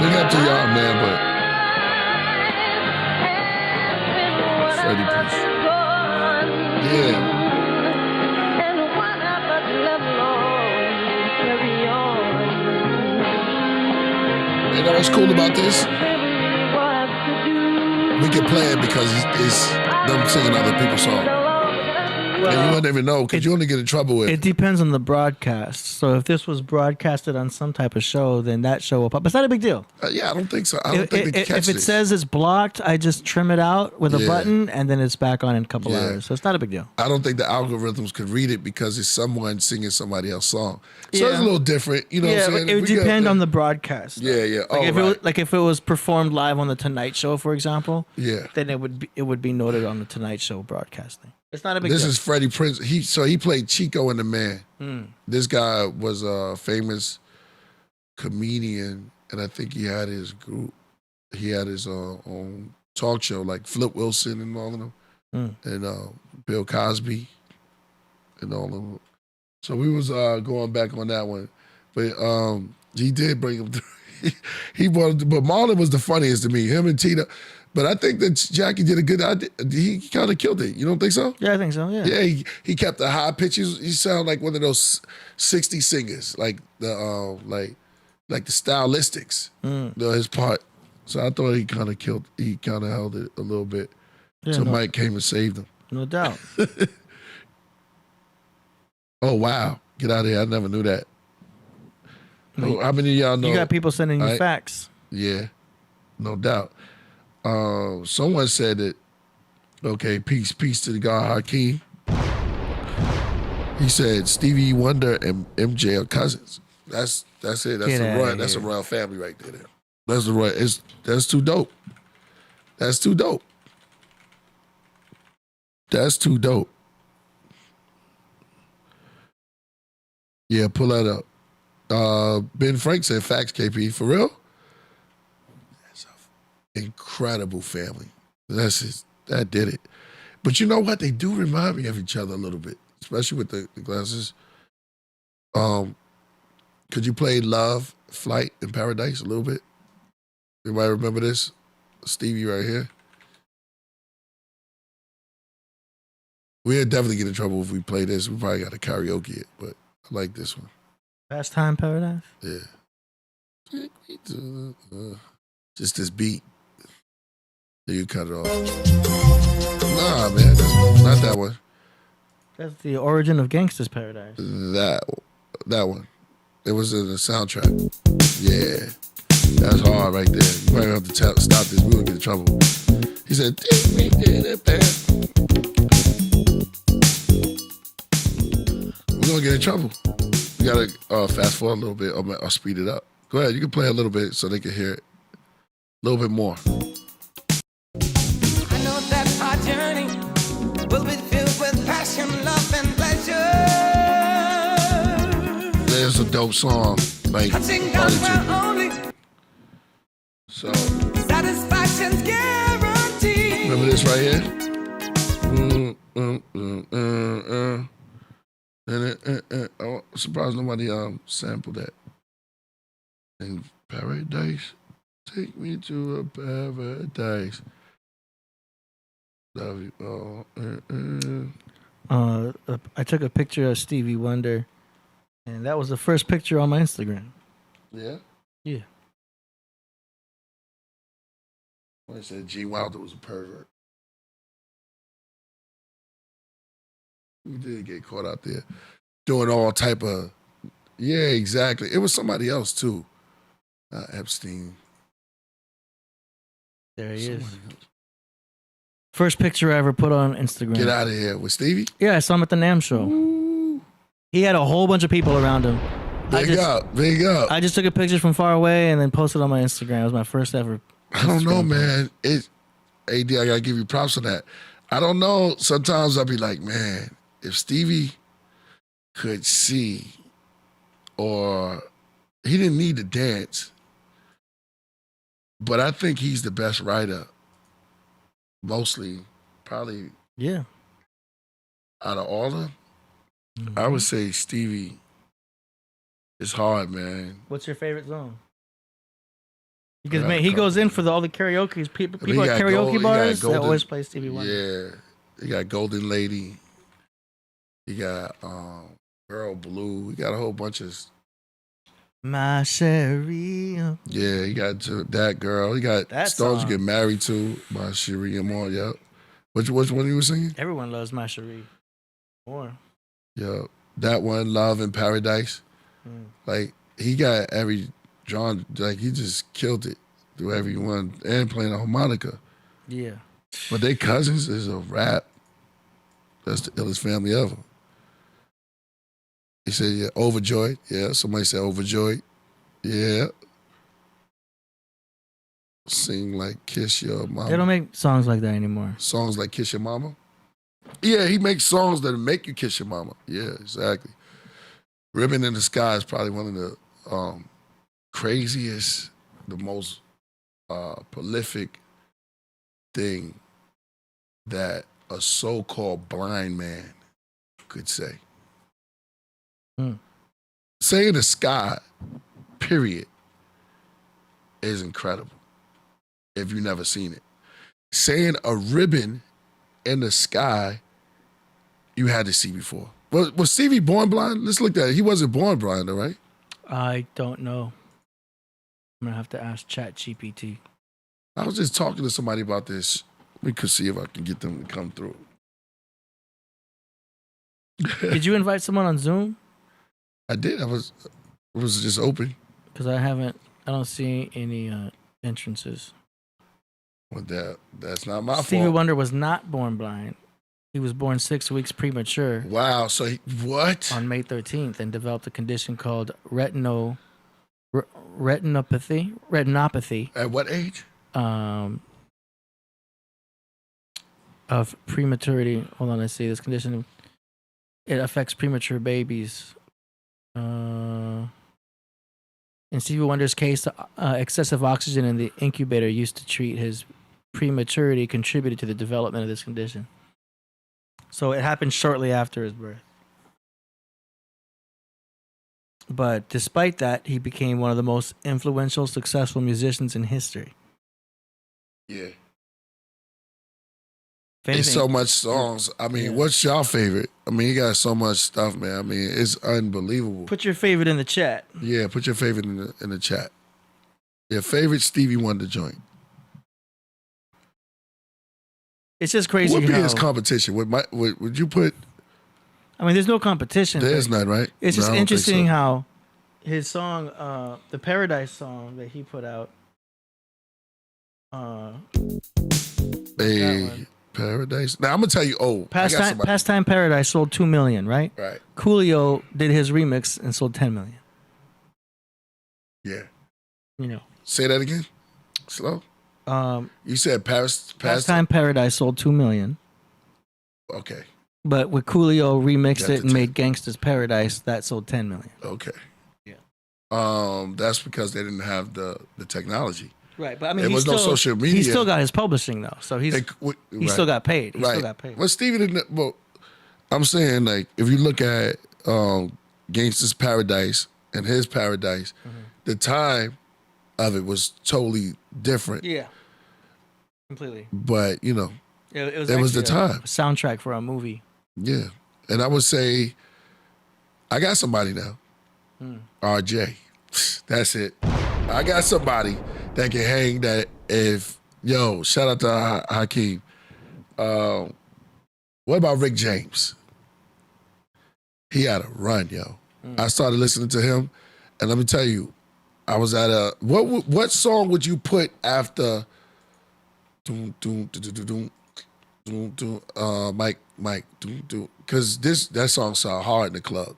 Big up to y'all, man, but Freddie Priest. Yeah. You know what's cool about this? We can play it because it's them singing other people's songs. And you wouldn't even know because you only get in trouble with it. Depends on the broadcast. So if this was broadcasted on some type of show, then that show will pop. But it's not a big deal. Yeah, I don't think so. I don't think they catch If it this. says it's blocked, I just trim it out with a button, and then it's back on in a couple hours. So it's not a big deal. I don't think the algorithms could read it because it's someone singing somebody else's song. So it's a little different. You know what I'm saying? It would depend on the broadcast. Yeah. If it was performed live on the Tonight Show, for example, then it would be noted on the Tonight Show broadcasting. It's not a big deal. This is Freddie Prinze. He played Chico and the Man. This guy was a famous comedian, and I think he had his group. He had his own talk show, like Flip Wilson and all of them, and Bill Cosby and all of them. So we was going back on that one, but he did bring him through. He wanted, but Marlon was the funniest to me. Him and Tina. But I think that Jackie did a good idea. He kind of killed it. You don't think so? Yeah, I think so. Yeah. Yeah, he kept the high pitches. He sounded like one of those 60 singers, like the like the stylistics. His part. So I thought he kind of killed. He kind of held it a little bit. Yeah, so Mike came and saved him. No doubt. Oh wow! Get out of here! I never knew that. Oh, how many of y'all know? You got people sending you facts. Yeah, no doubt. Someone said that, okay, peace to the God Hakeem. He said Stevie Wonder and MJ are cousins. That's it. That's a royal family right there. That's the royal. That's too dope. That's too dope. That's too dope. Yeah, pull that up. Ben Frank said facts, KP. For real? Incredible family. That did it. But you know what? They do remind me of each other a little bit, especially with the glasses. Could you play Love, Flight, in Paradise a little bit? Everybody remember this? Stevie right here. We'd definitely get in trouble if we play this. We probably got to karaoke it, but I like this one. Pastime Paradise? Yeah. Just this beat. You cut it off. Nah, man, that's not that one. That's the origin of Gangsta's Paradise. That one. It was in the soundtrack. Yeah. That's hard right there. You might have to stop this. We're going to get in trouble. He said, take me to the bed. We're going to get in trouble. We got to fast forward a little bit or speed it up. Go ahead. You can play a little bit so they can hear it. A little bit more. I know that our journey will be filled with passion, love, and pleasure. There's a dope song. Like, Touching down where only so satisfaction's guaranteed. remember this right here? I'm surprised nobody sampled that. In paradise, take me to a paradise. Love you. I took a picture of Stevie Wonder, and that was the first picture on my Instagram. Yeah? Yeah. I said G. Wilder was a pervert. We did get caught out there doing all type of, yeah, exactly. It was somebody else too. Epstein. There he is. First picture I ever put on Instagram. Get out of here. With Stevie? Yeah, I saw him at the NAMM show. Ooh. He had a whole bunch of people around him. Big up. I just took a picture from far away and then posted on my Instagram. It was my first ever. I don't know, man. AD, I gotta give you props on that. I don't know. Sometimes I'll be like, man, if Stevie could see, or he didn't need to dance, but I think he's the best writer. Mostly, probably. Yeah. Out of all of them, I would say Stevie is hard, man. What's your favorite song? Because man, he goes in for all the karaoke. People at karaoke bars, they always play Stevie Wonder. Yeah, he got Golden Lady. He got Girl Blue. He got a whole bunch of. My Cherie. Yeah, he got that girl. He got that Stones song. You Get Married To by Cherie and more. Yep. Which one you were singing? Everyone loves My Cherie. More. Yep. That one, Love in Paradise. Like he got every genre. Like he just killed it through every one and playing a harmonica. Yeah. But they cousins is a rap. That's the illest family ever. He said, yeah, Overjoyed. Yeah, somebody said Overjoyed. Yeah. Sing like Kiss Your Mama. They don't make songs like that anymore. Songs like Kiss Your Mama? Yeah, he makes songs that make you kiss your mama. Yeah, exactly. Ribbon in the Sky is probably one of the craziest, the most prolific thing that a so-called blind man could say. Saying the sky, period, is incredible if you've never seen it. Saying a ribbon in the sky, you had to see before. Was Stevie born blind? Let's look at it. He wasn't born blind, though, right? I don't know. I'm going to have to ask ChatGPT. I was just talking to somebody about this. We could see if I can get them to come through. Did you invite someone on Zoom? I did. It was just open. Because I don't see any entrances. Well, that's not my fault. Stevie Wonder was not born blind. He was born 6 weeks premature. Wow. So what? On May 13th, and developed a condition called retinopathy. At what age? Of prematurity. Hold on, let's see. This condition, it affects premature babies. In Stevie Wonder's case, excessive oxygen in the incubator used to treat his prematurity contributed to the development of this condition. So it happened shortly after his birth. But despite that, he became one of the most influential, successful musicians in history. Yeah. Anything, There's so much songs. I mean, what's your favorite? I mean, he got so much stuff, man. I mean, it's unbelievable. Put your favorite in the chat. Yeah, put your favorite in the chat. Your favorite Stevie Wonder joint. It's just crazy. What would be his competition? Would you put? I mean, there's no competition. There's none, right? It's just No, I don't interesting think so. how his song, the Paradise song that he put out. Hey, Paradise. Now I'm gonna tell you. Oh, Pastime Paradise sold 2 million, right? Right. Coolio did his remix and sold 10 million. Yeah. You know. Say that again. Slow. You said Pastime Paradise sold 2 million. Okay. But with Coolio remixed it and made Gangsta's Paradise, that sold 10 million. Okay. Yeah. That's because they didn't have the technology. Right, but I mean, there was no social media. He still got his publishing though, so he still got paid. He still got paid. Well, Stevie didn't. Well, I'm saying like if you look at Gangsta's Paradise and his Paradise, the time of it was totally different. Yeah, completely. But you know, it was the time. A soundtrack for a movie. Yeah, and I would say, I got somebody now. RJ, that's it. I got somebody that can hang that if, shout out to Hakeem. What about Rick James? He had a run, yo. I started listening to him, and let me tell you, I was at a, what song would you put after Mike, because that song sound hard in the club.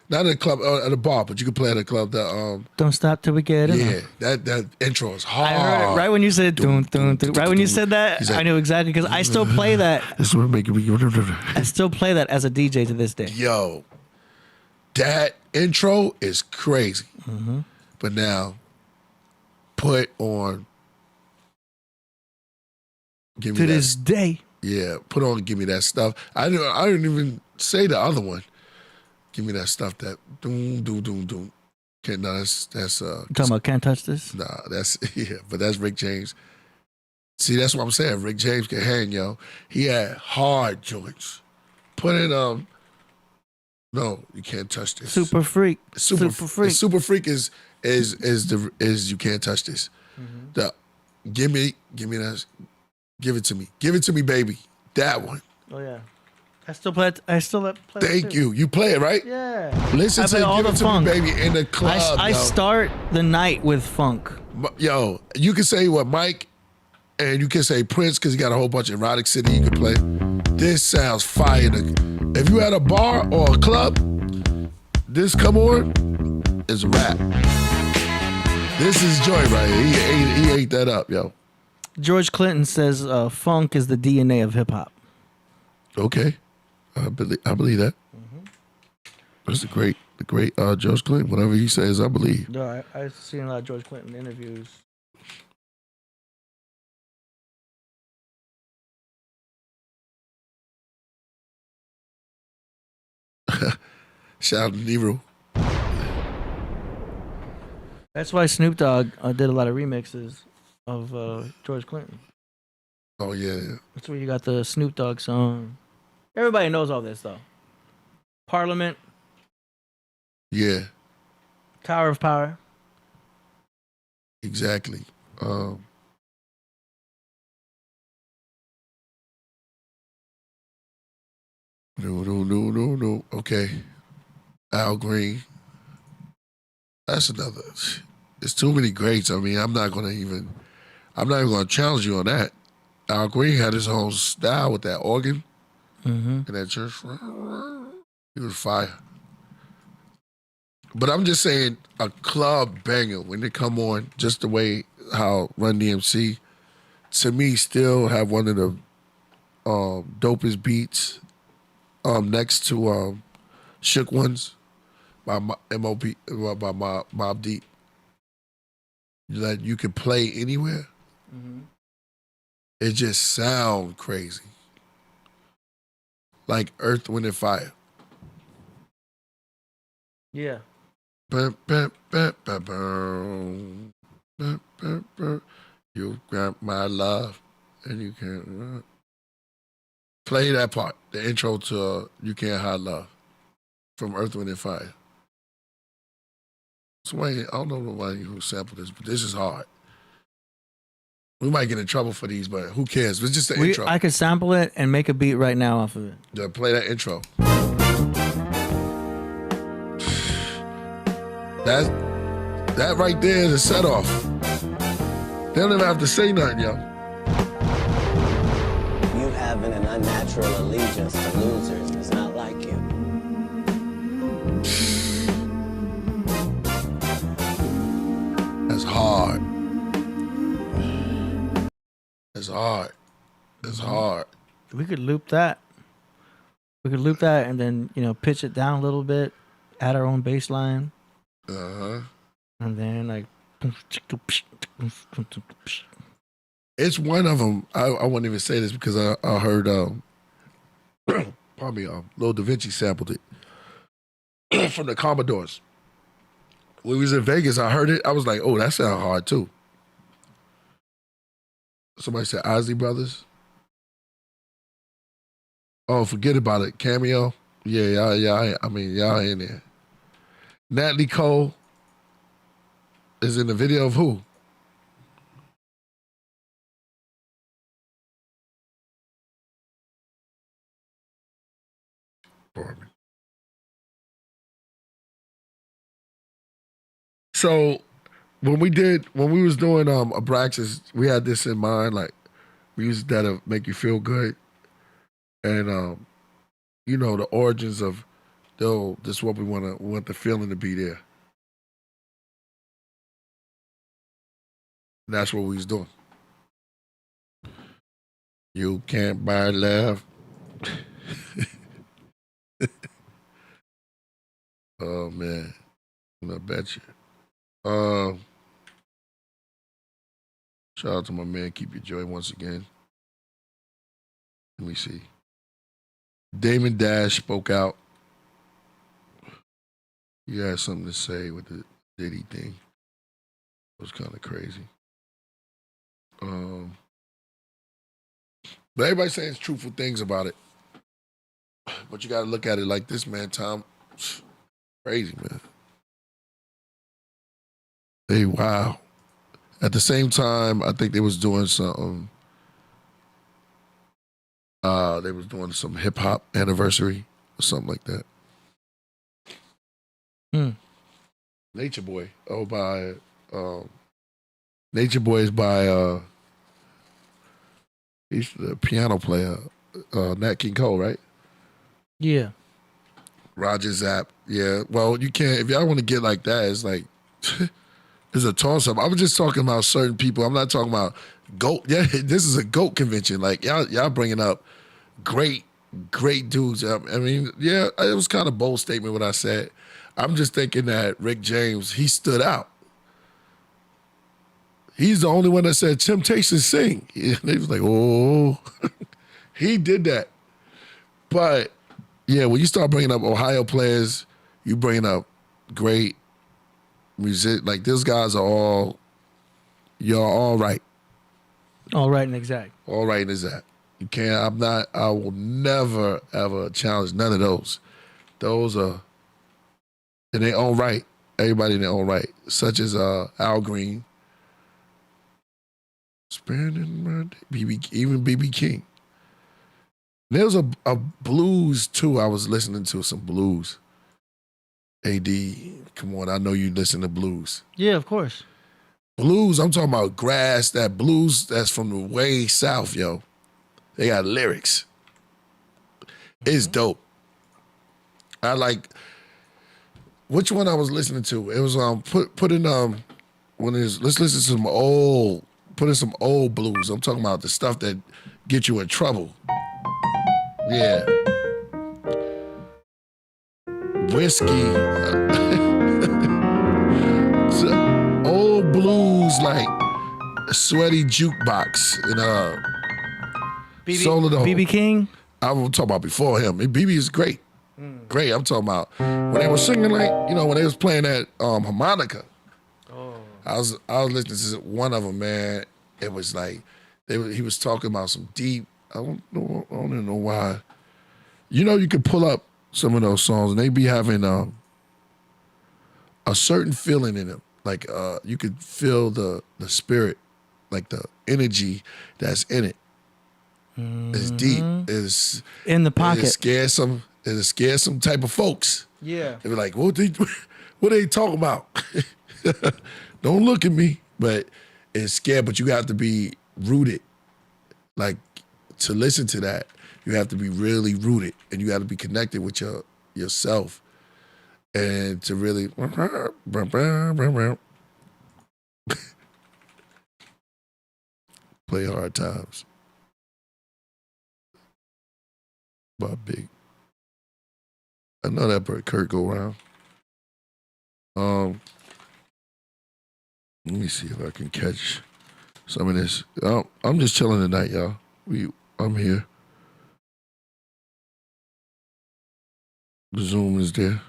Not in the club, at a bar, but you can play at a club that Don't stop till we get it. Yeah, that intro is hard. I heard it right when you said dun, dun, dun. Right when you said that, I knew exactly because I still play that. This is what making me. I still play that as a DJ to this day. Yo, that intro is crazy. But now, put on. Give me to that, this day. Yeah, put on. Give me that stuff. I didn't even say the other one. Give me that stuff that doom doom doom doom. Okay, no, that's You talking about Can't Touch This? Nah, that's but that's Rick James. See, that's what I'm saying. Rick James can hang, yo. He had hard joints. Put in no, you can't touch this. Super Freak. Super Freak. Super Freak is you can't touch this. The give me that. Give it to me. Give it to me, baby. That one. Oh yeah. I still play it. Thank you. You play it, right? Yeah. Listen I to play all Give the It To funk. Me, baby, in the club. I start the night with funk. Yo, you can say what Mike, and you can say Prince because he got a whole bunch of erotic city you can play. This sounds fire. If you at a bar or a club, this come on is a rap. This is joy right here. He ate that up, yo. George Clinton says funk is the DNA of hip hop. Okay. I believe that. That's the great George Clinton. Whatever he says, I believe. No, I've seen a lot of George Clinton interviews. Shout out to Nero. That's why Snoop Dogg did a lot of remixes of George Clinton. Oh yeah. That's where you got the Snoop Dogg song. Everybody knows all this though. Parliament. Yeah. Tower of Power. Exactly. No. Okay. Al Green. That's another. It's too many greats. I mean, I'm not even gonna challenge you on that. Al Green had his own style with that organ and that church. He was fire. But I'm just saying, a club banger when they come on, just the way how Run DMC, to me, still have one of the dopest beats next to Shook Ones by M.O.P. by Mobb Deep that you can play anywhere. It just sound crazy. Like Earth, Wind, and Fire. Yeah. You grab my love and you can't play that part, the intro to You Can't Hide Love from Earth, Wind, and Fire. Somebody, I don't know nobody who sampled this, but this is hard. We might get in trouble for these, but who cares? It's just the intro. I could sample it and make a beat right now off of it. Yeah, play that intro. That right there is a set off. They don't even have to say nothing, yo. You having an unnatural allegiance to losers is not like you. That's hard. That's hard. That's hard. We could loop that. We could loop that and then, pitch it down a little bit, add our own bass line. Uh-huh. And then like it's one of them. I wouldn't even say this because I heard probably Lil Da Vinci sampled it from the Commodores. When we was in Vegas, I heard it. I was like, oh, that sounds hard too. Somebody said Ozzy Brothers. Oh, forget about it. Cameo. Yeah. I mean, y'all in there. Natalie Cole is in the video of who? So when we was doing Abraxas, we had this in mind, like music that'll make you feel good. And the origins of this is what we want the feeling to be there. And that's what we was doing. You can't buy love. Oh man. I bet you. Shout out to my man, Keep Your Joy once again. Let me see. Damon Dash spoke out. He had something to say with the Diddy thing. It was kind of crazy. But everybody's saying truthful things about it. But you got to look at it like this, man. Tom, crazy, man. Hey, wow. At the same time, I think they was doing something. They was doing some hip hop anniversary or something like that. Nature Boy. Oh, by Nature Boy is by he's the piano player, Nat King Cole, right? Yeah. Roger Zapp. Yeah. Well, you can't if y'all want to get like that, it's like it's a toss up. I was just talking about certain people. I'm not talking about GOAT. Yeah, this is a GOAT convention. Like y'all bringing up great dudes. I mean, yeah, it was kind of a bold statement what I said. I'm just thinking that Rick James, he stood out. He's the only one that said Temptations sing. And they was like, oh, he did that. But yeah, when you start bringing up Ohio players, you bringing up great music. Like those guys are y'all all right. All right and exact. All right and exact. You can't, I will never, ever challenge none of those. Those are in their own right. Everybody in their own right. Such as Al Green. Even BB King. There was a blues too. I was listening to some blues. AD, come on, I know you listen to blues. Yeah, of course. Blues, I'm talking about grass, that blues that's from the way south, yo. They got lyrics. It's dope. I like, which one I was listening to? It was put in let's listen to some old, put in some old blues. I'm talking about the stuff that get you in trouble. Yeah. Whiskey. Old blues like Sweaty Jukebox and BB King? I was talking about before him. BB is great. Great. I'm talking about when they were singing like, when they was playing that harmonica. Oh. I was listening to one of them, man. It was like he was talking about some deep, I don't even know why. You could pull up some of those songs and they be having a certain feeling in them. Like you could feel the spirit, like the energy that's in it. It's deep. It's in the pocket. It scares some type of folks. Yeah. They be like, What are they talking about? Don't look at me. But it's scared, but you have to be rooted. Like, to listen to that, you have to be really rooted, and you have to be connected with yourself. And to really play Hard Times by Big. I know that bird Kurt go around. Let me see if I can catch some of this. I'm just chilling tonight, y'all. I'm here. The Zoom is there.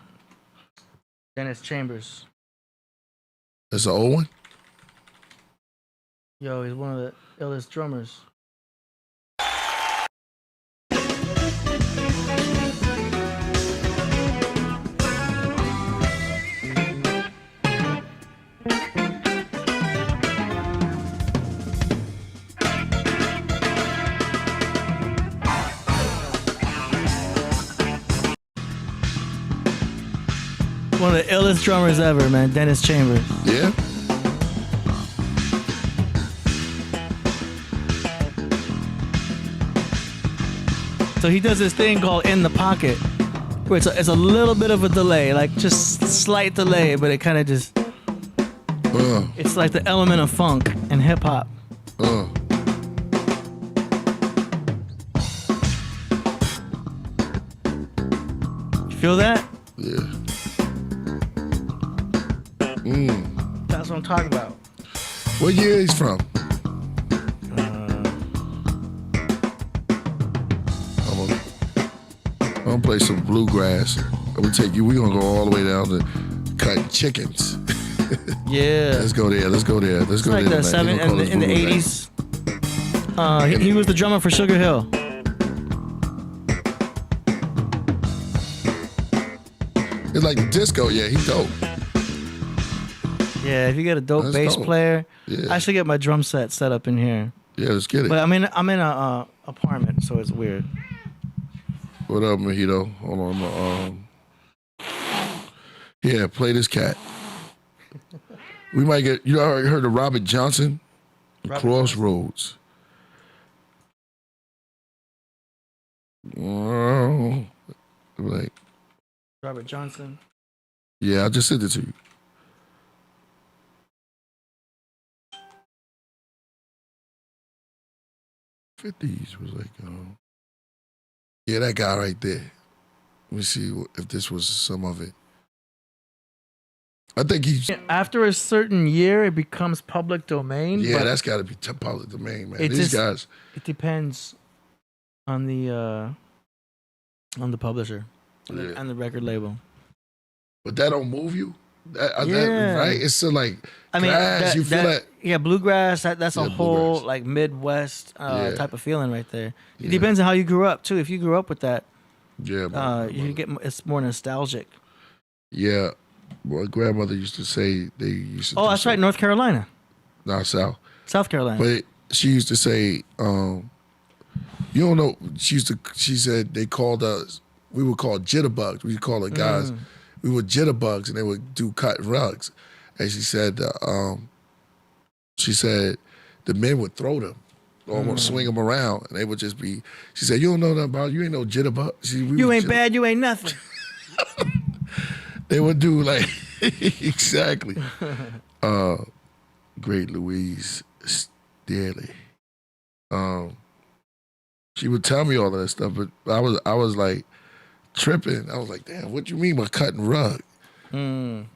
Dennis Chambers. That's an old one? Yo, he's one of the illest drummers. One of the illest drummers ever, man. Dennis Chambers. Yeah? So he does this thing called In the Pocket, where it's a little bit of a delay, like just slight delay, but it kind of just... It's like the element of funk and hip-hop. You feel that? Yeah. That's what I'm talking about. What year he's from? I'm gonna play some bluegrass. I'm gonna take you. We're gonna go all the way down to cutting chickens. Yeah. Let's go there. Let's go there. Let's go like there. In the 80s. He was the drummer for Sugar Hill. It's like the disco. Yeah, he's dope. Yeah, if you get a dope bass player, Yeah. I should get my drum set up in here. Yeah, let's get it. But I'm in a apartment, so it's weird. What up, Mojito? Hold on. Yeah, play this cat. We might get. You already heard of Robert Johnson? Crossroads. Oh, like Robert Johnson. Yeah, I just sent it to you. '50s was like, yeah, that guy right there. Let me see if this was some of it. I think he's... After a certain year, it becomes public domain. Yeah, but that's got to be public domain, man. It These guys... It depends on the publisher and the record label. But that don't move you? Yeah. That, right? It's so like, I mean, grass, you feel that... Yeah, bluegrass, that's a whole bluegrass. like Midwest type of feeling right there. It depends on how you grew up, too. If you grew up with that, you get it's more nostalgic. Yeah. My grandmother used to say they used to... Oh, that's right, North Carolina. No, South Carolina. But she used to say, you don't know, she said they called us, we were called jitterbugs. We call it guys, we were jitterbugs, and they would do cut rugs. And she said the men would throw them, almost swing them around, and they would just be, she said, you don't know nothing about it. You ain't no jitterbug. You ain't bad, you ain't nothing. They would do like, exactly. Great Louise Staley. She would tell me all of that stuff, but I was like tripping. I was like, damn, what you mean by cutting rug? And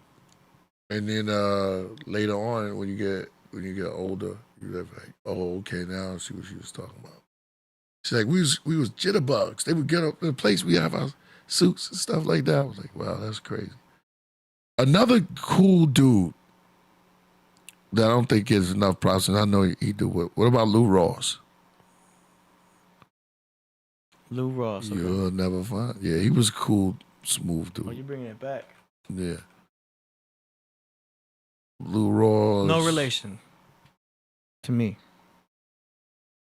then later on, when you get older, you're like, oh, okay, now I see what she was talking about. She's like, we was jitterbugs. They would get up in the place we have our suits and stuff like that. I was like, wow, that's crazy. Another cool dude that I don't think gets enough props, and I know he do. What about Lou Ross? Lou Ross. Okay. You'll never find. Yeah, he was a cool, smooth dude. Oh, you bringing it back? Yeah. Lou Ross. No relation to me.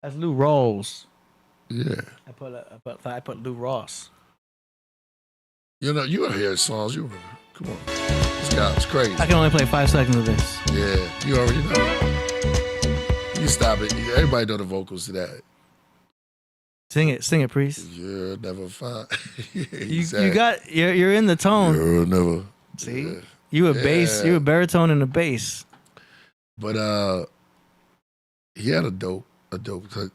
That's Lou Rawls. Yeah. I put Lou Ross. You know, you hear songs. You remember. Come on. Let's Yeah, it's crazy. I can only play 5 seconds of this. Yeah, you already know. You stop it. Everybody know the vocals to that. Sing it, Priest. You're never fine. You're in the tone. You're never. See, Yeah. you a bass, you a baritone and a bass. But he had a dope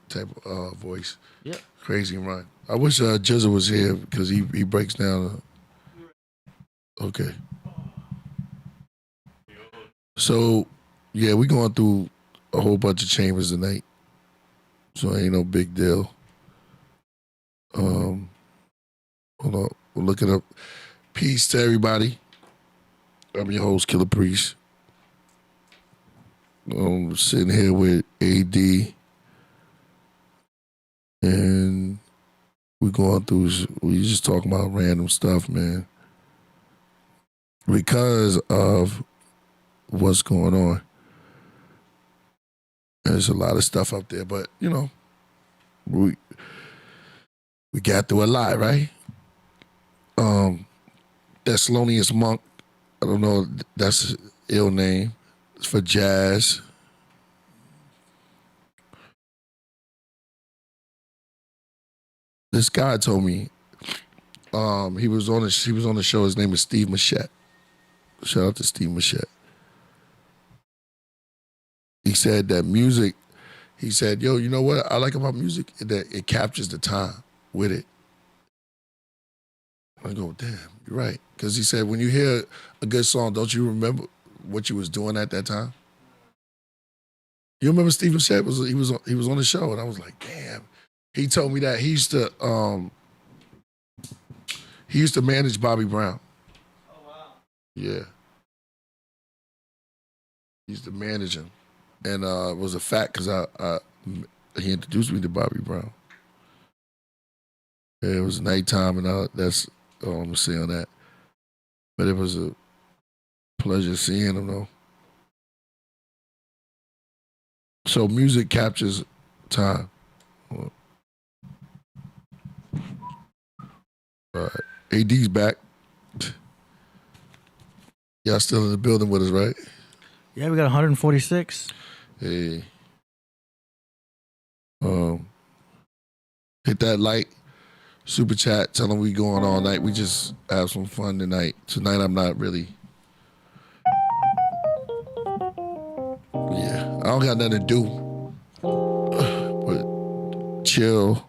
type of voice. Yeah, crazy run. I wish Jizzle was here because he breaks down. Okay. So yeah, we going through a whole bunch of chambers tonight, so ain't no big deal. Hold on, we're looking up. Peace to everybody. I'm your host, Killah Priest. I'm sitting here with AD, and we just talking about random stuff, man, because of what's going on. There's a lot of stuff up there, but you know, we got through a lot, right? Thessalonians Monk, I don't know, that's an ill name. It's for jazz. This guy told me he was on the show. His name is Steve Machette. Shout out to Steve Machette. He said that music. He said, "Yo, you know what I like about music? That it captures the time with it." I go, "Damn, you're right." Because he said, when you hear a good song, don't you remember what you was doing at that time? You remember Steve Machette he was on the show, and I was like, "Damn." He told me that he used to manage Bobby Brown. Oh wow. Yeah. He used to manage him, and it was a fact because he introduced me to Bobby Brown. Yeah, it was nighttime, and that's all I'm gonna say on that. But it was a pleasure seeing him, though. So music captures time. All right. AD's back. Y'all still in the building with us, right? Yeah, we got 146. Hey. Hit that like, super chat, tell them we going all night. We just have some fun tonight. Tonight I'm not really. Yeah, I don't got nothing to do. But chill.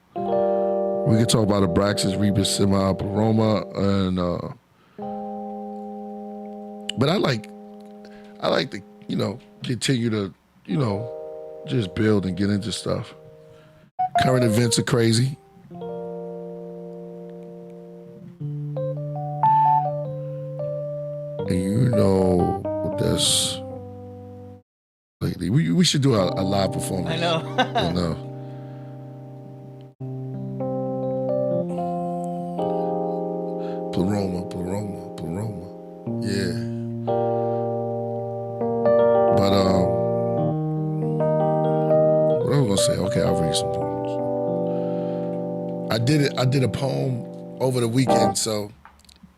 We can talk about Abraxas, Rebus, Semi, Paroma, and but I like to, you know, continue to, you know, just build and get into stuff. Current events are crazy. And you know that's lately. We should do a live performance. I know. You know. Paroma. Yeah. But what I was gonna say, okay, I'll read some poems. I did a poem over the weekend, so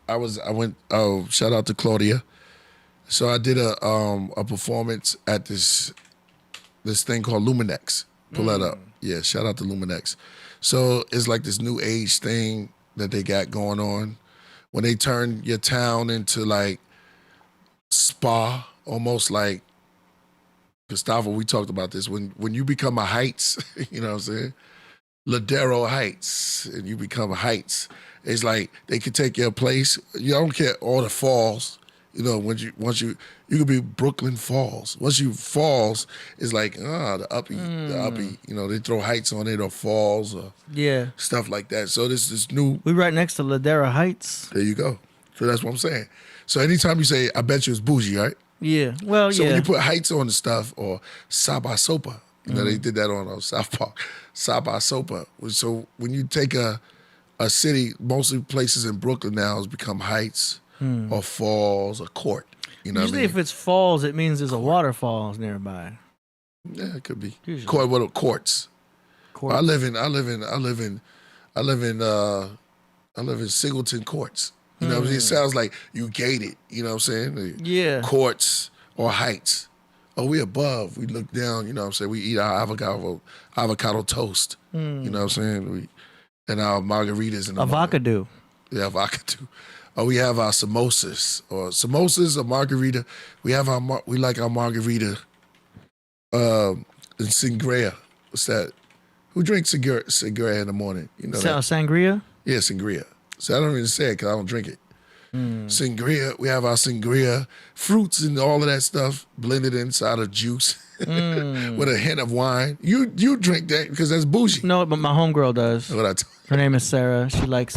I went shout out to Claudia. So I did a performance at this thing called Luminex. Pull that up. Yeah, shout out to Luminex. So it's like this new age thing that they got going on. When they turn your town into like spa, almost like Gustavo, we talked about this. When you become a Heights, you know what I'm saying? Ladero Heights, and you become Heights. It's like they could take your place. You don't care all the falls. You know, once you could be Brooklyn Falls. Once you Falls, it's like the uppy. You know, they throw Heights on it or Falls or stuff like that. So this new. We right next to Ladera Heights. There you go. So that's what I'm saying. So anytime you say, I bet you it's bougie, right? Yeah. Well, so when you put Heights on the stuff or Saba Sopa, you know, they did that on South Park. Saba Sopa. So when you take a city, mostly places in Brooklyn now has become Heights. Or falls, or court. You know usually what I mean? If it's falls, it means there's a waterfall nearby. Yeah, it could be. Usually. Courts. I live in Singleton Courts. You know what I'm saying? It sounds like you gated. You know what I'm saying? Yeah. Courts or heights. Oh, we above. We look down. You know what I'm saying? We eat our avocado toast. You know what I'm saying? And our margaritas in the morning. Avocado. Yeah, avocado. Oh, we have our samosas or margarita. We have we like our margarita. And sangria. What's that? Who drinks sangria in the morning? You know that? Sangria? Yeah, sangria. So I don't even say it because I don't drink it. Sangria, we have our sangria, fruits and all of that stuff blended inside of juice with a hint of wine. You drink that because that's bougie. No, but my homegirl does. Her name is Sarah. She likes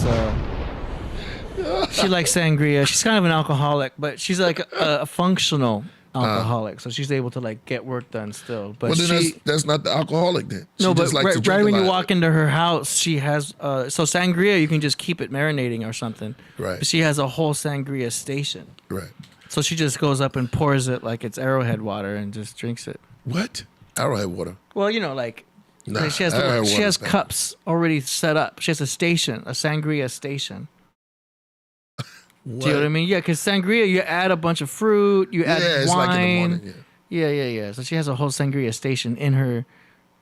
sangria. She's kind of an alcoholic, but she's like a functional alcoholic, so she's able to like get work done still. But well, then that's not the alcoholic then. No, she but just likes to drink right when a you lot. walk into her house, she has so sangria you can just keep it marinating or something. Right. But she has a whole sangria station. Right. So she just goes up and pours it like it's Arrowhead water and just drinks it. What? Arrowhead water? Well, you know, like Nah, she has cups already set up. She has a station, a sangria station. What? Do you know what I mean? Yeah, because sangria, you add a bunch of fruit, you add it's wine. like in the morning, Yeah. So she has a whole sangria station in her,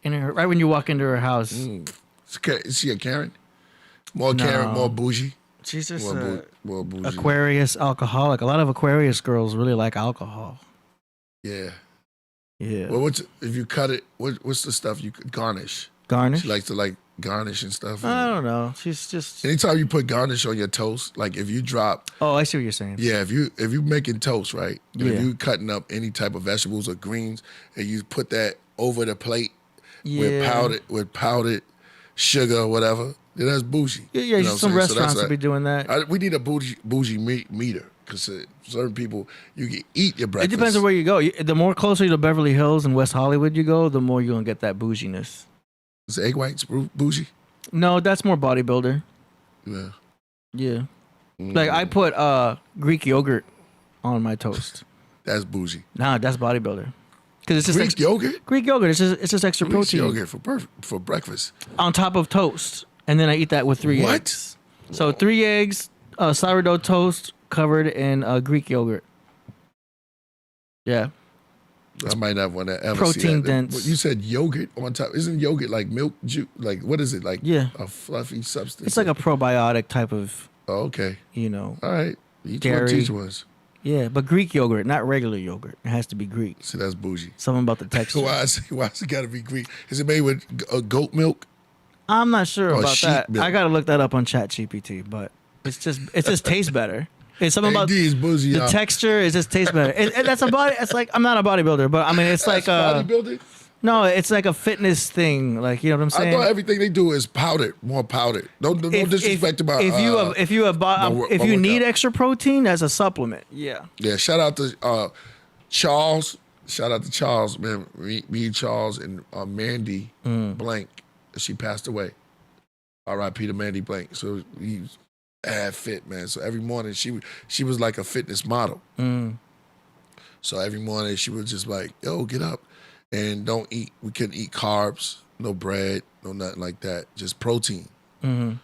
right when you walk into her house. Is she a Karen? More Karen, more bougie? She's just more bougie. Aquarius alcoholic. A lot of Aquarius girls really like alcohol. Yeah. Yeah. Well, if you cut it, what's the stuff you could garnish? Garnish? She likes to like garnish and stuff. I don't know. She's just. Anytime you put garnish on your toast, like if you drop. Oh, I see what you're saying. Yeah, if you making toast, right? And Yeah. if you cutting up any type of vegetables or greens, and you put that over the plate with powdered sugar or whatever, then that's bougie. Yeah, You know what I'm some saying? restaurants that's will be doing that. we need a bougie meter because certain people you can eat your breakfast. It depends on where you go. The more closer to Beverly Hills and West Hollywood you go, the more you're going to get that bouginess. Is egg whites bougie? No, that's more bodybuilder. Yeah. Yeah. Like I put Greek yogurt on my toast. That's bougie. Nah, that's bodybuilder. Because it's just Greek yogurt. Greek yogurt. It's just extra Greek protein. yogurt for breakfast. On top of toast, and then I eat that with 3 eggs. So 3 eggs, sourdough toast covered in Greek yogurt. Yeah. I might not want to ever protein see that. dense. You said yogurt on top. Isn't yogurt like milk juice? Like what is it? Like a fluffy substance? It's like a probiotic type of. Oh, okay. You know. All right. Each dairy. one teach ones. Yeah, but Greek yogurt, not regular yogurt. It has to be Greek. See, that's bougie. Something about the texture. Why is it got to be Greek? Is it made with goat milk? I'm not sure Or about sheep that. milk? I got to look that up on ChatGPT, but it just tastes better. It's something about is bougie, the y'all. texture. It just tastes better. And that's a body. It's like I'm not a bodybuilder, but I mean it's like bodybuilding. No, it's like a fitness thing. Like you know what I'm saying. I thought everything they do is powdered, more powdered. No disrespect to my. If you need extra protein, that's a supplement. Yeah. Yeah. Shout out to Charles. Shout out to Charles, man. Me Charles, and Mandy Blank. She passed away. R.I.P. to Mandy Blank. So he's fit, man. So every morning she was like a fitness model. So every morning she was just like, yo, get up and don't eat. We couldn't eat carbs, no bread, no nothing like that. Just protein. The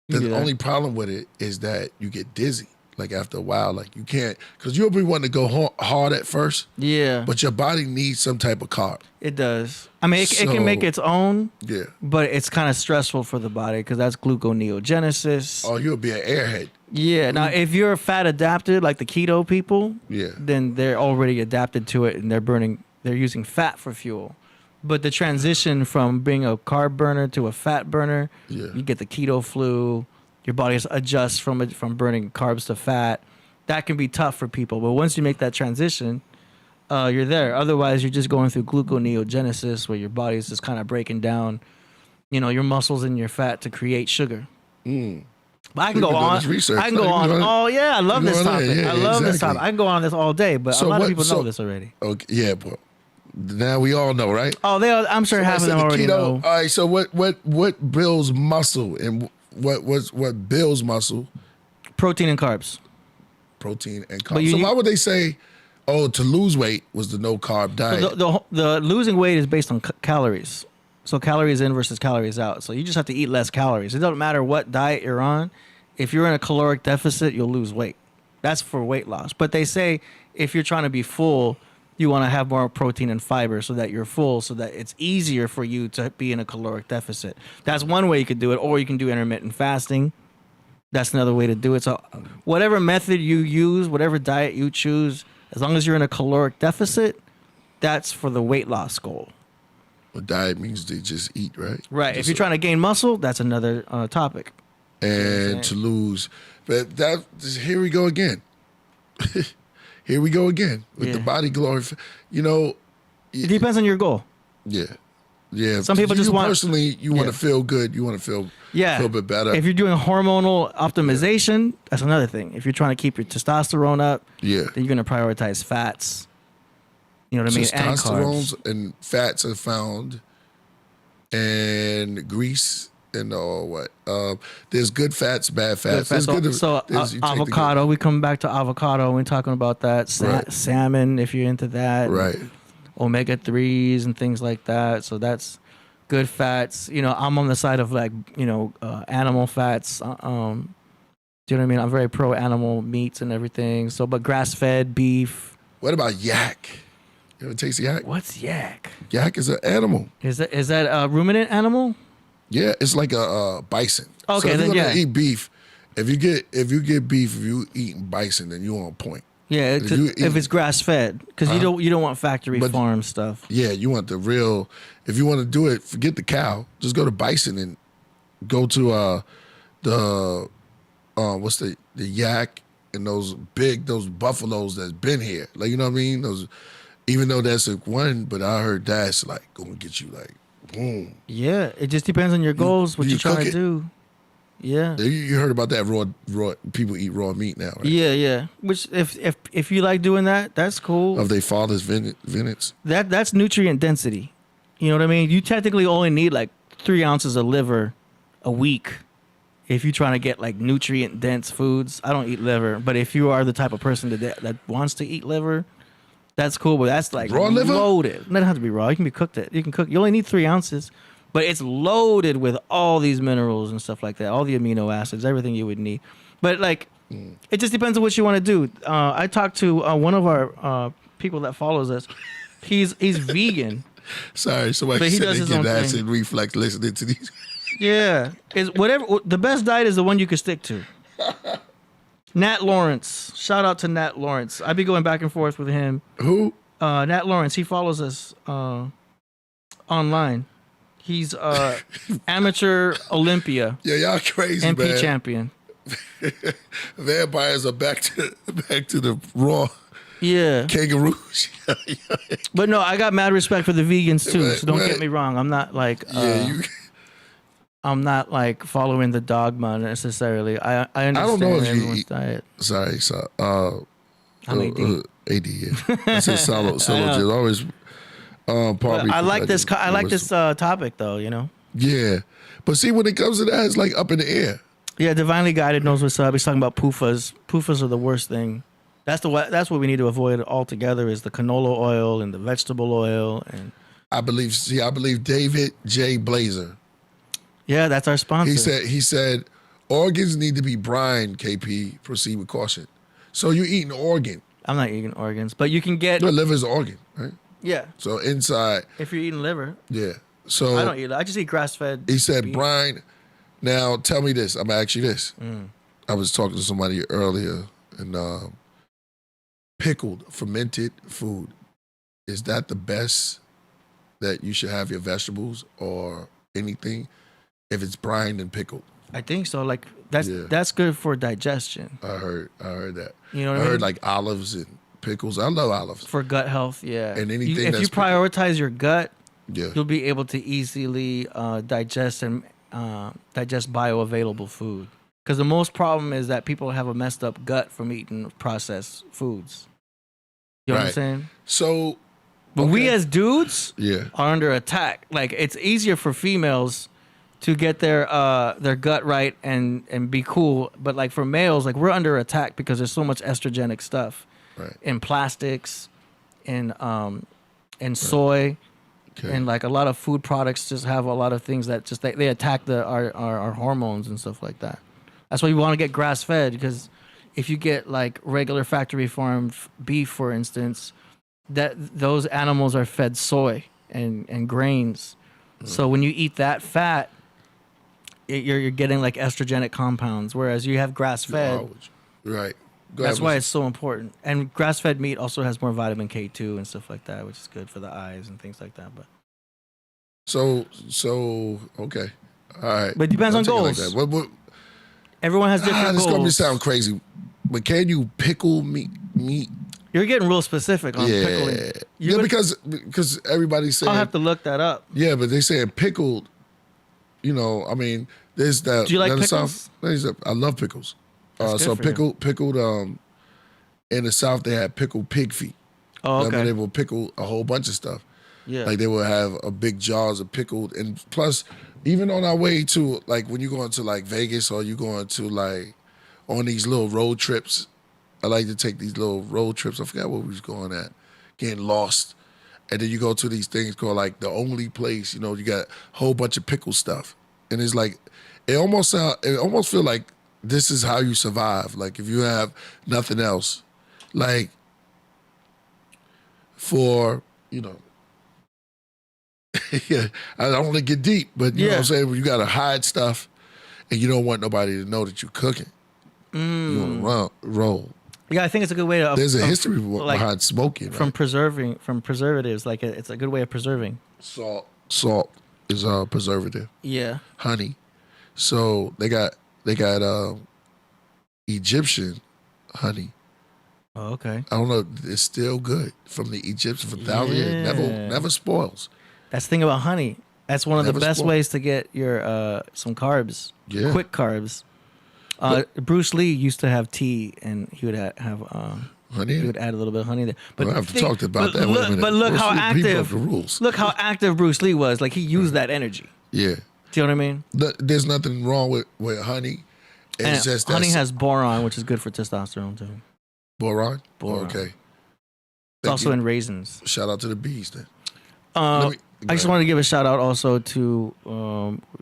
only problem with it is that you get dizzy. Like after a while, like you can't, because you'll be wanting to go hard at first. Yeah. But your body needs some type of carb. It does. I mean, it can make its own. Yeah. But it's kind of stressful for the body because that's gluconeogenesis. Oh, you'll be an airhead. Yeah. Now, if you're fat adapted, like the keto people, then they're already adapted to it and they're using fat for fuel. But the transition from being a carb burner to a fat burner, you get the keto flu. Your body adjusts from burning carbs to fat. That can be tough for people. But once you make that transition, you're there. Otherwise, you're just going through gluconeogenesis where your body's just kind of breaking down, your muscles and your fat to create sugar. But I can go on. I can go on. Oh, yeah. I love this topic. Yeah, I love this topic. I can go on this all day, but a lot of people know this already. Okay, yeah, but now we all know, right? Oh, I'm sure half of them already know. All right, so what builds muscle and what builds muscle? Protein and carbs. Protein and carbs. So why would they say, to lose weight was the no carb diet? The losing weight is based on calories. So calories in versus calories out. So you just have to eat less calories. It doesn't matter what diet you're on. if you're in a caloric deficit, you'll lose weight. That's for weight loss. But they say if you're trying to be full, you want to have more protein and fiber so that you're full, so that it's easier for you to be in a caloric deficit. That's one way you could do it, or you can do intermittent fasting. That's another way to do it. So whatever method you use, whatever diet you choose, as long as you're in a caloric deficit, that's for the weight loss goal. Well, diet means they just eat, right? Right. Just if you're trying to gain muscle, that's another topic. And to lose. But here we go again. Here we go again with the body glorify. You know. It depends on your goal. Yeah. Yeah. Some people just want. Personally, you want to feel good. You want to feel a bit better. If you're doing hormonal optimization, that's another thing. If you're trying to keep your testosterone up, then you're going to prioritize fats. You know what I mean? And testosterone and fats are found, and grease and what? There's good fats, bad fats. Avocado. We come back to avocado. We're talking about that. Salmon, if you're into that. Right. Omega 3s and things like that. So that's good fats. You know, I'm on the side of animal fats. Do you know what I mean? I'm very pro animal meats and everything. So, but grass fed beef. What about yak? You ever taste yak? What's yak? Yak is an animal. Is that a ruminant animal? Yeah, it's like a bison. Okay, so if then you're gonna eat beef, if you get beef, if you eating bison, then you're on point. Yeah, if it's grass fed, because you don't want factory farm stuff. Yeah, you want the real. If you want to do it, forget the cow. Just go to bison and go to what's the yak and those buffaloes that's been here. Like, you know what I mean? Those, even though that's a one, but I heard that's like gonna get you like boom. Yeah, it just depends on your goals, what you're trying to do. Yeah. You heard about that raw people eat raw meat now, right? Yeah. Which if you like doing that, that's cool. Of their father's vineyards. That's nutrient density. You know what I mean? You technically only need like 3 ounces of liver a week if you're trying to get like nutrient dense foods. I don't eat liver, but if you are the type of person that wants to eat liver, that's cool. But that's like raw liver? Loaded. It doesn't have to be raw. You can be cooked. You can cook. You only need 3 ounces. But it's loaded with all these minerals and stuff like that, all the amino acids, everything you would need. But like, it just depends on what you want to do. I talked to one of our people that follows us. He's vegan. Sorry, somebody said they get acid reflux listening to these. Yeah, the best diet is the one you can stick to. Nat Lawrence, shout out to Nat Lawrence. I be going back and forth with him. Who? Nat Lawrence. He follows us online. He's amateur Olympia. Yeah, y'all crazy, MP man. champion. Vampires are back to the raw. Yeah. Kangaroos. But no, I got mad respect for the vegans too. So don't get me wrong. I'm not like I'm not like following the dogma necessarily. I understand I don't know if everyone's diet. Sorry, I'm AD. AD, yeah. I said solo just always. I like this. I like this topic, though. You know. Yeah, but see, when it comes to that, it's like up in the air. Yeah, divinely guided knows what's up. He's talking about PUFAs. PUFAs are the worst thing. That's what we need to avoid altogether. Is the canola oil and the vegetable oil and. I believe David J. Blazer. Yeah, that's our sponsor. He said organs need to be brined. KP, proceed with caution. So you eating organ? I'm not eating organs, but you can get. The liver's an organ, right? Yeah. So inside. If you're eating liver. Yeah. So I don't eat it. I just eat grass-fed. He said brine. Now tell me this. I'm gonna ask you this. I was talking to somebody earlier, and pickled, fermented food, is that the best that you should have your vegetables or anything if it's brined and pickled? I think so. Like that's good for digestion. I heard that. You know what I heard mean? like olives and pickles. I love olives. For gut health, yeah. And anything if you prioritize your gut, you'll be able to easily digest bioavailable food. Because the most problem is that people have a messed up gut from eating processed foods. You know what I'm saying? So, but we as dudes are under attack. Like it's easier for females to get their gut right and be cool, but like for males, like we're under attack because there's so much estrogenic stuff. Right. In plastics, in soy, and like a lot of food products just have a lot of things that just they attack our hormones and stuff like that. That's why you want to get grass fed, because if you get like regular factory farmed beef, for instance, that those animals are fed soy and grains. So when you eat that fat, you're getting like estrogenic compounds, whereas you have grass fed. Right. That's why it's so important. And grass fed meat also has more vitamin K2 and stuff like that, which is good for the eyes and things like that. But so okay, all right. But it depends on goals. Like that. Everyone has different this goals. This gonna sound crazy, but can you pickle meat? You're getting real specific on pickling. Because everybody's saying I'll have to look that up. Yeah, but they saying pickled. You know, I mean, there's that. Do you like pickles? I love pickles. So pickled. In the South, they had pickled pig feet. Oh, okay. They will pickle a whole bunch of stuff. Yeah. Like they will have a big jars of pickled, and plus, even on our way to like when you going to like Vegas or you going to like on these little road trips. I like to take these little road trips. I forgot where we was going at, getting lost. And then you go to these things called like the only place, you know, you got a whole bunch of pickle stuff. And it's like, it almost feel like this is how you survive. Like if you have nothing else, like for, you know, yeah, I don't want to get deep, but you know what I'm saying? You got to hide stuff and you don't want nobody to know that you're cooking. You want to roll. Yeah, I think it's a good way to. There's a history behind smoking, from preservatives. Like it's a good way of preserving. Salt is a preservative. Yeah. Honey. So they got Egyptian honey. Oh, okay. I don't know. It's still good from the Egyptians for thousands years. Never spoils. That's the thing about honey. That's one of the best ways to get your some carbs. Yeah. Quick carbs. Bruce Lee used to have tea, and he would have honey. He would add a little bit of honey there. But we'll have to talk about that. But look how active. The rules. Look how active Bruce Lee was. Like he used that energy. Yeah. Do you know what I mean? There's nothing wrong with honey. It's just honey has boron, which is good for testosterone too. Boron? Boron. Okay. It's also in raisins. Shout out to the bees then. I just want to give a shout out also to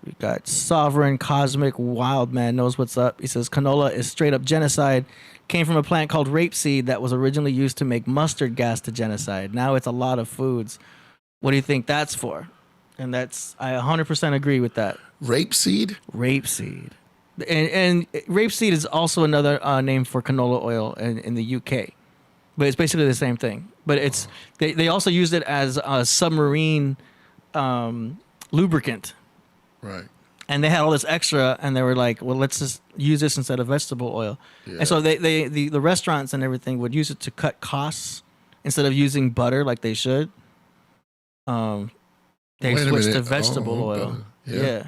we got Sovereign Cosmic Wild Man knows what's up. He says canola is straight up genocide. Came from a plant called rapeseed that was originally used to make mustard gas to genocide. Now it's a lot of foods. What do you think that's for? And I 100% agree with that. Rapeseed? Rapeseed. And rapeseed is also another name for canola oil in the UK. But it's basically the same thing. But it's they also used it as a submarine lubricant. Right. And they had all this extra, and they were like, well, let's just use this instead of vegetable oil. Yeah. And so the restaurants and everything would use it to cut costs instead of using butter like they should. They switched to vegetable oil. Yeah.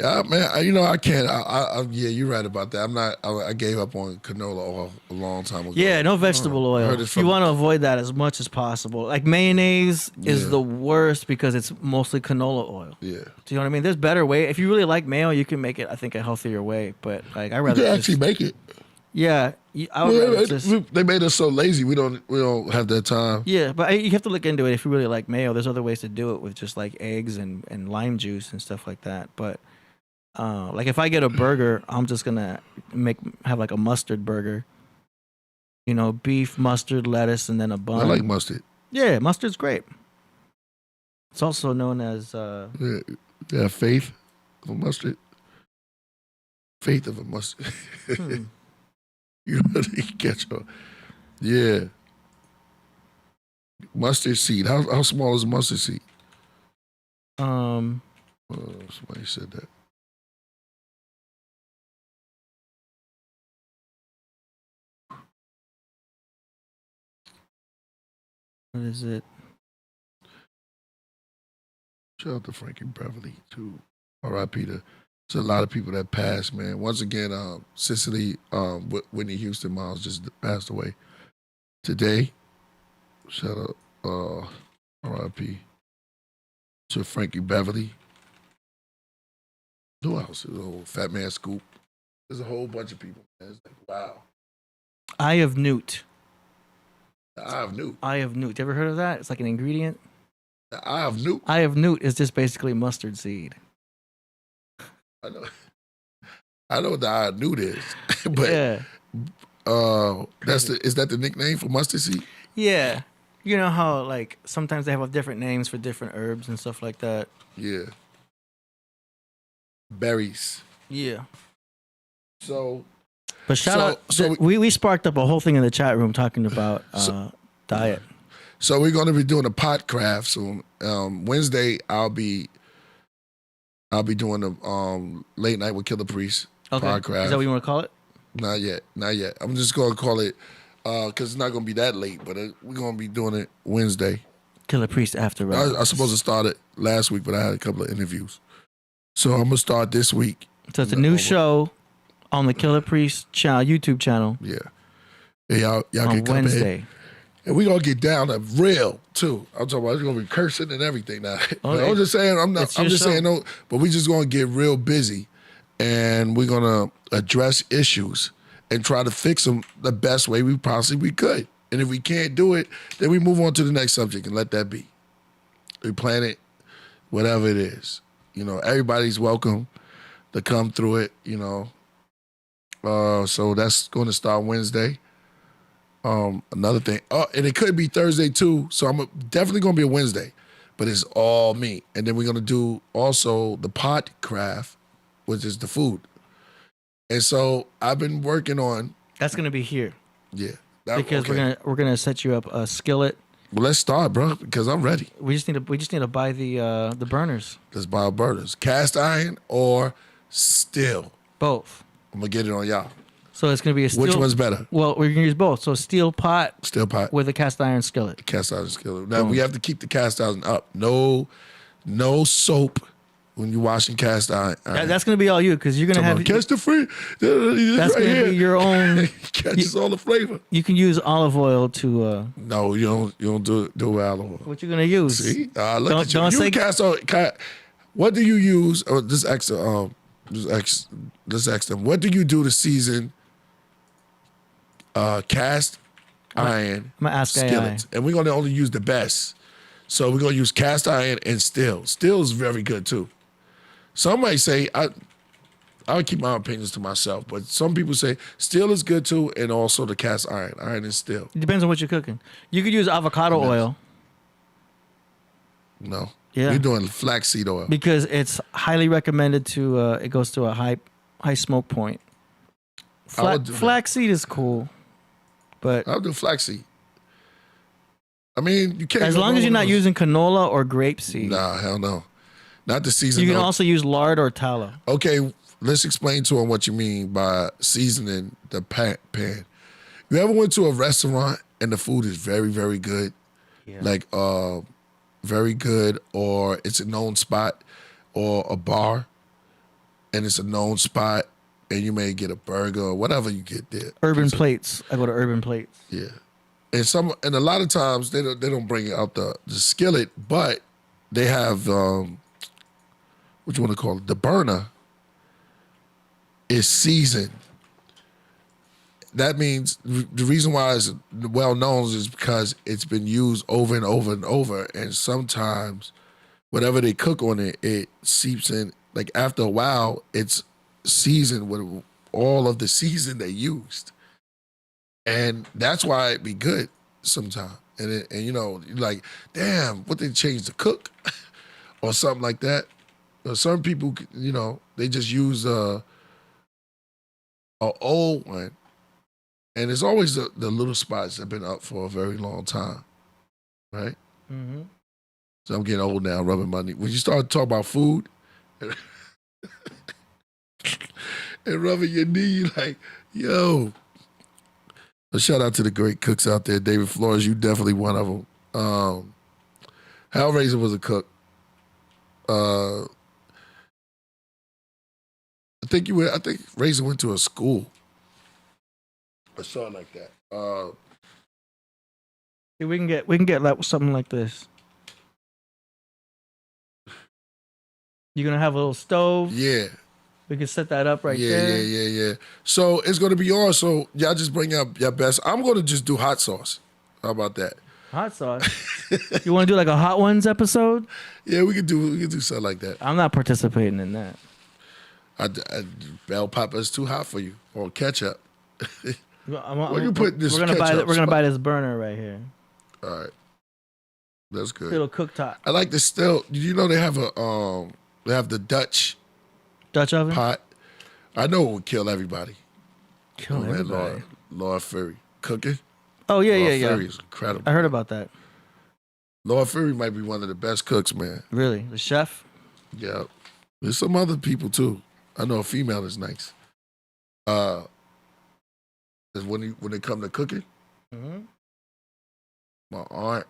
Yeah, man. I can't. Yeah, you're right about that. I gave up on canola oil a long time ago. Yeah, no vegetable oil. You want to avoid that as much as possible. Like mayonnaise is the worst because it's mostly canola oil. Yeah. Do you know what I mean? There's better way. If you really like mayo, you can make it, I think, a healthier way. But like, I rather actually make it. Yeah, I would rather just. They made us so lazy. We don't have that time. Yeah, but you have to look into it. If you really like mayo, there's other ways to do it with just like eggs and lime juice and stuff like that. But like if I get a burger, I'm just gonna have like a mustard burger. You know, beef, mustard, lettuce, and then a bun. I like mustard. Yeah, mustard's great. It's also known as faith of a mustard. Faith of a mustard. You really get your mustard seed. How small is a mustard seed? Somebody said that. What is it? Shout out to Frankie Beverly too. R.I.P. to a lot of people that passed, man. Once again, Cicely, Whitney Houston Miles just passed away today. Shout out, R.I.P. to Frankie Beverly. Who else? There's a whole Fat Man Scoop. There's a whole bunch of people, man. It's like, wow. Eye of Newt. The Eye of Newt. Eye of Newt. You ever heard of that? It's like an ingredient. The Eye of Newt? Eye of Newt is just basically mustard seed. I know. I know that I knew this, but Yeah. is that the nickname for mustard seed? Yeah. You know how like sometimes they have different names for different herbs and stuff like that. Yeah. Berries. Yeah. So, But shout out, we sparked up a whole thing in the chat room talking about diet. So we're going to be doing a Podcraft soon. Wednesday, I'll be doing the late night with Killah Priest. Okay. Podcraft. Is that what you want to call it? Not yet. I'm just going to call it because it's not going to be that late, but we're going to be doing it Wednesday. Killah Priest after. I was supposed to start it last week, but I had a couple of interviews. So I'm going to start this week. So it's a new show on the Killah Priest channel, YouTube channel. Yeah. Y'all on can come Wednesday. in. And we're going to get down to real, too. I'm talking about it's going to be cursing and everything now. Okay. I'm just saying, I'm just show. saying, no, but we just going to get real busy and we're going to address issues and try to fix them the best way we possibly could. And if we can't do it, then we move on to the next subject and let that be. We plan it, whatever it is. You know, everybody's welcome to come through it, you know. So that's going to start Wednesday. Another thing, and it could be Thursday too. So I'm definitely going to be a Wednesday, but it's all me. And then we're going to do also the Podcraft, which is the food. And so I've been working on. That's going to be here. Yeah. Because okay. we're gonna set you up a skillet. Well, let's start, bro, because I'm ready. We just need to buy the burners. Let's buy burners, cast iron or steel. Both. I'm gonna get it on y'all. So it's gonna be a steel. Which one's better? Well, we're gonna use both. So steel pot with a cast iron skillet. Cast iron skillet. Now we have to keep the cast iron up. No soap when you're washing cast iron. That's gonna be all you because you're gonna have catch the free. That's right gonna here. be your own. Catches all the flavor. You can use olive oil to. No, you don't do olive oil. What you gonna use? See, look at you. Don't say cast oil. What do you use? Oh, this extra. Let's ask them. What do you do to season cast iron I'm gonna ask skillets? And we're gonna only use the best. So we're gonna use cast iron and steel. Steel is very good too. Some might say I would keep my opinions to myself, but some people say steel is good too, and also the cast iron and steel. It depends on what you're cooking. You could use avocado oil. No. Yeah. You're doing flaxseed oil. Because it's highly recommended to. It goes to a high smoke point. Flaxseed is cool, but I'll do flaxseed. I mean, you can't. As long as you're not using canola or grapeseed. Nah, hell no. Not the season. You can also use lard or tallow. Okay, let's explain to them what you mean by seasoning the pan. You ever went to a restaurant and the food is very, very good? Yeah. Like very good, or it's a known spot, or a bar, and it's a known spot, and you may get a burger or whatever you get there. Urban Plates. I go to Urban Plates. Yeah. And a lot of times they don't bring out the skillet, but they have what you want to call it, the burner is seasoned. That means the reason why it's well known is because it's been used over and over and over, and sometimes whatever they cook on it, it seeps in. Like after a while, it's seasoned with all of the season they used. And that's why it'd be good sometimes. And you know, you're like, damn, what they changed to cook or something like that. Or some people, you know, they just use a old one. And it's always the little spots that have been up for a very long time, right? Mm-hmm. So I'm getting old now, rubbing my knee. When you start talking about food and rubbing your knee, you're like, yo. A shout out to the great cooks out there. David Flores, you definitely one of them. Hal Raisin was a cook. I think Raisin went to a school or something like that. We can get like something like this. You're gonna have a little stove. Yeah. We can set that up right there. Yeah. So it's gonna be on. So y'all just bring up your best. I'm gonna just do hot sauce. How about that? Hot sauce. You want to do like a Hot Ones episode? Yeah, we could do something like that. I'm not participating in that. Bell pepper is too hot for you, or ketchup. Where you put this We're gonna ketchup buy spot? this burner right here. All right, that's good. Little cooktop. I like the still. Did you know they have the Dutch oven pot? I know it would kill everybody. Kill everybody. Lord Fury cooking. Oh yeah, Lord yeah. Fury is incredible. I heard about that. Lord Fury might be one of the best cooks, man. Really, the chef. Yeah, there's some other people too. I know a female is nice. Is when they come to cooking, my aunt,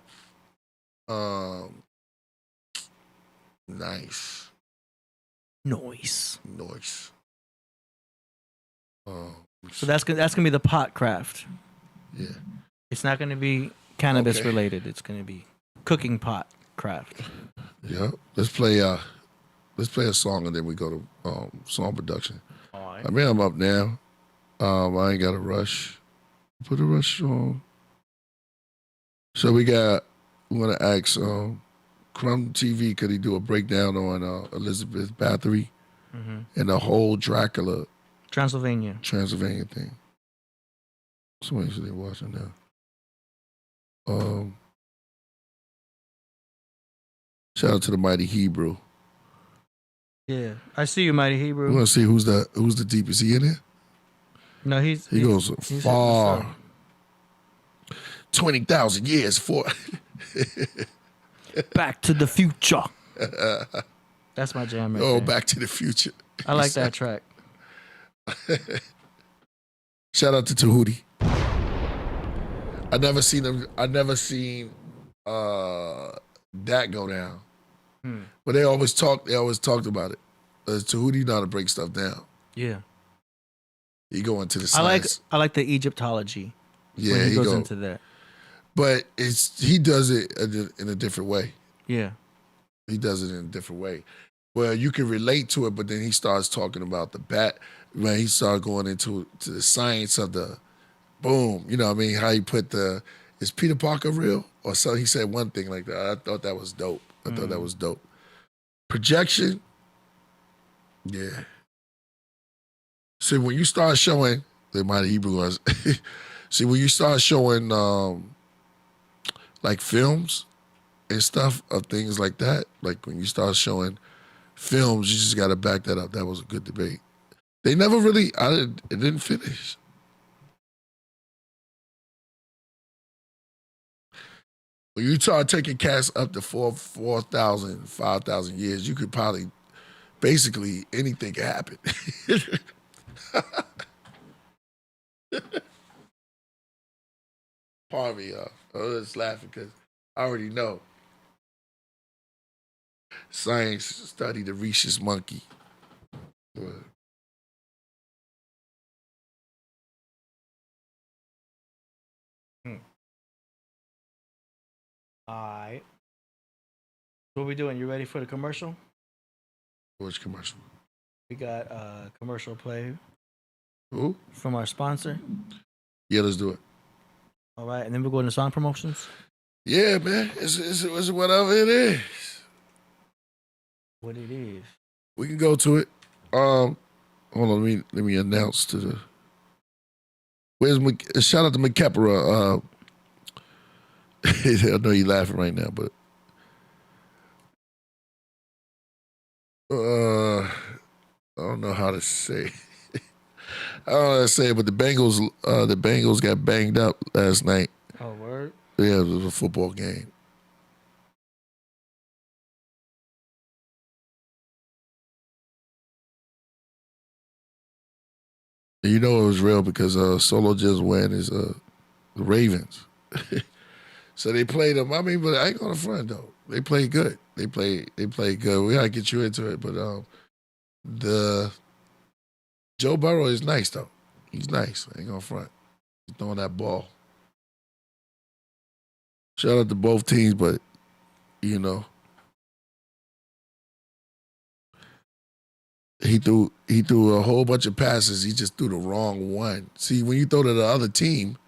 nice. So that's gonna be the Podcraft. Yeah. It's not gonna be cannabis related. It's gonna be cooking pot craft. Yeah. Let's play a song and then we go to song production. All right. I mean, I'm up now. I ain't got a rush. Put a rush on. So we want to ask Crumb TV, could he do a breakdown on Elizabeth Bathory and the whole Dracula Transylvania thing? Somebody should be watching now. Shout out to the Mighty Hebrew. Yeah, I see you, Mighty Hebrew. We want to see who's the deepest. He in here? No, he goes far. 20,000 years for Back to the Future. That's my jam right there. Back to the Future. I like that track. Shout out to Tahuti. I never seen that go down. But they always talked about it. Tahuti know how to break stuff down. Yeah. You go into the science. I like the Egyptology. Yeah, when he goes into that. But he does it in a different way. Yeah. He does it in a different way. Well, you can relate to it, but then he starts talking about the bat. When he started going into the science of the boom, you know what I mean? How he put is Peter Parker real? Or so he said one thing like that. I thought that was dope. Projection, yeah. See, when you start showing, the Mighty Hebrew was, see, when you start showing like films and stuff of things like that, like when you start showing films, you just got to back that up. That was a good debate. They never really, it didn't finish. When you start taking cats up to 4,000, 5,000 years, you could probably, basically, anything could happen. Pardon me, y'all. I was just laughing because I already know. Science studied the rhesus monkey. All right. What we doing? You ready for the commercial? Which commercial? We got commercial play. Who? From our sponsor. Yeah, let's do it. All right, and then we're going to song promotions. Yeah, man. It's whatever it is. What it is. We can go to it. Hold on, let me announce to the. Shout out to McKepera. I know you're laughing right now, but I don't know how to say. I don't know how to say it, but the Bengals got banged up last night. Oh, word? Yeah, it was a football game. And you know it was real because Solo just went is the Ravens. So they played them. I mean, but I ain't gonna front though. They played good. They played good. We gotta get you into it, but the Joe Burrow is nice though. He's nice. I ain't gonna front. He's throwing that ball. Shout out to both teams, but you know, he threw a whole bunch of passes. He just threw the wrong one. See, when you throw to the other team,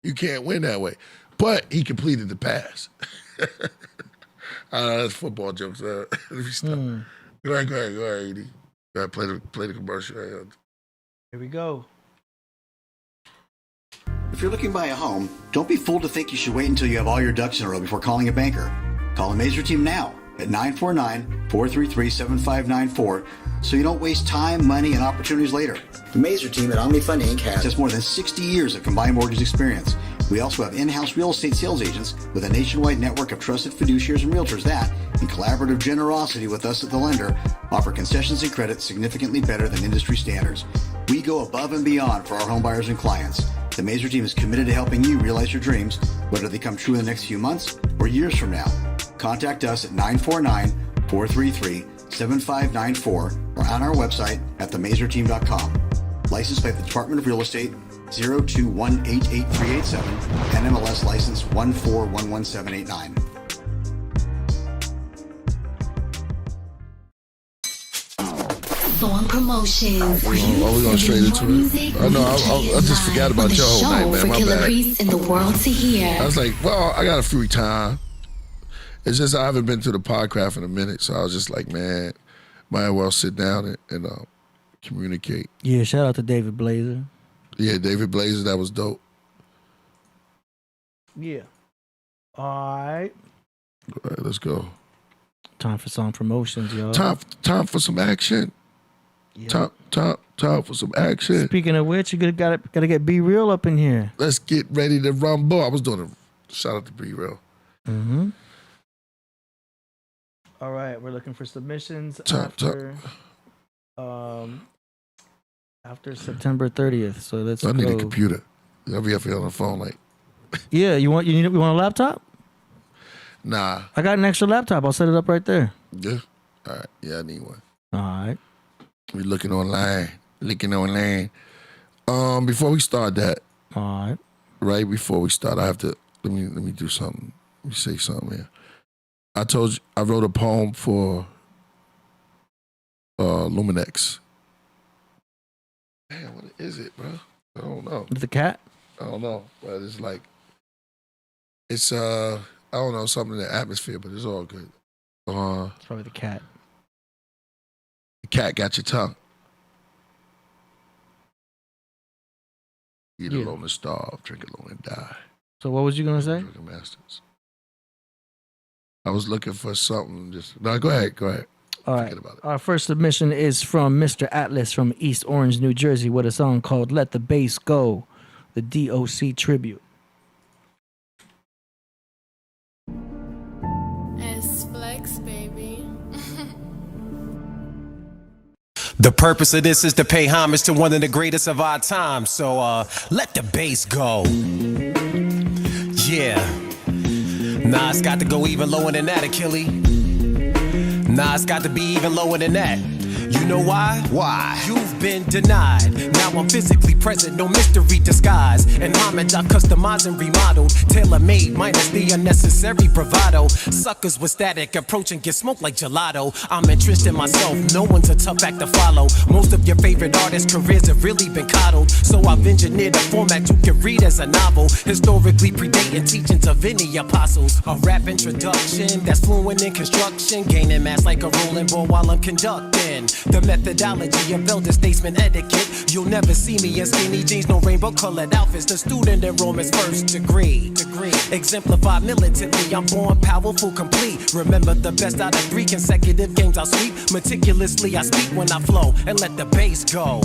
you can't win that way. But he completed the pass. That's football jokes. Let me stop. Go ahead, Edie. Gotta play the commercial. Here we go. If you're looking to buy a home, don't be fooled to think you should wait until you have all your ducks in a row before calling a banker. Call the Mazer team now at 949-433-7594 so you don't waste time, money, and opportunities later. The Mazer team at OmniFund Inc. has more than 60 years of combined mortgage experience. We also have in-house real estate sales agents with a nationwide network of trusted fiduciaries and realtors that, in collaborative generosity with us at the lender, offer concessions and credit significantly better than industry standards. We go above and beyond for our home buyers and clients. The Mazer team is committed to helping you realize your dreams, whether they come true in the next few months or years from now. Contact us at 949-433-7594 or on our website at themazerteam.com. Licensed by the Department of Real Estate 021888387 and MLS license 1411789. On promotions. We're going straight into it. I know, I just forgot about your whole night, man. My bad. Priest in the world to hear. I was like, well, I got a free time. It's just I haven't been to the Podcraft in a minute, so I was just like, man, might as well sit down and communicate. Yeah, shout out to David Blazer. Yeah, David Blazer, that was dope. Yeah. All right. All right, let's go. Time for some promotions, y'all. Time for some action. Yep. Time for some action. Speaking of which, you gotta get Be Real up in here. Let's get ready to rumble. I was doing a shout out to Be Real. Mm-hmm. All right, we're looking for submissions after September 30th. So let's. I need a computer. I'll be up here on the phone like. Yeah, you want a laptop? Nah. I got an extra laptop. I'll set it up right there. Yeah. All right. Yeah, I need one. All right. We looking online. Before we start that. All right. Right before we start, I have to let me do something. Let me say something here. I told you I wrote a poem for Luminex. Man, what is it, bro? I don't know. The cat? I don't know, but it's like it's I don't know, something in the atmosphere, but it's all good. It's probably the cat. The cat got your tongue. Eat alone and starve, drink alone and die. So what was you gonna say? Drinking masters. I was looking for something. No, go ahead. All right. Our first submission is from Mr. Atlas from East Orange, New Jersey, with a song called "Let the Bass Go," the D.O.C. tribute. S-Flex, baby. The purpose of this is to pay homage to one of the greatest of our time. So let the bass go. Yeah. Nah, it's got to go even lower than that, Akili. Nah, it's got to be even lower than that. You know why? Why? You've been denied. Now I'm physically present, no mystery disguise. And homage I've customized and remodeled, tailor-made, minus the unnecessary bravado. Suckers with static approach and get smoked like gelato. I'm entrenched in myself, no one's a tough act to follow. Most of your favorite artists' careers have really been coddled. So I've engineered a format you can read as a novel, historically predating teachings of any apostles. A rap introduction that's fluent in construction, gaining mass like a rolling ball while I'm conducting. The methodology of elder statesman etiquette. You'll never see me in skinny jeans, no rainbow colored outfits. The student enrollment's first degree. Exemplify militantly, I'm born powerful, complete. Remember the best out of 3 consecutive games I'll sweep. Meticulously I speak when I flow and let the bass go.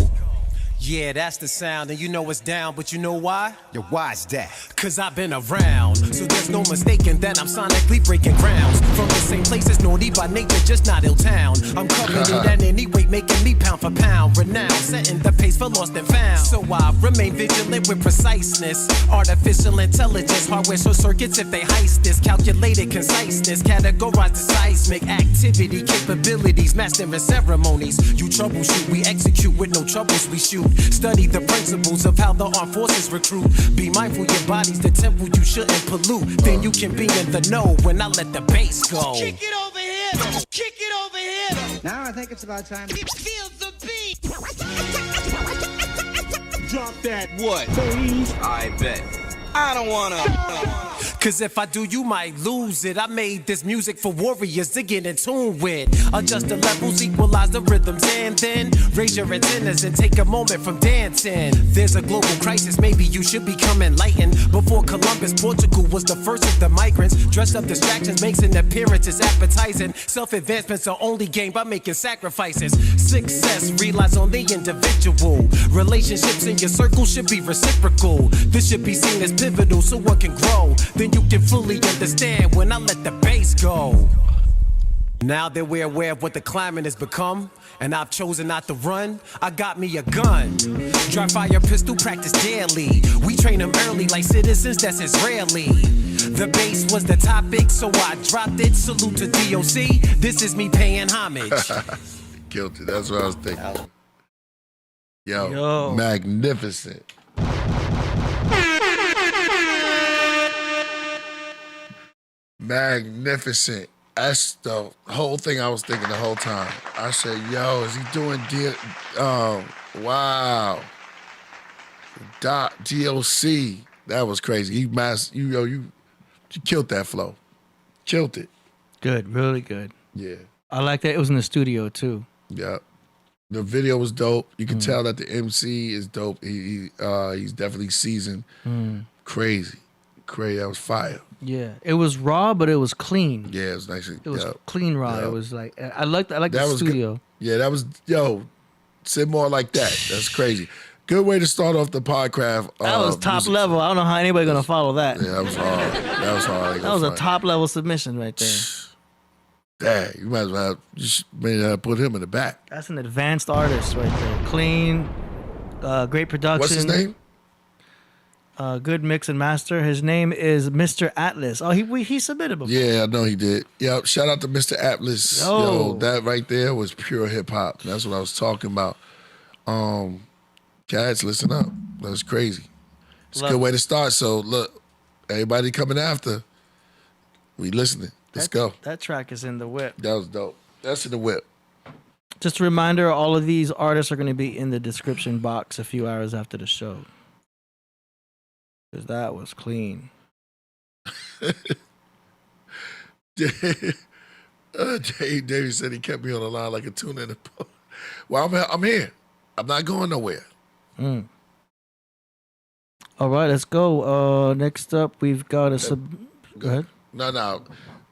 Yeah, that's the sound, and you know it's down, but you know why? Yo, why's that? Cause I've been around, so there's no mistaking that I'm sonically breaking grounds. From the same place as naughty by nature, just not ill town. I'm covered in that any weight, making me pound for pound. Renowned, setting the pace for lost and found. So I remain vigilant with preciseness. Artificial intelligence, hardware short circuits if they heist this. Calculated conciseness, categorize the seismic activity, capabilities, mastering ceremonies. You troubleshoot, we execute with no troubles, we shoot. Study the principles of how the armed forces recruit. Be mindful your body's the temple you shouldn't pollute. Then you can be in the know when I let the bass go. Kick it over here. Kick it over here. Now I think it's about time. Feel the beat. Drop that. What? Please. I bet. I don't wanna. Cause if I do, you might lose it. I made this music for warriors to get in tune with. Adjust the levels, equalize the rhythms, and then raise your antennas and take a moment from dancing. There's a global crisis, maybe you should become enlightened. Before Columbus, Portugal was the first of the migrants. Dressed up distractions makes an appearance, it's appetizing. Self-advancement's are only gained by making sacrifices. Success relies on the individual. Relationships in your circle should be reciprocal. This should be seen as pivotal so one can grow. Then you can fully understand when I let the bass go. Now that we're aware of what the climate has become, and I've chosen not to run, I got me a gun. Dry fire pistol practice daily. We train them early like citizens, that's Israeli. The bass was the topic, so I dropped it. Salute to D.O.C. This is me paying homage. Guilty, that's what I was thinking. Yo. Magnificent. Magnificent. That's the whole thing I was thinking the whole time. I said, yo, is he doing wow. D.O.C. That was crazy. You killed that flow. Killed it. Good, really good. Yeah. I like that it was in the studio too. Yeah. The video was dope. You can tell that the MC is dope. He's definitely seasoned. Crazy. That was fire. Yeah, it was raw, but it was clean. Yeah, it was nice. It was clean raw. It was like I like the studio. Good. Yeah, that was say more like that. That's crazy. Good way to start off the Podcraft. That was top level. I don't know how anybody gonna follow that. Yeah, that was hard. That was a top level submission right there. Dang, you might as well put him in the back. That's an advanced artist right there. Clean, great production. What's his name? Good mix and master. His name is Mr. Atlas. Oh, he submitted before. Yeah, I know he did. Yeah, shout out to Mr. Atlas. Yo, that right there was pure hip hop. That's what I was talking about. Cats, listen up. That's crazy. It's a good way to start. So look, everybody coming after, we listening. Let's go. That track is in the whip. That was dope. That's in the whip. Just a reminder, all of these artists are going to be in the description box a few hours after the show. Because that was clean. Davey said he kept me on the line like a tuna in a boat. Well, I'm here. I'm not going nowhere. All right, let's go. Next up, we've got a Go ahead. No.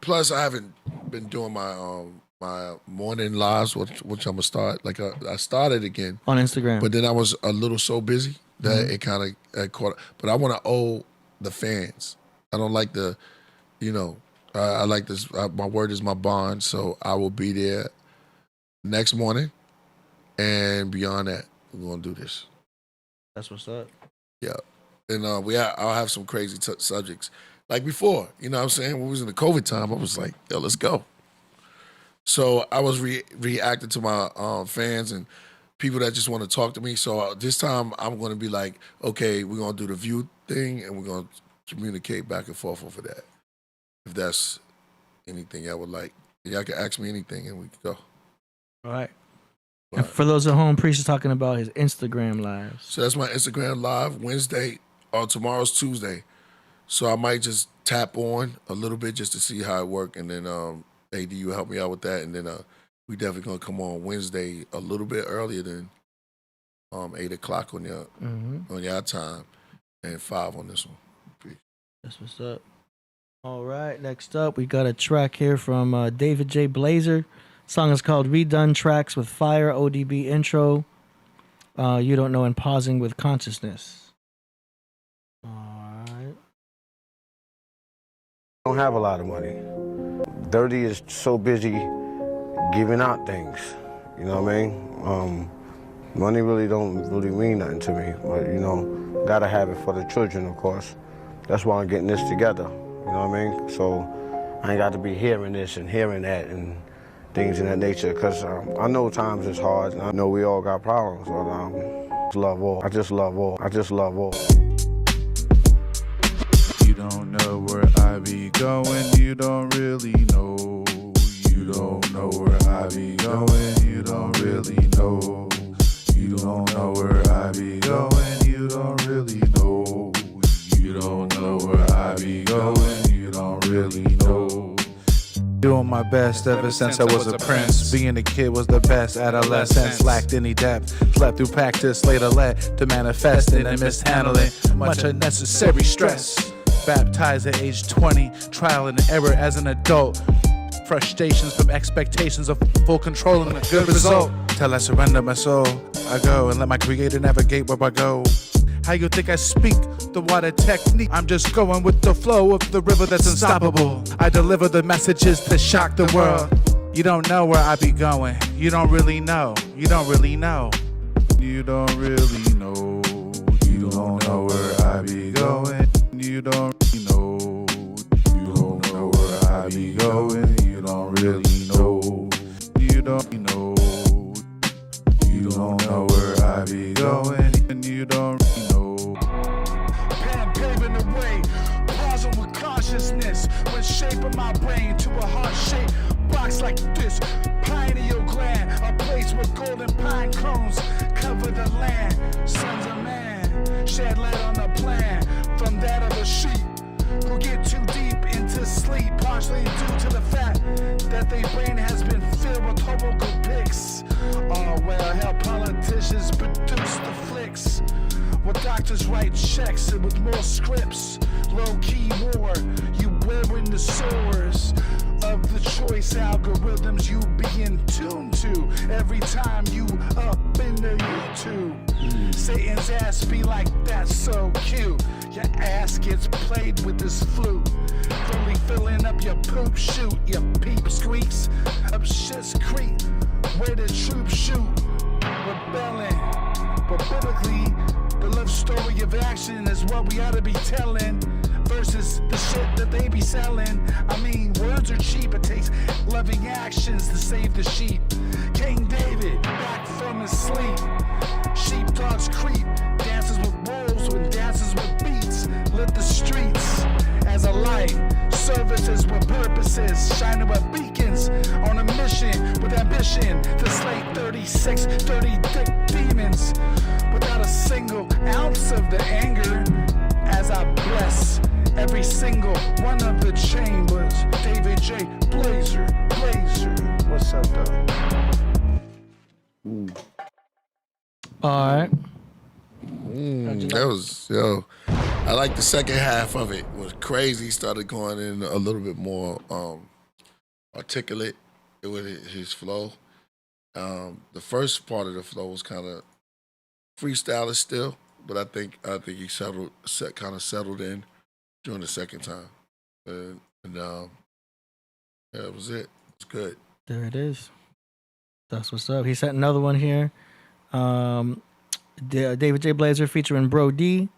Plus, I haven't been doing my my morning lives, which I'm gonna start. Like I started again on Instagram, but then I was a little so busy that it kind of caught. But I want to owe the fans. I don't like the, I like this. My word is my bond, so I will be there next morning, and beyond that, we're gonna do this. That's what's up. Yeah, and I'll have some crazy subjects. Like before, you know what I'm saying? When we was in the COVID time, I was like, yo, let's go. So I was reacting to my fans and people that just want to talk to me. So this time I'm going to be like, okay, we're going to do the view thing and we're going to communicate back and forth over that. If that's anything I would like. Y'all can ask me anything and we can go. All right. And for those at home, Priest is talking about his Instagram lives. So that's my Instagram live Wednesday, or tomorrow's Tuesday. So I might just tap on a little bit just to see how it works. And then, AD, you help me out with that. And then we definitely going to come on Wednesday a little bit earlier than 8 o'clock on your time and 5 on this one. Peace. That's what's up. All right, next up, we got a track here from David J. Blazer. Song is called Redone Tracks with Fire, ODB intro. You Don't Know, and Pausing with Consciousness. Don't have a lot of money. Dirty is so busy giving out things. You know what I mean? Money really don't mean nothing to me. But gotta have it for the children, of course. That's why I'm getting this together. You know what I mean? So I ain't got to be hearing this and hearing that and things in that nature. Cause I know times is hard. And I know we all got problems. But I love all. I just love all. I just love all. You don't know where I be going, you don't really know. You don't know where I be going, you don't really know. You don't know where I be going, you don't really know. You don't know where I be going, on my best ever since I was a prince. Being a kid was the best. Adolescence lacked any depth. Slept through practice, later let to manifest in and mishandling much unnecessary stress. Baptized at age 20, trial and error as an adult. Frustrations from expectations of full control and a good result. Till I surrender my soul, I go and let my creator navigate where I go. How you think I speak? The water technique. I'm just going with the flow of the river that's unstoppable. I deliver the messages to shock the world. You don't know where I be going. You don't really know. You don't really know. You don't really know. You don't know where I be going. You don't really know. You don't know where I be going. You don't really know. You don't know. You don't know where I be going. And you don't really know. Pen paving the way, pausing with consciousness when shaping my brain to a heart-shaped box like this. Pineal gland, a place where golden pine cones cover the land. Sons of man, shed light on the plan from that of a sheep who get too deep into sleep, partially due to the fact that their brain has been filled with horrible pics. Oh well, how politicians produce the flicks. Well, doctors write checks and with more scripts. Low-key war, you wearing the sores of the choice algorithms you be in tune to every time you up in the YouTube. Satan's ass be like, that's so cute. Your ass gets played with this flute. Fully filling up your poop chute. Your peep squeaks up shit's creek where the troops shoot. Rebelling, but biblically, the love story of action is what we ought to be telling versus the shit that they be selling. I mean, words are cheap. It takes loving actions to save the sheep. King David, back from his sleep. Sheepdogs creep, dances with wolves when dances with beats. Lit the streets as a light, services with purposes, shining with beacons on a mission with ambition to slay 36 dirty thick demons without a single ounce of the anger. As I bless every single one of the chambers. David J. Blazer, what's up though? All right. That was, I like the second half of it. It was crazy. He started going in a little bit more articulate with his flow. The first part of the flow was kind of freestylish still, but I think he kind of settled in during the second time. And that was it. It's good. There it is. That's what's up. He sent another one here. David J. Blazer featuring Bro D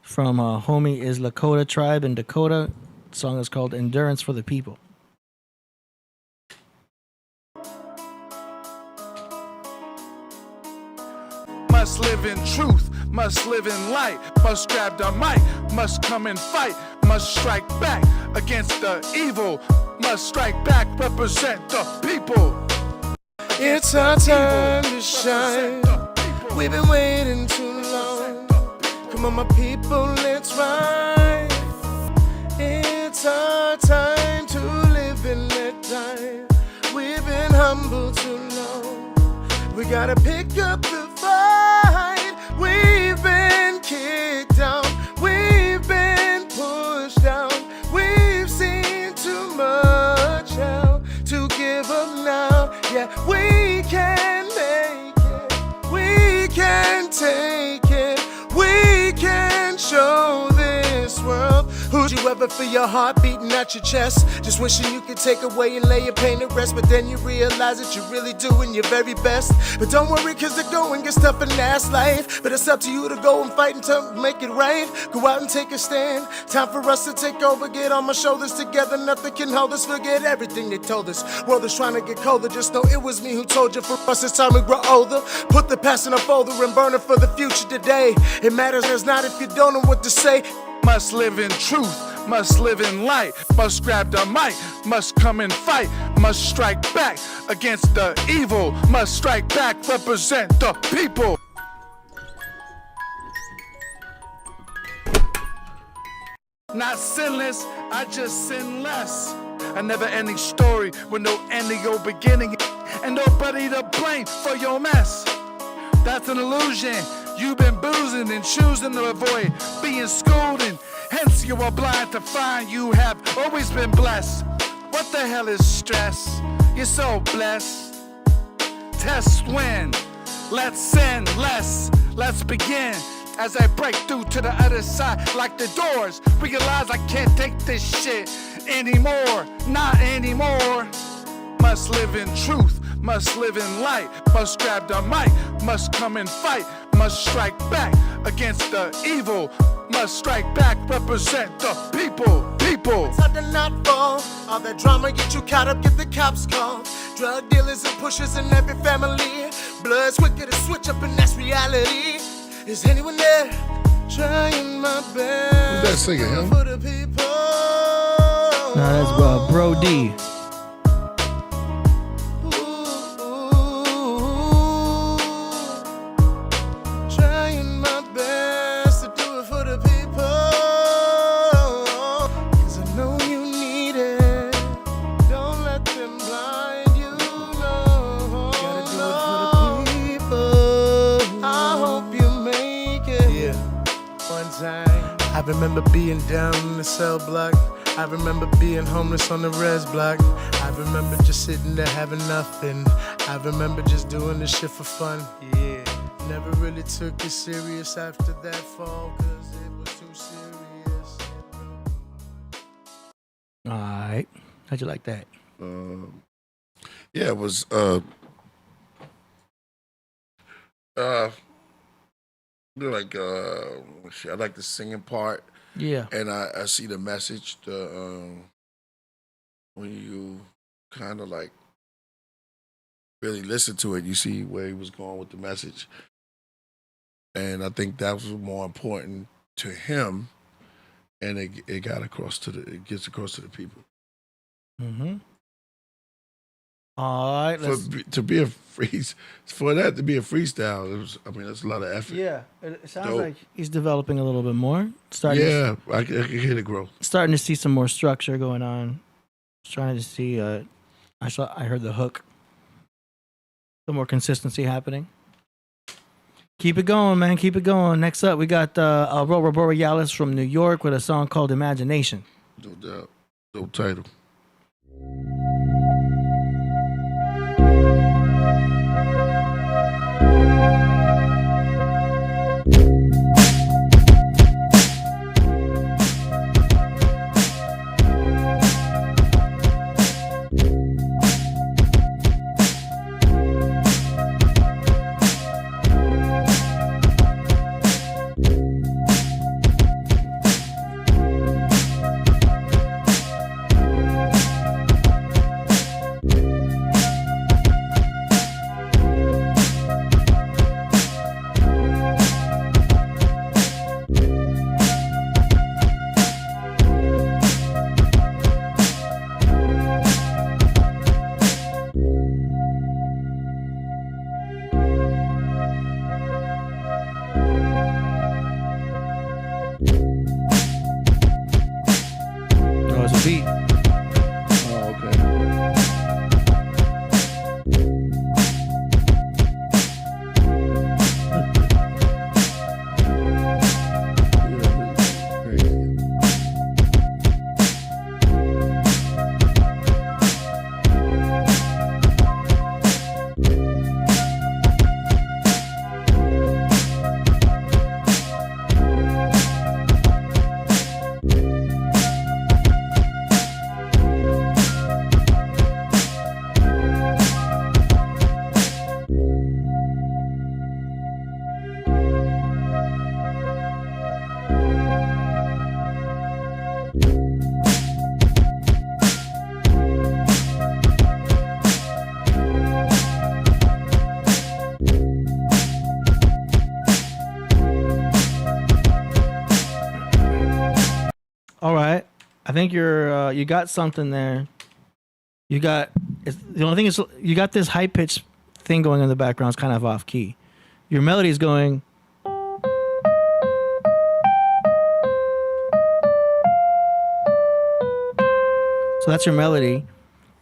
from Homie is Lakota Tribe in Dakota. The song is called Endurance for the People. Must live in truth, must live in light, must grab the mic, must come and fight, must strike back against the evil, must strike back, represent the people. It's our time to shine. We've been waiting too long. Come on, my people, let's ride. It's our time to live and let die. We've been humble too long. We gotta pick up the fight. We've been kicked down. We've been pushed down. We've seen too much hell to give up now. Yeah, we can make it. We can take it. We can show this world who'd you ever feel your heart beating at your chest, just wishing you could take away and lay your pain to rest, but then you realize that you're really doing your very best. But don't worry, cause the going gets tough in this life, but it's up to you to go and fight until make it right. Go out and take a stand. Time for us to take over, get on my shoulders together. Nothing can hold us, forget everything they told us. World is trying to get colder, just know it was me who told you. For us it's time we grow older. Put the past in a folder and burn it for the future today. It matters not if you don't know what to say. Must live in truth, must live in light, must grab the mic, must come and fight, must strike back against the evil, must strike back, represent the people. Not sinless, I just sin less. A never-ending story with no ending or beginning, and nobody to blame for your mess. That's an illusion. You've been boozing and choosing to avoid being schooled, and hence you are blind to find you have always been blessed. What the hell is stress? You're so blessed. Test win. Let's send less. Let's begin. As I break through to the other side like the doors, realize I can't take this shit anymore. Not anymore. Must live in truth, must live in light, must grab the mic, must come and fight, must strike back against the evil, must strike back, represent the people. It's hard to not fall. All that drama get you caught up, get the cops called. Drug dealers and pushers in every family. Blood's quicker to switch up, and that's reality. Is anyone there? Trying my best. Who's that singing, him? For the people. No, that's Bro D. Trying my best to do it for the people. 'Cause I know you need it. Don't let them blind you, no. Gotta do it for the people. I hope you make it. Yeah, one time. I remember being down in the cell block. I remember being homeless on the res block. I remember just sitting there having nothing. I remember just doing this shit for fun. Yeah, never really took it serious after that fall, 'cause it was too serious. All right. How'd you like that? Yeah, it was I like the singing part. Yeah. And I see the message, when you kind of like really listen to it, you see where he was going with the message. And I think that was more important to him, and it gets across to the people. Mm-hmm. All right. To be a freestyle, that's a lot of effort. Yeah, it sounds Dope. like he's developing a little bit more. I can hear the growth. Starting to see some more structure going on. Trying to see. I heard the hook. Some more consistency happening. Keep it going, man. Keep it going. Next up, we got Aurora Borealis from New York with a song called Imagination. No doubt. Dope title. All right, I think you got something there. The only thing is you got this high pitch thing going in the background. It's kind of off key. Your melody is going. So that's your melody.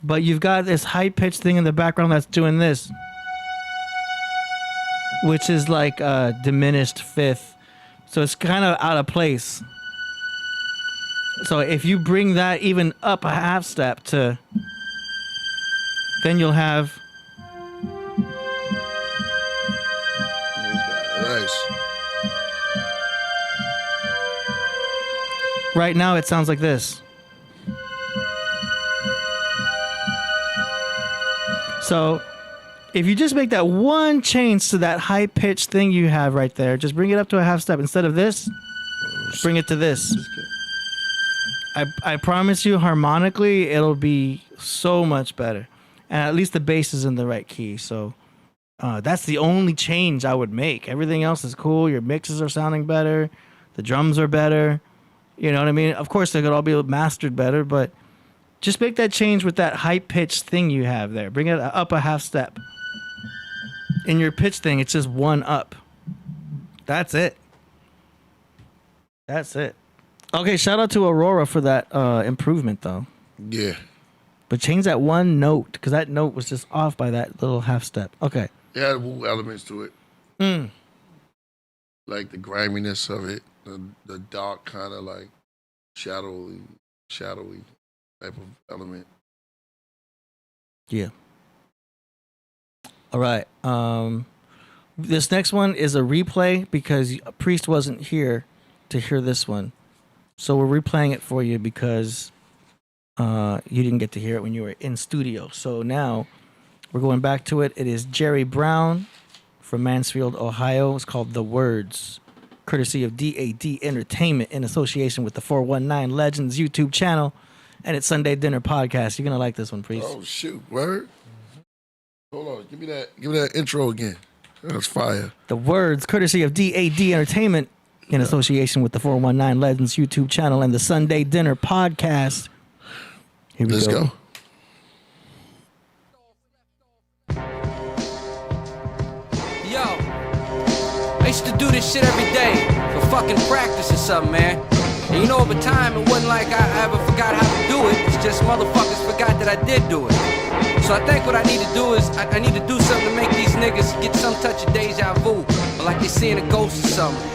But you've got this high-pitched thing in the background that's doing this, which is like a diminished fifth. So it's kind of out of place. So if you bring that even up a half step to, then you'll have. Nice. Right now it sounds like this. So if you just make that one change to that high pitched thing you have right there, just bring it up to a half step. Instead of this, bring it to this. I promise you, harmonically, it'll be so much better. And at least the bass is in the right key. So that's the only change I would make. Everything else is cool. Your mixes are sounding better. The drums are better. You know what I mean? Of course, they could all be mastered better, but just make that change with that high-pitched thing you have there. Bring it up a half step. In your pitch thing, it's just one up. That's it. That's it. Okay, shout out to Aurora for that improvement, though. Yeah. But change that one note, because that note was just off by that little half step. Okay. It had woo elements to it. Like the griminess of it, the dark kind of like shadowy type of element. Yeah. All right. This next one is a replay because Priest wasn't here to hear this one. So we're replaying it for you because you didn't get to hear it when you were in studio. So now we're going back to it. It is Jerry Brown from Mansfield, Ohio. It's called The Words, courtesy of D.A.D. Entertainment in association with the 419 Legends YouTube channel and its Sunday Dinner podcast. You're going to like this one, Priest. Oh, shoot. Word? Hold on. Give me that intro again. That's fire. The Words, courtesy of D.A.D. Entertainment in association with the 419 Legends YouTube channel and the Sunday Dinner podcast. Here we go. Let's go. Yo, I used to do this shit every day for fucking practice or something, man. And you know, over time, it wasn't like I ever forgot how to do it. It's just motherfuckers forgot that I did do it. So I think what I need to do is, I need to do something to make these niggas get some touch of deja vu. Or like they seeing a ghost or something.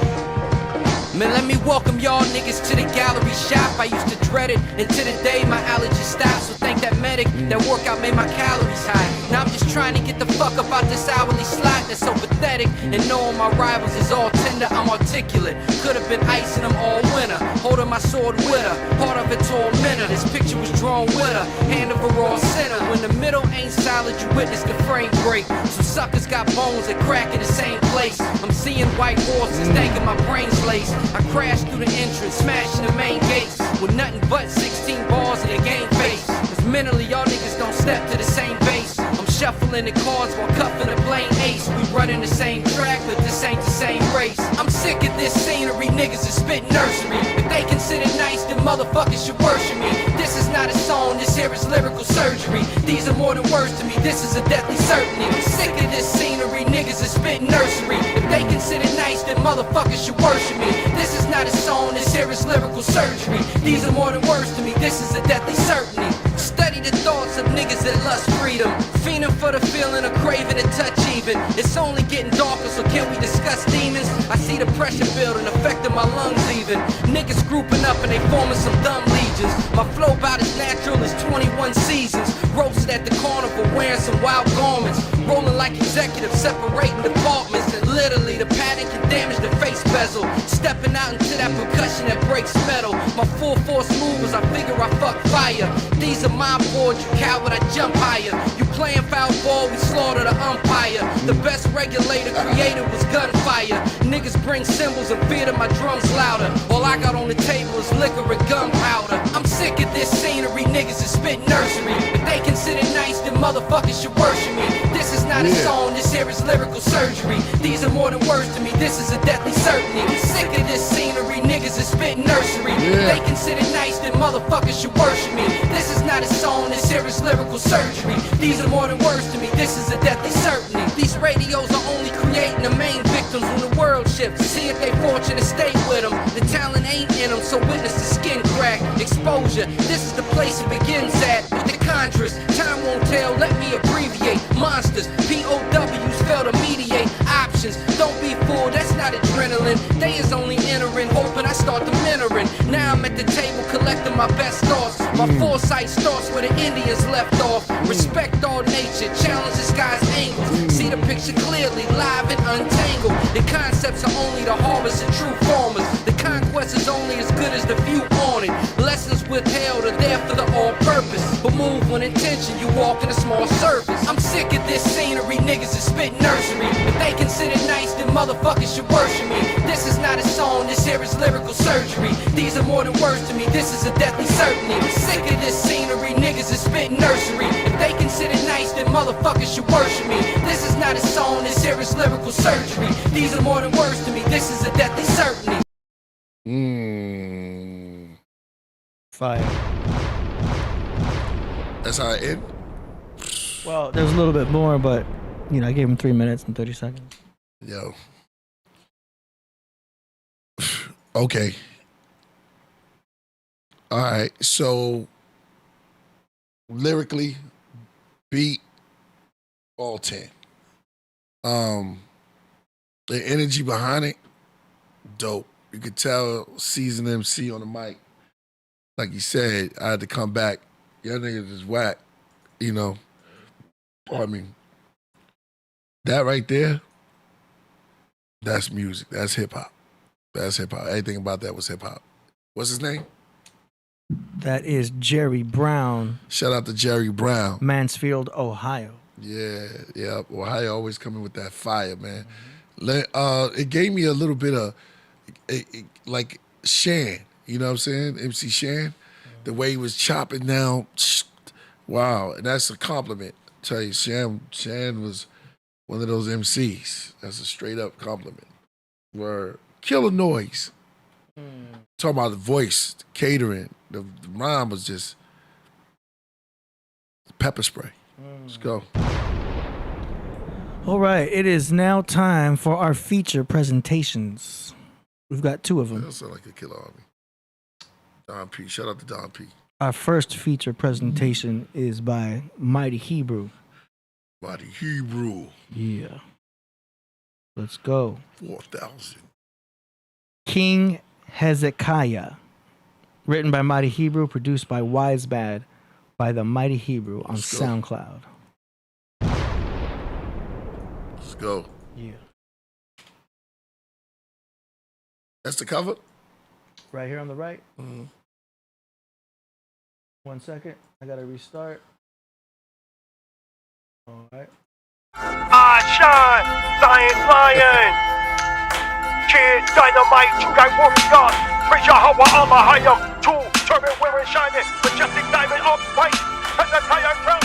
Man, let me welcome y'all niggas to the gallery shop. I used to dread it until the day my allergy stopped. So thank that medic, that workout made my calories high. Now I'm just trying to get the fuck up out this hourly slot that's so pathetic. And knowing my rivals is all tender, I'm articulate. Could've been icing them all winter, holding my sword with her. Part of it's all minute, this picture was drawn with her. Hand of a raw center, when the middle ain't solid, you witness the frame break. Some suckers got bones that crack in the same place. I'm seeing white horses, thinking my brain's laced. I crashed through the entrance, smashing the main gates with nothing but 16 bars in the game face. Cause mentally y'all niggas don't step to the same base. I'm shuffling the cards while cuffing a plain ace. We running the same track, but this ain't the same race. I'm sick of this scenery, niggas is spitting nursery. If they consider nice, then motherfuckers should worship me. This is not a song, this here is lyrical surgery. These are more than words to me, this is a deadly certainty. I'm sick of this scenery, niggas is spitting nursery. If they consider nice, then motherfuckers should worship me. This is not a song, this here is lyrical surgery. These are more than words to me, this is a deadly certainty. Study the thoughts of niggas that lust freedom, fiending for the feeling of craving and touch even. It's only getting darker, so can we discuss demons? I see the pressure building, affecting my lungs even. Niggas grouping up and they forming some dumb legions. My flow about as natural as 21 seasons. Roasted at the carnival, wearing some wild garments. Rolling like executives, separating departments. And literally the pattern can damage the face bezel. Stepping out into that percussion that breaks metal. My full force moves, I figure I fuck fire. These are my boards, you coward, I jump higher. You playing foul ball, we slaughter the umpire. The best regulator created was gunfire. Niggas bring cymbals and fear that my drums louder. All I got on the table is liquor and gunpowder. I'm sick of this scenery, niggas is spit nursery. If they consider nice, then motherfuckers should worship me. This is not a song, this here is lyrical surgery. These are more than words to me, this is a deadly certainty. I'm sick of this scenery, niggas is spit nursery. If they consider nice, then motherfuckers should worship me. This is not a song, this here is lyrical surgery. These are more than words to me, this is a deadly certainty. These radios are only creating the main victim victims when the world shifts. See if they fortunate stay with them. The talent ain't in them, so witness the skin crack. Exposure, this is the place it begins at. With the contras, time won't tell, let me abbreviate. Monsters, POWs fail to mediate. Options, don't be fooled, that's not adrenaline. They is only entering, hoping I start the mentoring. Now I'm at the table collecting my best thoughts. My foresight starts where the Indians left off. Respect all nature, challenge the sky's angles. See the picture clearly, live and untangled. The concepts are only the harvest of true farmers. The conquest is only as good as the view on it. Lessons withheld are there for the all-purpose. But move with intention, you walk in a small surface. I'm sick of this scenery, niggas is spit nursery. If they consider nice, then motherfuckers should worship me. This is not a song, this here is lyrical surgery. These are more than words to me, this is a deathly certainty. I'm sick of this scenery, niggas is spit nursery. If they consider nice, then motherfuckers should worship me. This is not a song, this here is lyrical surgery. These are more than words to me, this is a deathly certainty. Fire. That's how it ends? Well, there's a little bit more, but, you know, I gave him 3 minutes and 30 seconds. Yo. Okay. All right. So, lyrically, beat, all 10. The energy behind it, dope. You could tell seasoned MC on the mic. Like you said, I had to come back. Y'all niggas is whack, you know. I mean, that right there, that's music. That's hip hop. That's hip hop. Everything about that was hip hop. What's his name? That is Jerry Brown. Shout out to Jerry Brown. Mansfield, Ohio. Yeah. Ohio always coming with that fire, man. It gave me a little bit of, like, Shan. You know what I'm saying? MC Shan. The way he was chopping down. Wow. And that's a compliment. I tell you, Shan was one of those MCs. That's a straight up compliment. Where Killer Noise. Talking about the voice, the catering. The rhyme was just pepper spray. Let's go. All right. It is now time for our feature presentations. We've got 2 of them. That sounds like a Killer Army. Don P. Shout out to Don P. Our first feature presentation is by Mighty Hebrew. Mighty Hebrew. Yeah. Let's go. 4,000. King Hezekiah. Written by Mighty Hebrew, produced by Wise Bad by the Mighty Hebrew on SoundCloud. Let's go. Yeah. That's the cover? Right here on the right. 1 second. I gotta restart. All right. I shine, science lion. Kid dynamite, you got warriors. Praise Yahweh Allah Hayam. Two turban wearing shining, majestic diamond upright. Hezekiah crown,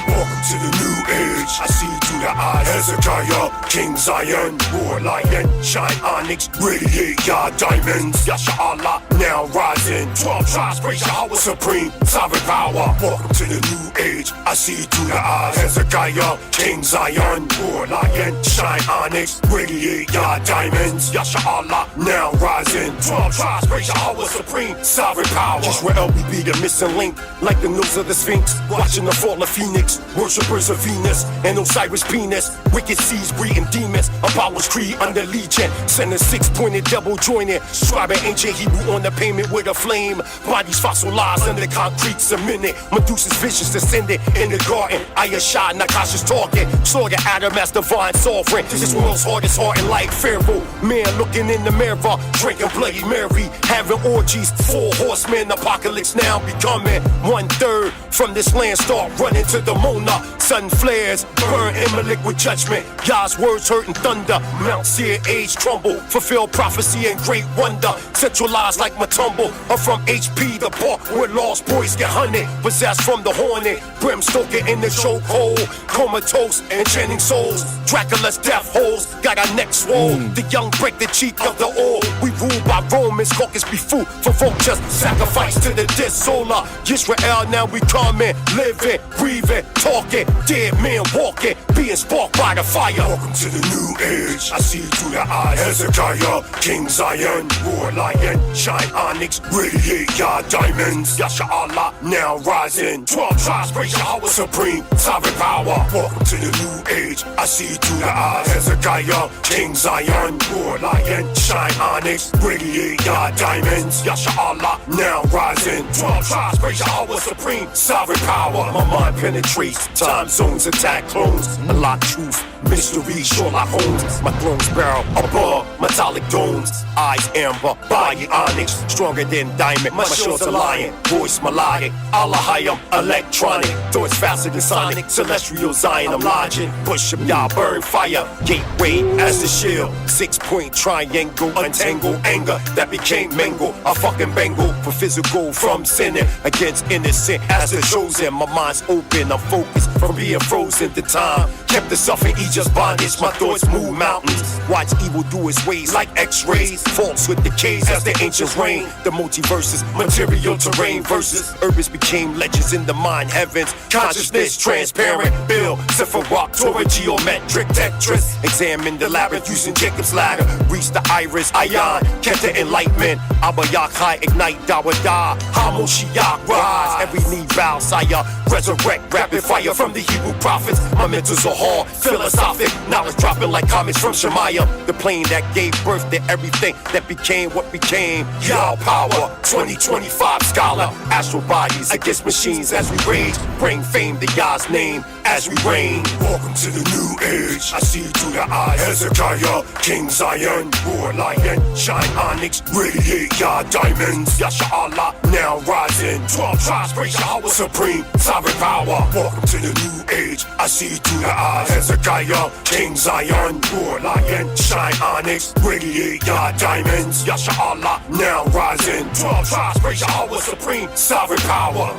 Welcome to the new age. I see through the eyes. Hezekiah, King Zion, War Lion, shine onyx, radiate Yah diamonds. Yasha Allah, now rising. 12 tribes, praise Yahweh supreme, sovereign power. Welcome to the new age. I see through the eyes. Hezekiah, King Zion, War Lion, shine onyx, radiate Yah diamonds. Yasha Allah, now rising. 12 tribes, praise Yahweh supreme, sovereign power. Just where LBB, the missing link, like the nose of the Sphinx, watching the fall of Phoenix. Worshippers of Venus and Osiris penis. Wicked seeds breeding demons. Apollo's creed under legion. Send a 6-pointed double jointed. Scribing ancient Hebrew on the pavement with a flame. Bodies fossilized under concrete cemented. Medusa's visions descended in the garden. Ayashah, Nakasha's talking. Slaughter Adam as divine sovereign. This world's hardest heart and like Pharaoh. Man looking in the mirror, drinking Bloody Mary. Having orgies. 4 horsemen. Apocalypse now becoming 1/3 from this land. Start running to the Mona. Sun flares, burn Amalek with judgment. Yah's words hurt and thunder. Mount Seir age crumble. Fulfill prophecy and great wonder. Centralized like Matumbo. Or from HP the park where lost boys get hunted. Possessed from the hornet. Brim Stoker in the chokehold. Comatose, enchanting souls. Dracula's death holes. Got our necks swole. The young break the cheek of the old. We ruled by Romans, caucus be food for vultures, sacrifice to the disola. Israel, now we coming, living, breathing, talking, dead men walking, being sparked by the fire. Welcome to the new age, I see through the eyes. Hezekiah, King Zion, War Lion, shine onyx, radiate your diamonds. Yasha Allah, now rising. 12 tribes, praise Yahweh supreme, sovereign power. Welcome to the new age, I see through the eyes. Hezekiah, King Zion, War Lion, shine onyx, radiate your diamonds. Yasha Allah, now rising. 12 tribes, praise Yahweh supreme, sovereign power. My mind penetrates time zones, attack clones, a lot truth, mystery, Sherlock Holmes. My throne's barrel above metallic domes, eyes amber, body onyx, stronger than diamond. My short's a lion, voice melodic, Allahayim, electronic, thoughts faster than sonic, celestial Zion. I'm lodging, push 'em, y'all burn fire, gateway as the shield, 6-point triangle, untangle anger that became mangle. A fucking bangle for physical from sinning against innocent as the chosen. My mind's open, I'm focused from being frozen to time. Kept the suffering, Egypt's bondage. My thoughts move mountains. Watch evil do its ways like x-rays. False with decays as the ancients reign. The multiverses, material terrain versus herbs became legends in the mind heavens. Consciousness transparent. Bill, Sephiroth, Torah, geometric Tetris. Examine the labyrinth using Jacob's ladder. Reach the iris, ion, catch the enlightenment. Abayak high, ignite, Dawada. Hamoshiach, rise. Every knee bow, sire. Resurrect, rapid fire from the Hebrew prophets. My mentors are hard, philosophic. Knowledge dropping like comets from Shemaiah. The plane that gave birth to everything that became what became. Y'all power, 2025 scholar. Astral bodies against machines as we rage. Bring fame to Yah's name as we reign. Welcome to the new age. I see through the eyes. Hezekiah, King Zion, War Lion, shine onyx, radiate Yah diamonds. Yasha Allah, now rising. 12 tribes, praise Yahweh supreme, sovereign power. Welcome to the new age. I see through the eyes. Hezekiah, King Zion, War Lion, shine onyx, radiate Yah diamonds. Yasha Allah, now rising. 12 tribes, praise Yahweh supreme, sovereign power.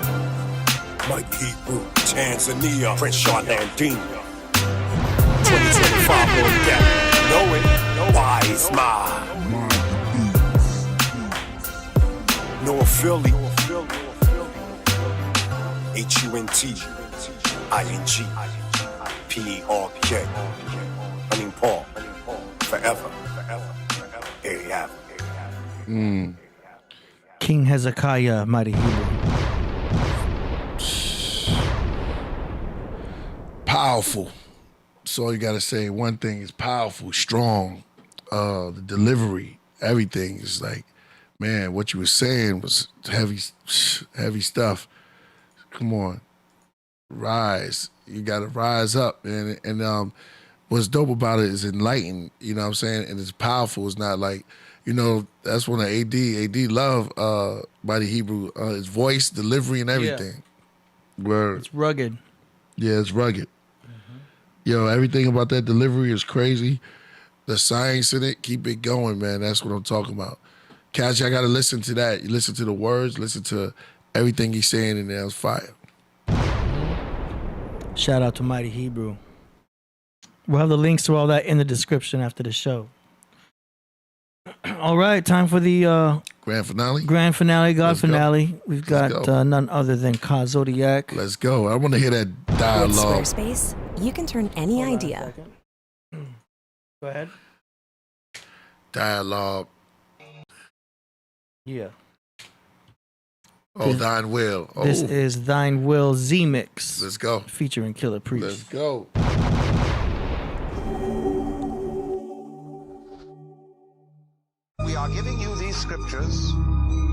Mike Hebrew, Tanzania, Prince Charlandine. 2025 on deck. Know it, wise mind. North Philly, HUNT, ING, PRK. Running Paul, forever. Here you have it. King Hezekiah, mighty Hebrew. Powerful. That's all you gotta say. One thing is powerful, strong. The delivery, everything is like, man, what you were saying was heavy stuff. Come on, rise. You gotta rise up, man. And what's dope about it is enlightened. You know what I'm saying? And it's powerful. It's not like, you know, that's one of AD love mighty Hebrew. His voice, delivery, and everything. Yeah. Where it's rugged. Yeah, it's rugged. Yo, everything about that delivery is crazy. The science in it, keep it going, man. That's what I'm talking about. Cash, I gotta listen to that. You listen to the words, listen to everything he's saying in there. It's fire. Shout out to Mighty Hebrew. We'll have the links to all that in the description after the show. All right, time for the grand finale. Grand finale, God Let's finale. go. We've got none other than Zodiak. Let's go. I want to hear that dialogue. With Squarespace, you can turn any idea. Go ahead. Dialogue. Yeah. Oh, Thine Will. Oh. This is Thine Will Z-Mix. Let's go. Featuring Killah Priest. Let's go. We are giving you these scriptures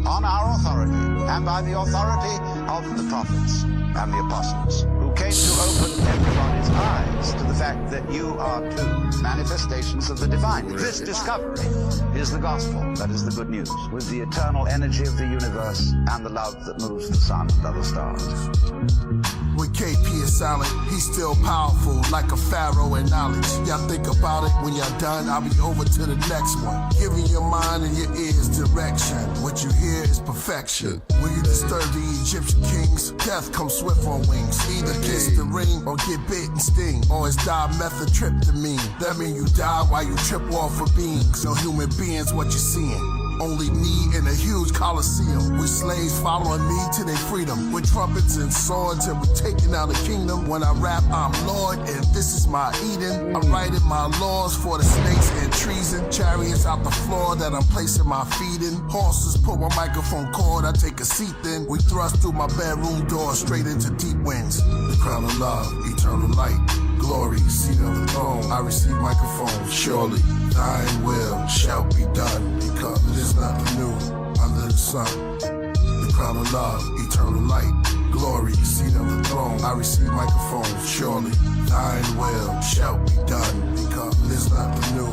on our authority and by the authority of the prophets and the apostles who came to open everybody's eyes to the fact that you are two manifestations of the divine. This discovery is the gospel, that is the good news, with the eternal energy of the universe and the love that moves the sun and other stars. When KP is silent, he's still powerful, like a pharaoh in knowledge. Y'all think about it, when y'all done, I'll be over to the next one. Giving your mind and your ears direction. What you hear is perfection. When you disturb the Egyptian kings, death comes swift on wings. Either kiss the ring or get bit and sting, or it's dimethyltryptamine. That mean you die while you trip off of beings. No human beings what you're seeing. Only me in a huge coliseum, with slaves following me to their freedom, with trumpets and swords, and we taking out a kingdom. When I rap, I'm Lord, and this is my Eden. I'm writing my laws for the snakes and treason. Chariots out the floor that I'm placing my feet in. Horses pull my microphone cord, I take a seat then. We thrust through my bedroom door straight into deep winds. The crown of love, eternal light, glory, seat of the throne. I receive microphones, surely thine will shall be done, because there's nothing new under the sun. The crown of love, eternal light, glory, seat of the throne. I receive microphones, surely thine will shall be done, because there's nothing new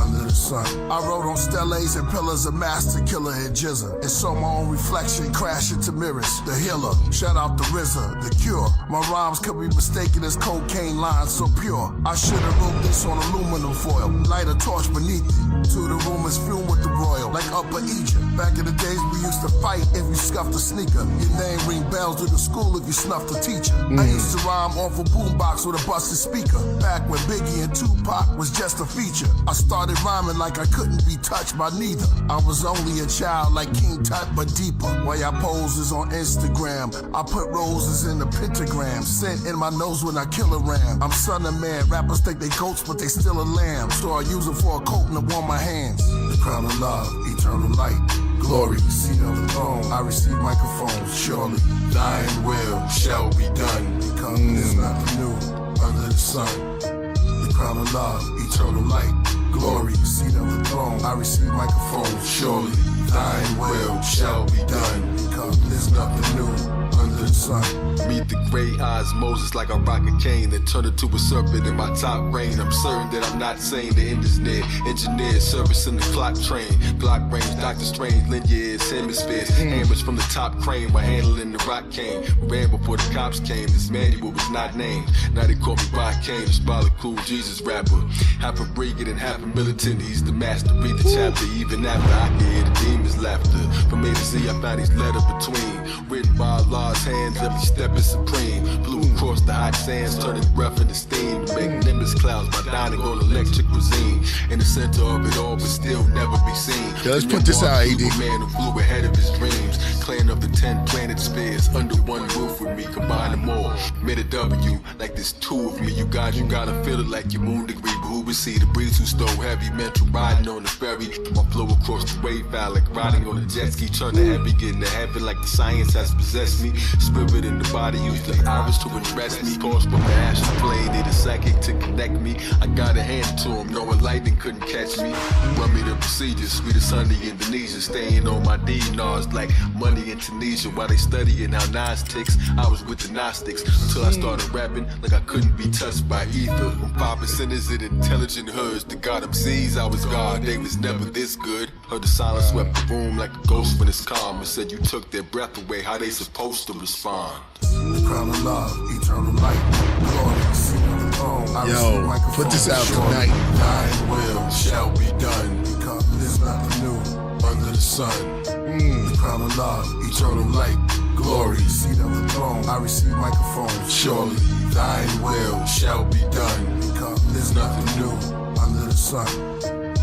under the sun. I wrote on steles and pillars of Master Killah and Jizza, and saw my own reflection crash into mirrors. The healer, shout out the RZA, the cure. My rhymes could be mistaken as cocaine lines so pure. I should have wrote this on aluminum foil, light a torch beneath it. To the room is fumed with the royal, like Upper Egypt. Back in the days we used to fight if you scuffed a sneaker. Your name ring bells to the school if you snuffed a teacher. I used to rhyme off a boombox with a busted speaker. Back when Biggie and Tupac was just a feature. I started rhyming like I couldn't be touched by neither. I was only a child like King Tut, but deeper. While y'all poses on Instagram, I put roses in the pentagram. Scent in my nose when I kill a ram. I'm son of man, rappers think they goats, but they still a lamb. So I use it for a coat and to warm my hands. The crown of love, eternal light, glory, seat of the throne. I receive microphones, surely thine will shall be done, because there's nothing new under the sun. The crown of love, eternal light, glory, seat of the throne. I receive microphones, surely thine will shall be done, because there's nothing new under the sun. Meet the great osmosis like a rocket cane that turned into a serpent in my top reign. I'm certain that I'm not sane. The end is near. Engineer service in the clock train. Glock range, Doctor Strange, lend your ears, hemispheres. Hammers from the top crane while handling the rock cane. Ran before the cops came. This manual was not named. Now they call me Rock Kane, the spotted cool Jesus rapper. Half a brigade and half a militant. He's the master. Read the chapter even after I can hear the demons' laughter. From A to Z, I found these letters between. Written by Allah's hands, every step is supreme. Flew across the hot sands, turning breath into steam. To make nimbus clouds by dining on electric cuisine. In the center of it all, but still never be seen. Yeah, let's put this out, AD. Man who flew ahead of his dreams. Clan of the 10 planet spheres under one roof with me. Combine them all, made a W. Like this two of me, you gotta feel it like your moon degree. But who would see the breeze who stole heavy? Mental riding on the ferry. My flow across the wave valley, like riding on a jet ski. Turn to heavy, getting to heaven like the science has possessed me. Spirit in the body, use the hours to impress me. Pause from the astral plane, need a psychic to connect me. I got a hand to him, knowing lightning couldn't catch me. Run me the procedure, sweet as honey Indonesia. Staying on my D-Nars like money in Tunisia. While they studying how Nas ticks, I was with the Gnostics. Until I started rapping like I couldn't be touched by ether. From 5% is it intelligent hoods. The God MCs, I was God, they was never this good. Heard the silence swept the room like a ghost when it's calm. And said you took their breath away, how they supposed to respond? The crown of love, eternal light, glory, seat of the throne. Yo, put this out tonight. Thine will shall be done, because there's nothing new under the sun. The crown of love, eternal light, glory, seat of the throne. I receive microphones, surely thine will shall be done, because there's nothing new under the sun.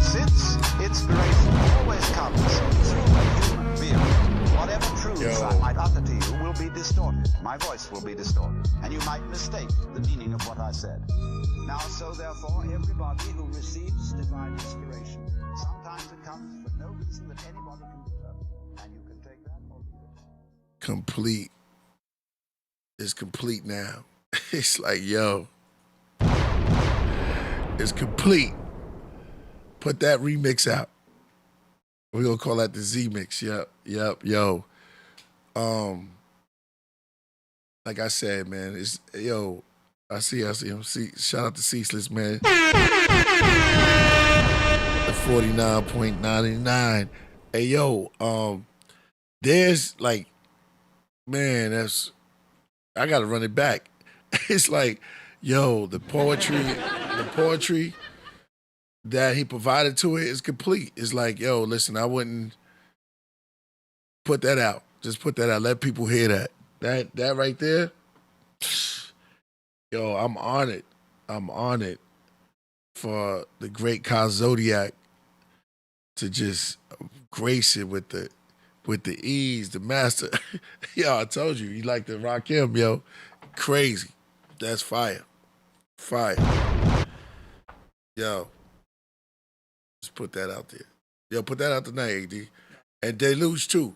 Since inspiration always comes through a human being, whatever truths I might utter to you will be distorted. My voice will be distorted, and you might mistake the meaning of what I said. Now, so therefore, everybody who receives divine inspiration, sometimes it comes for no reason that anybody can determine, and you can take that or leave it. Complete. It's complete now. It's like, yo, it's complete. Put that remix out. We're gonna call that the Z mix. Yep, yo. Like I said, man, it's yo. I see him. Shout out to Ceaseless, man. The 49.99. Hey, yo. There's like, man, I gotta run it back. It's like, yo, the poetry that he provided to it is complete. It's like, yo, listen, I wouldn't put that out. Just put that out. Let people hear that. That right there, yo, I'm honored. I'm honored for the great Zodiak to just gracing with the ease, the master. Yo, I told you, you like to rock him, yo. Crazy. That's fire. Fire. Yo. Just put that out there. Yo, put that out tonight, AD. And Deluge too.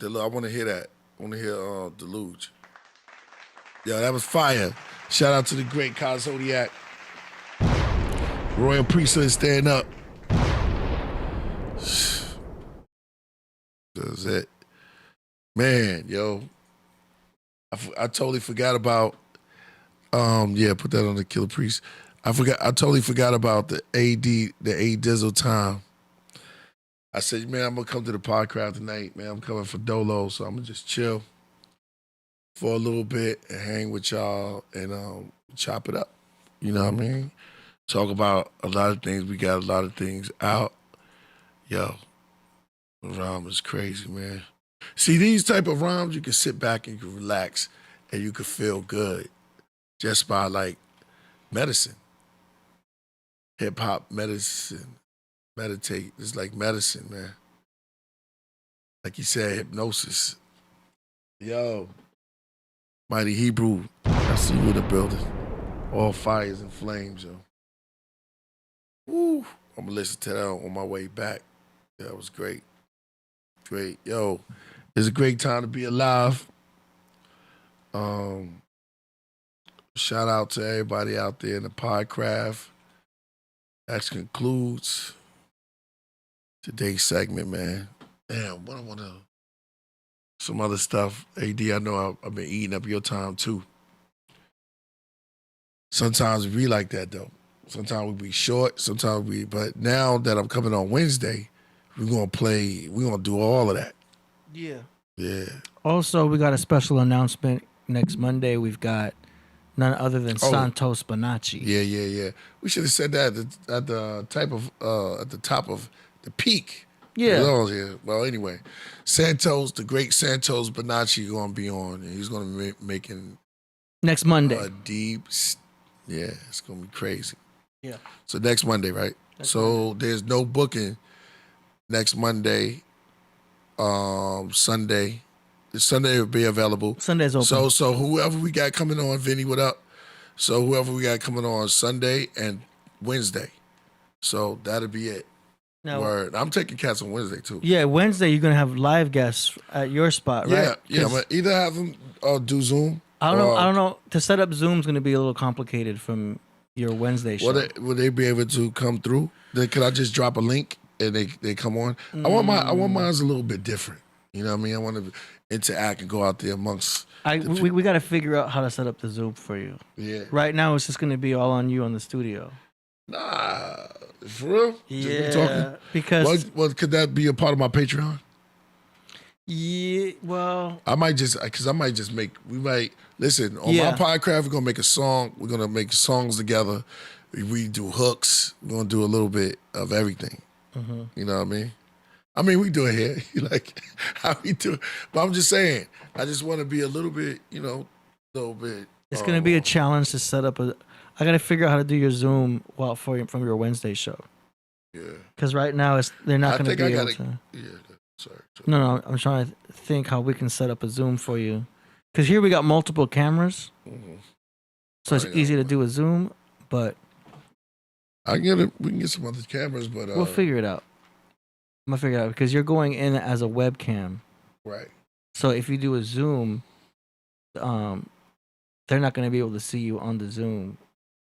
I want to hear that. I want to hear Deluge. Yo, that was fire. Shout out to the great Zodiak. Royal Priesthood, stand up. That's it. Man, yo. I totally forgot about, put that on the Killah Priest. I totally forgot about the A Dizzle time. I said, man, I'm going to come to the Podcraft tonight, man. I'm coming for Dolo, so I'm going to just chill for a little bit and hang with y'all and chop it up. You know what I mean? Talk about a lot of things. We got a lot of things out. Yo, the rhyme is crazy, man. See, these type of rhymes, you can sit back and you can relax and you can feel good just by, like, medicine. Hip-hop medicine. Meditate. It's like medicine, man. Like you said, hypnosis. Yo, Mighty Hebrew, I see you in the building. All fires and flames, yo. Woo. I'm going to listen to that on my way back. Yeah, it was great. Great. Yo, it's a great time to be alive. Shout out to everybody out there in the Podcraft. That concludes today's segment, man. Damn, what I want to... Some other stuff. AD, I know I've been eating up your time, too. Sometimes we be like that, though. Sometimes we be short, but now that I'm coming on Wednesday, we're going to do all of that. Yeah. Yeah. Also, we got a special announcement next Monday. We've got none other than Santos Bonacci. Yeah. We should have said that at the top of the peak. Yeah. Well, anyway, the great Santos Bonacci going to be on, and he's going to be making next Monday. It's going to be crazy. Yeah. So next Monday, right? There's no booking next Monday. Sunday. Sunday will be available. Sunday's open. So whoever we got coming on, Vinny, what up? So whoever we got coming on Sunday and Wednesday. So that'll be it. No. Word. I'm taking cats on Wednesday too. Yeah, Wednesday you're gonna have live guests at your spot, right? Yeah. I'm gonna either have them do Zoom. I don't know. To set up Zoom's gonna be a little complicated from your Wednesday show. Will they be able to come through? Could I just drop a link and they come on? I want mine's a little bit different. You know what I mean? I want to interact and go out there amongst. We got to figure out how to set up the Zoom for you. Yeah. Right now it's just gonna be all on you on the studio. Nah, for real? Yeah. Talking? Because could that be a part of my Patreon? Yeah. Well, I might just make. We might listen on my Podcraft. We're gonna make a song. We're gonna make songs together. We do hooks. We're gonna do a little bit of everything. Mm-hmm. You know what I mean? I mean, we do it here. Like how we do it. But I'm just saying, I just want to be a little bit, It's going to be a challenge to set up I got to figure out how to do your Zoom from your Wednesday show. Yeah. Because right now they're not going to be able to. Yeah. Sorry. No, I'm trying to think how we can set up a Zoom for you. Because here we got multiple cameras. Mm-hmm. So it's easy to do a Zoom, but I get it. We can get some other cameras, but we'll figure it out. I'm gonna figure it out because you're going in as a webcam, right? So if you do a Zoom, they're not gonna be able to see you on the Zoom.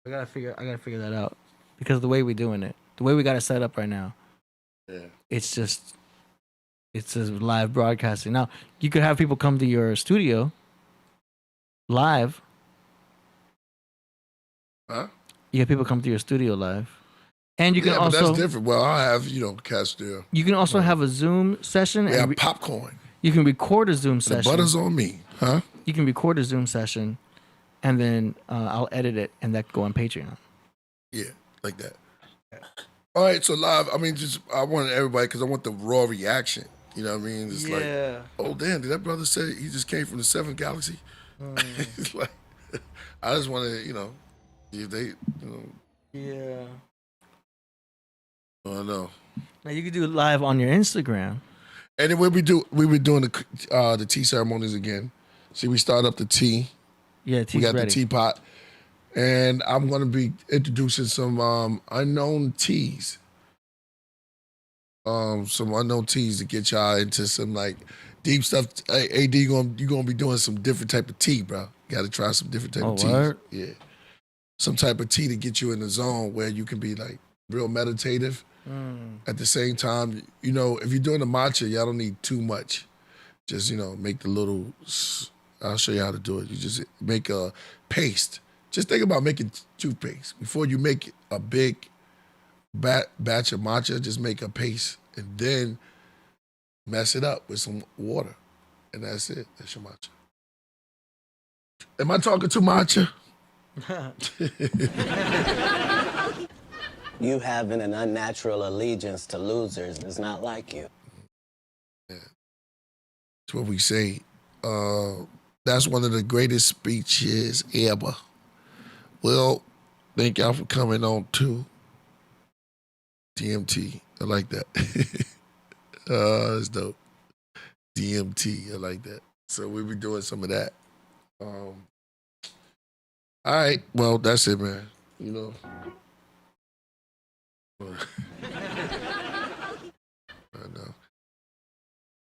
I gotta figure that out because of the way we're doing it, the way we got it set up right now. Yeah, it's just live broadcasting. Now you could have people come to your studio live. Huh? You have people come to your studio live. And you can but also that's different. Well, I have cast there. You can also have a Zoom session. Yeah, popcorn. You can record a Zoom session. The butter's on me, huh? You can record a Zoom session, and then I'll edit it, and that can go on Patreon. Yeah, like that. All right, so live. I mean, I want everybody because I want the raw reaction. You know what I mean? It's like, oh damn, did that brother say he just came from the 7th galaxy? It's like, I just want to, see if they, Yeah. I don't know. Now you could do it live on your Instagram. And then we be doing the tea ceremonies again. See, we start up the tea. Yeah, tea's we got ready. the teapot. And I'm going to be introducing some unknown teas. Some unknown teas to get y'all into some like deep stuff. Hey, AD, you're gonna be doing some different type of tea, bro. You got to try some different type of teas. Word? Yeah, some type of tea to get you in the zone where you can be like real meditative. At the same time, you know, if you're doing the matcha, y'all don't need too much. Just, you know, make the little. I'll show you how to do it. You just make a paste. Just think about making toothpaste before you make a big batch of matcha. Just make a paste and then mess it up with some water, and that's it. That's your matcha. Am I talking to matcha? You having an unnatural allegiance to losers is not like you. Yeah. That's what we say. That's one of the greatest speeches ever. Well, thank y'all for coming on too. DMT, I like that. That's dope. DMT, I like that. So we'll be doing some of that. All right, well, that's it, man. You know. I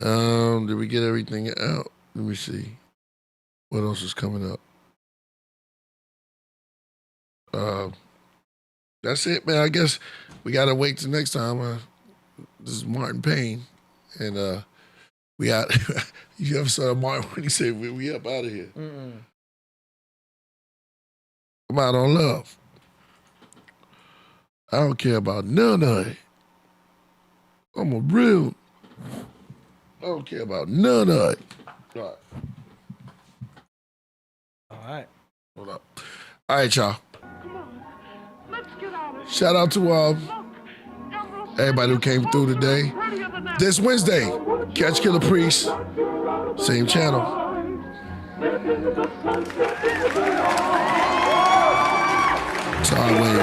know. Did we get everything out? Let me see. What else is coming up? That's it, man. I guess we gotta wait till next time. This is Martin Payne, and we out. You ever saw Martin when he said we up out of here? I'm out on love. I don't care about none of it. I'm a real. I don't care about none of it. All right. Hold up. All right, y'all. Shout out to everybody who came through today. This Wednesday, catch Killah Priest, same channel. Time Wave.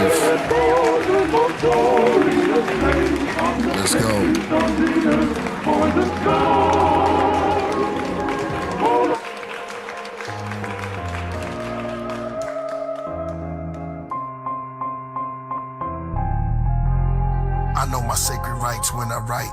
Let's go. I know my sacred rights when I write.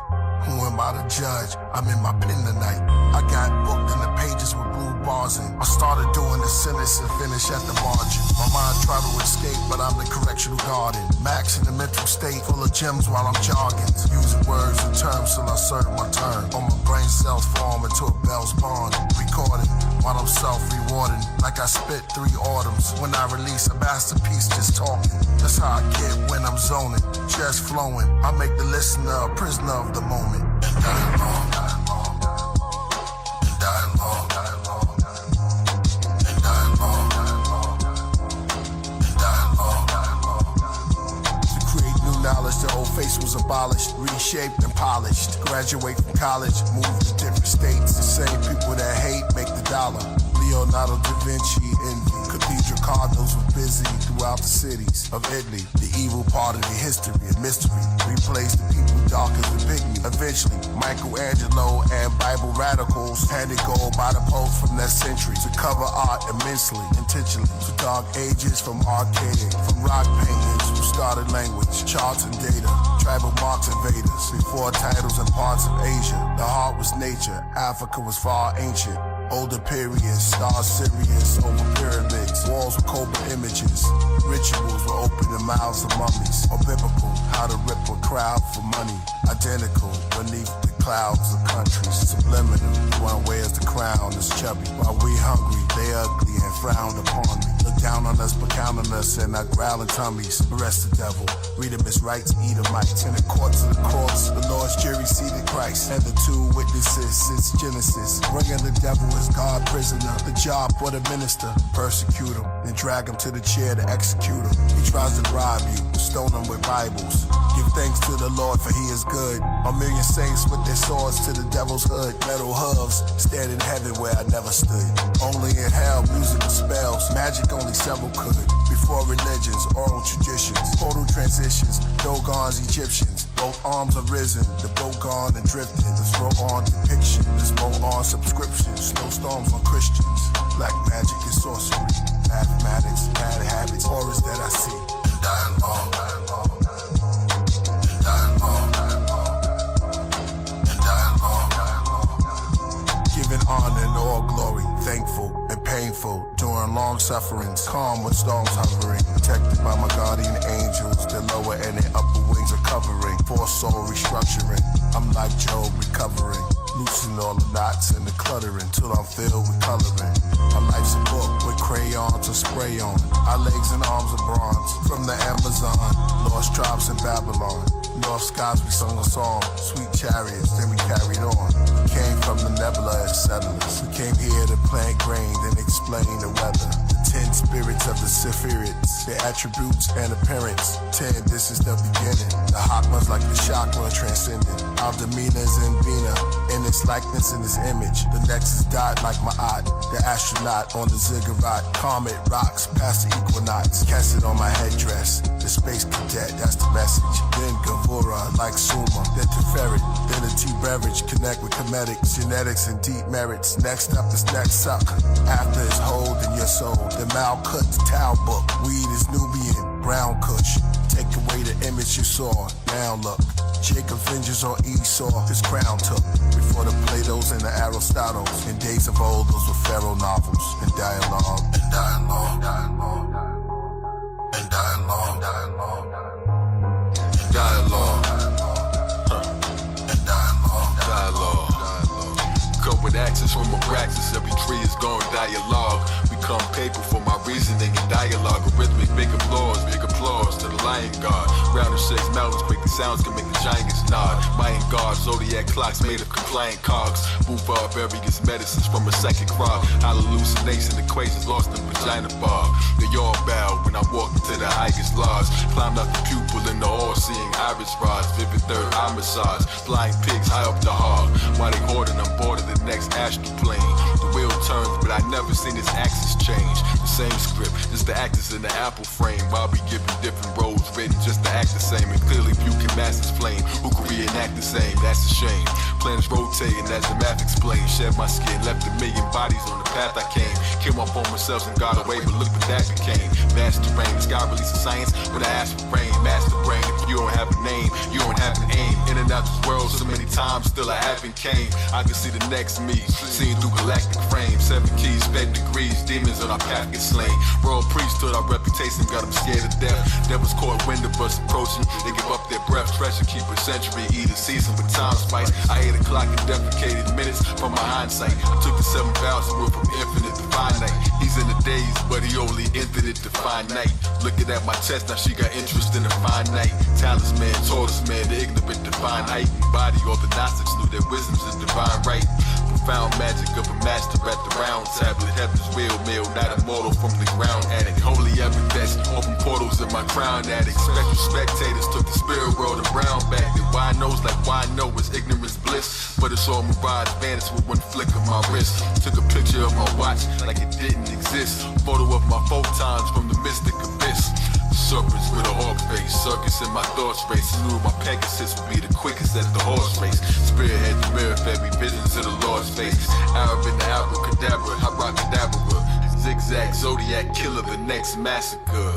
Who am I to judge? I'm in my pen tonight. I got booked in the pages with blue bars in. I started doing the sentence and finish at the margin. My mind tried to escape, but I'm the correctional garden. Max in the mental state, full of gems while I'm jogging. Using words and terms till I serve my turn. All my brain cells form into a bell's bond. Recording while I'm self-rewarding. Like I spit 3 autumns. When I release a masterpiece, just talking. That's how I get when I'm zoning. Just flowing. I make the listener a prisoner of the moment. And dialogue. And dialogue. And dialogue. And dialogue. To create new knowledge, the old face was abolished, reshaped and polished. Graduate from college, move to different states. The same people that hate make the dollar. Leonardo da Vinci envy. Cathedral cardinals were busy throughout the cities of Italy. The evil part of the history and mystery. Replaced the people dark as the pygmy. Eventually, Michelangelo and Bible radicals handed gold by the Pope from that century to cover art immensely, intentionally. To dark ages from archaic, from rock paintings who started language, charts and data, tribal marks invaders. Before titles and parts of Asia, the heart was nature. Africa was far ancient. Older periods, stars Sirius over pyramids, walls with cobra images, rituals were open the mouths of mummies, or biblical, how to rip a crowd for money, identical beneath the clouds of countries, subliminal, one wears the crown is chubby, while we hungry, they ugly and frowned upon me, look down on us but count on us and our growling tummies, arrest the devil, read him his rights, Edomites, in the courts of the cross, the Lord's jury seated Christ, and the 2 witnesses since Genesis, bringing the devil as God prisoner, the job for the minister, persecute him, then drag him to the chair to execute him. He tries to bribe you, stone him with Bibles. Give thanks to the Lord for he is good. A million saints with their swords to the devil's hood. Metal hooves, stand in heaven where I never stood. Only in hell, musical spells, magic only several could. Before religions, oral traditions, total transitions, Dogons, Egyptians, Both arms are risen, the boat gone and drifted. Let's roll on depiction, let's roll on subscriptions. Snowstorms on Christians, black magic and sorcery. Mathematics, bad habits, horrors that I see. Dialogue. Giving honor and all glory, thankful and painful during long sufferings, calm when storms hovering, protected by my guardian angels. Their lower and their upper wings are covering, for soul restructuring. I'm like Job recovering, loosen all the knots and the cluttering till I'm filled with coloring. My life's a book with crayons to spray on. Our legs and arms are bronze from the Amazon, lost tribes in Babylon. North skies we sung a song, sweet chariots, then we carried on. We came from the nebula as settlers. We came here to plant grain, then explain the weather. The 10 spirits of the Sephirites, their attributes and appearance. 10, this is the beginning. The hot ones like the chakra transcendent. Our demeanors in Bina, in its likeness in its image. The nexus dot like Ma'at, the astronaut on the ziggurat. Comet rocks past the equinox. Cast it on my headdress. The space cadet, that's the message. Then Gavura like Suma, then Teferi, then a tea beverage. Connect with comedics, genetics and deep merits. Next up is next suck. After is hold in your soul. The Malkut, the Tau book. Weed is Nubian, brown kush. Take away the image you saw, now look. Jacob vengeance on Esau, his crown took. Before the Platos and the Aristotles. In days of old, those were pharaoh novels. And dialogue, and dialogue, dialogue, and dialogue, dialogue, and dialogue, and dialogue, dialogue. Come with access from my praxis, every tree is going dialogue. Become paper for my reasoning and dialogue. Rhythmic, big applause to the lion god. Round and shakes mountains, break the sounds, can make the giants nod. Mayan god, Zodiac clocks made of compliant cogs. Move barbarians, medicines from a second crop. Hallucination equations lost in vagina bar. They all bow when I walk into the highest lodge. Climbed out the pupil in the all-seeing iris rods. Vivid third eye massage. Flying pigs high up the hog. While they hoarding, I'm bored of the next astral plane. The wheel turns, but I never seen its axis change. The same script, just the actors in the apple frame. While we giving different roles, written just to act the same. And clearly few can master's flame. Who could reenact the same? That's a shame. Planets rotating as the math explains. Shed my skin, left a million bodies on the path I came. Killed my former selves and got away, but look what that became. Master brain, the sky releases science when I ask for rain. Master brain, if you don't have a name, you don't have an aim. In and out this world so many times, still I haven't came. I can see the next me, seen through galactic frames. 7 keys, fed degrees, demons on our path get slain. Royal priesthood, our reputation got them scared to death. Devils caught wind of us approaching, they give up their breath. Treasure keep a century, eat a season with time spice. I ate a clock and defecated minutes from my hindsight. I took the 7 vows and went from infinite to finite. He's in the days, but he only infinite to finite. Looking at my chest, now she got interest in the finite. Talisman, tortoise man, the ignorant divine height. Body, all the Gnostics knew their wisdom's is divine right. Profound magic of a master at the round tablet. Heaven's real meal, not immortal from the ground addict. Holy evidence, open portals in my crown addict. Spectral spectators took the spirit world and brown back. And why knows like why know is ignorance bliss. But it's all mirage, vanished with one flick of my wrist. Took a picture of my watch like it didn't exist. Photo of my photons from the mystic abyss. Serpents with a hawk face, circus in my thoughts race. Knew my Pegasus would be the quickest at the horse race. Spearhead the mirror fed me visions of the Lord's face. Arab in the abracadabra, hot rock cadabra. Zigzag, Zodiac, killer, the next massacre.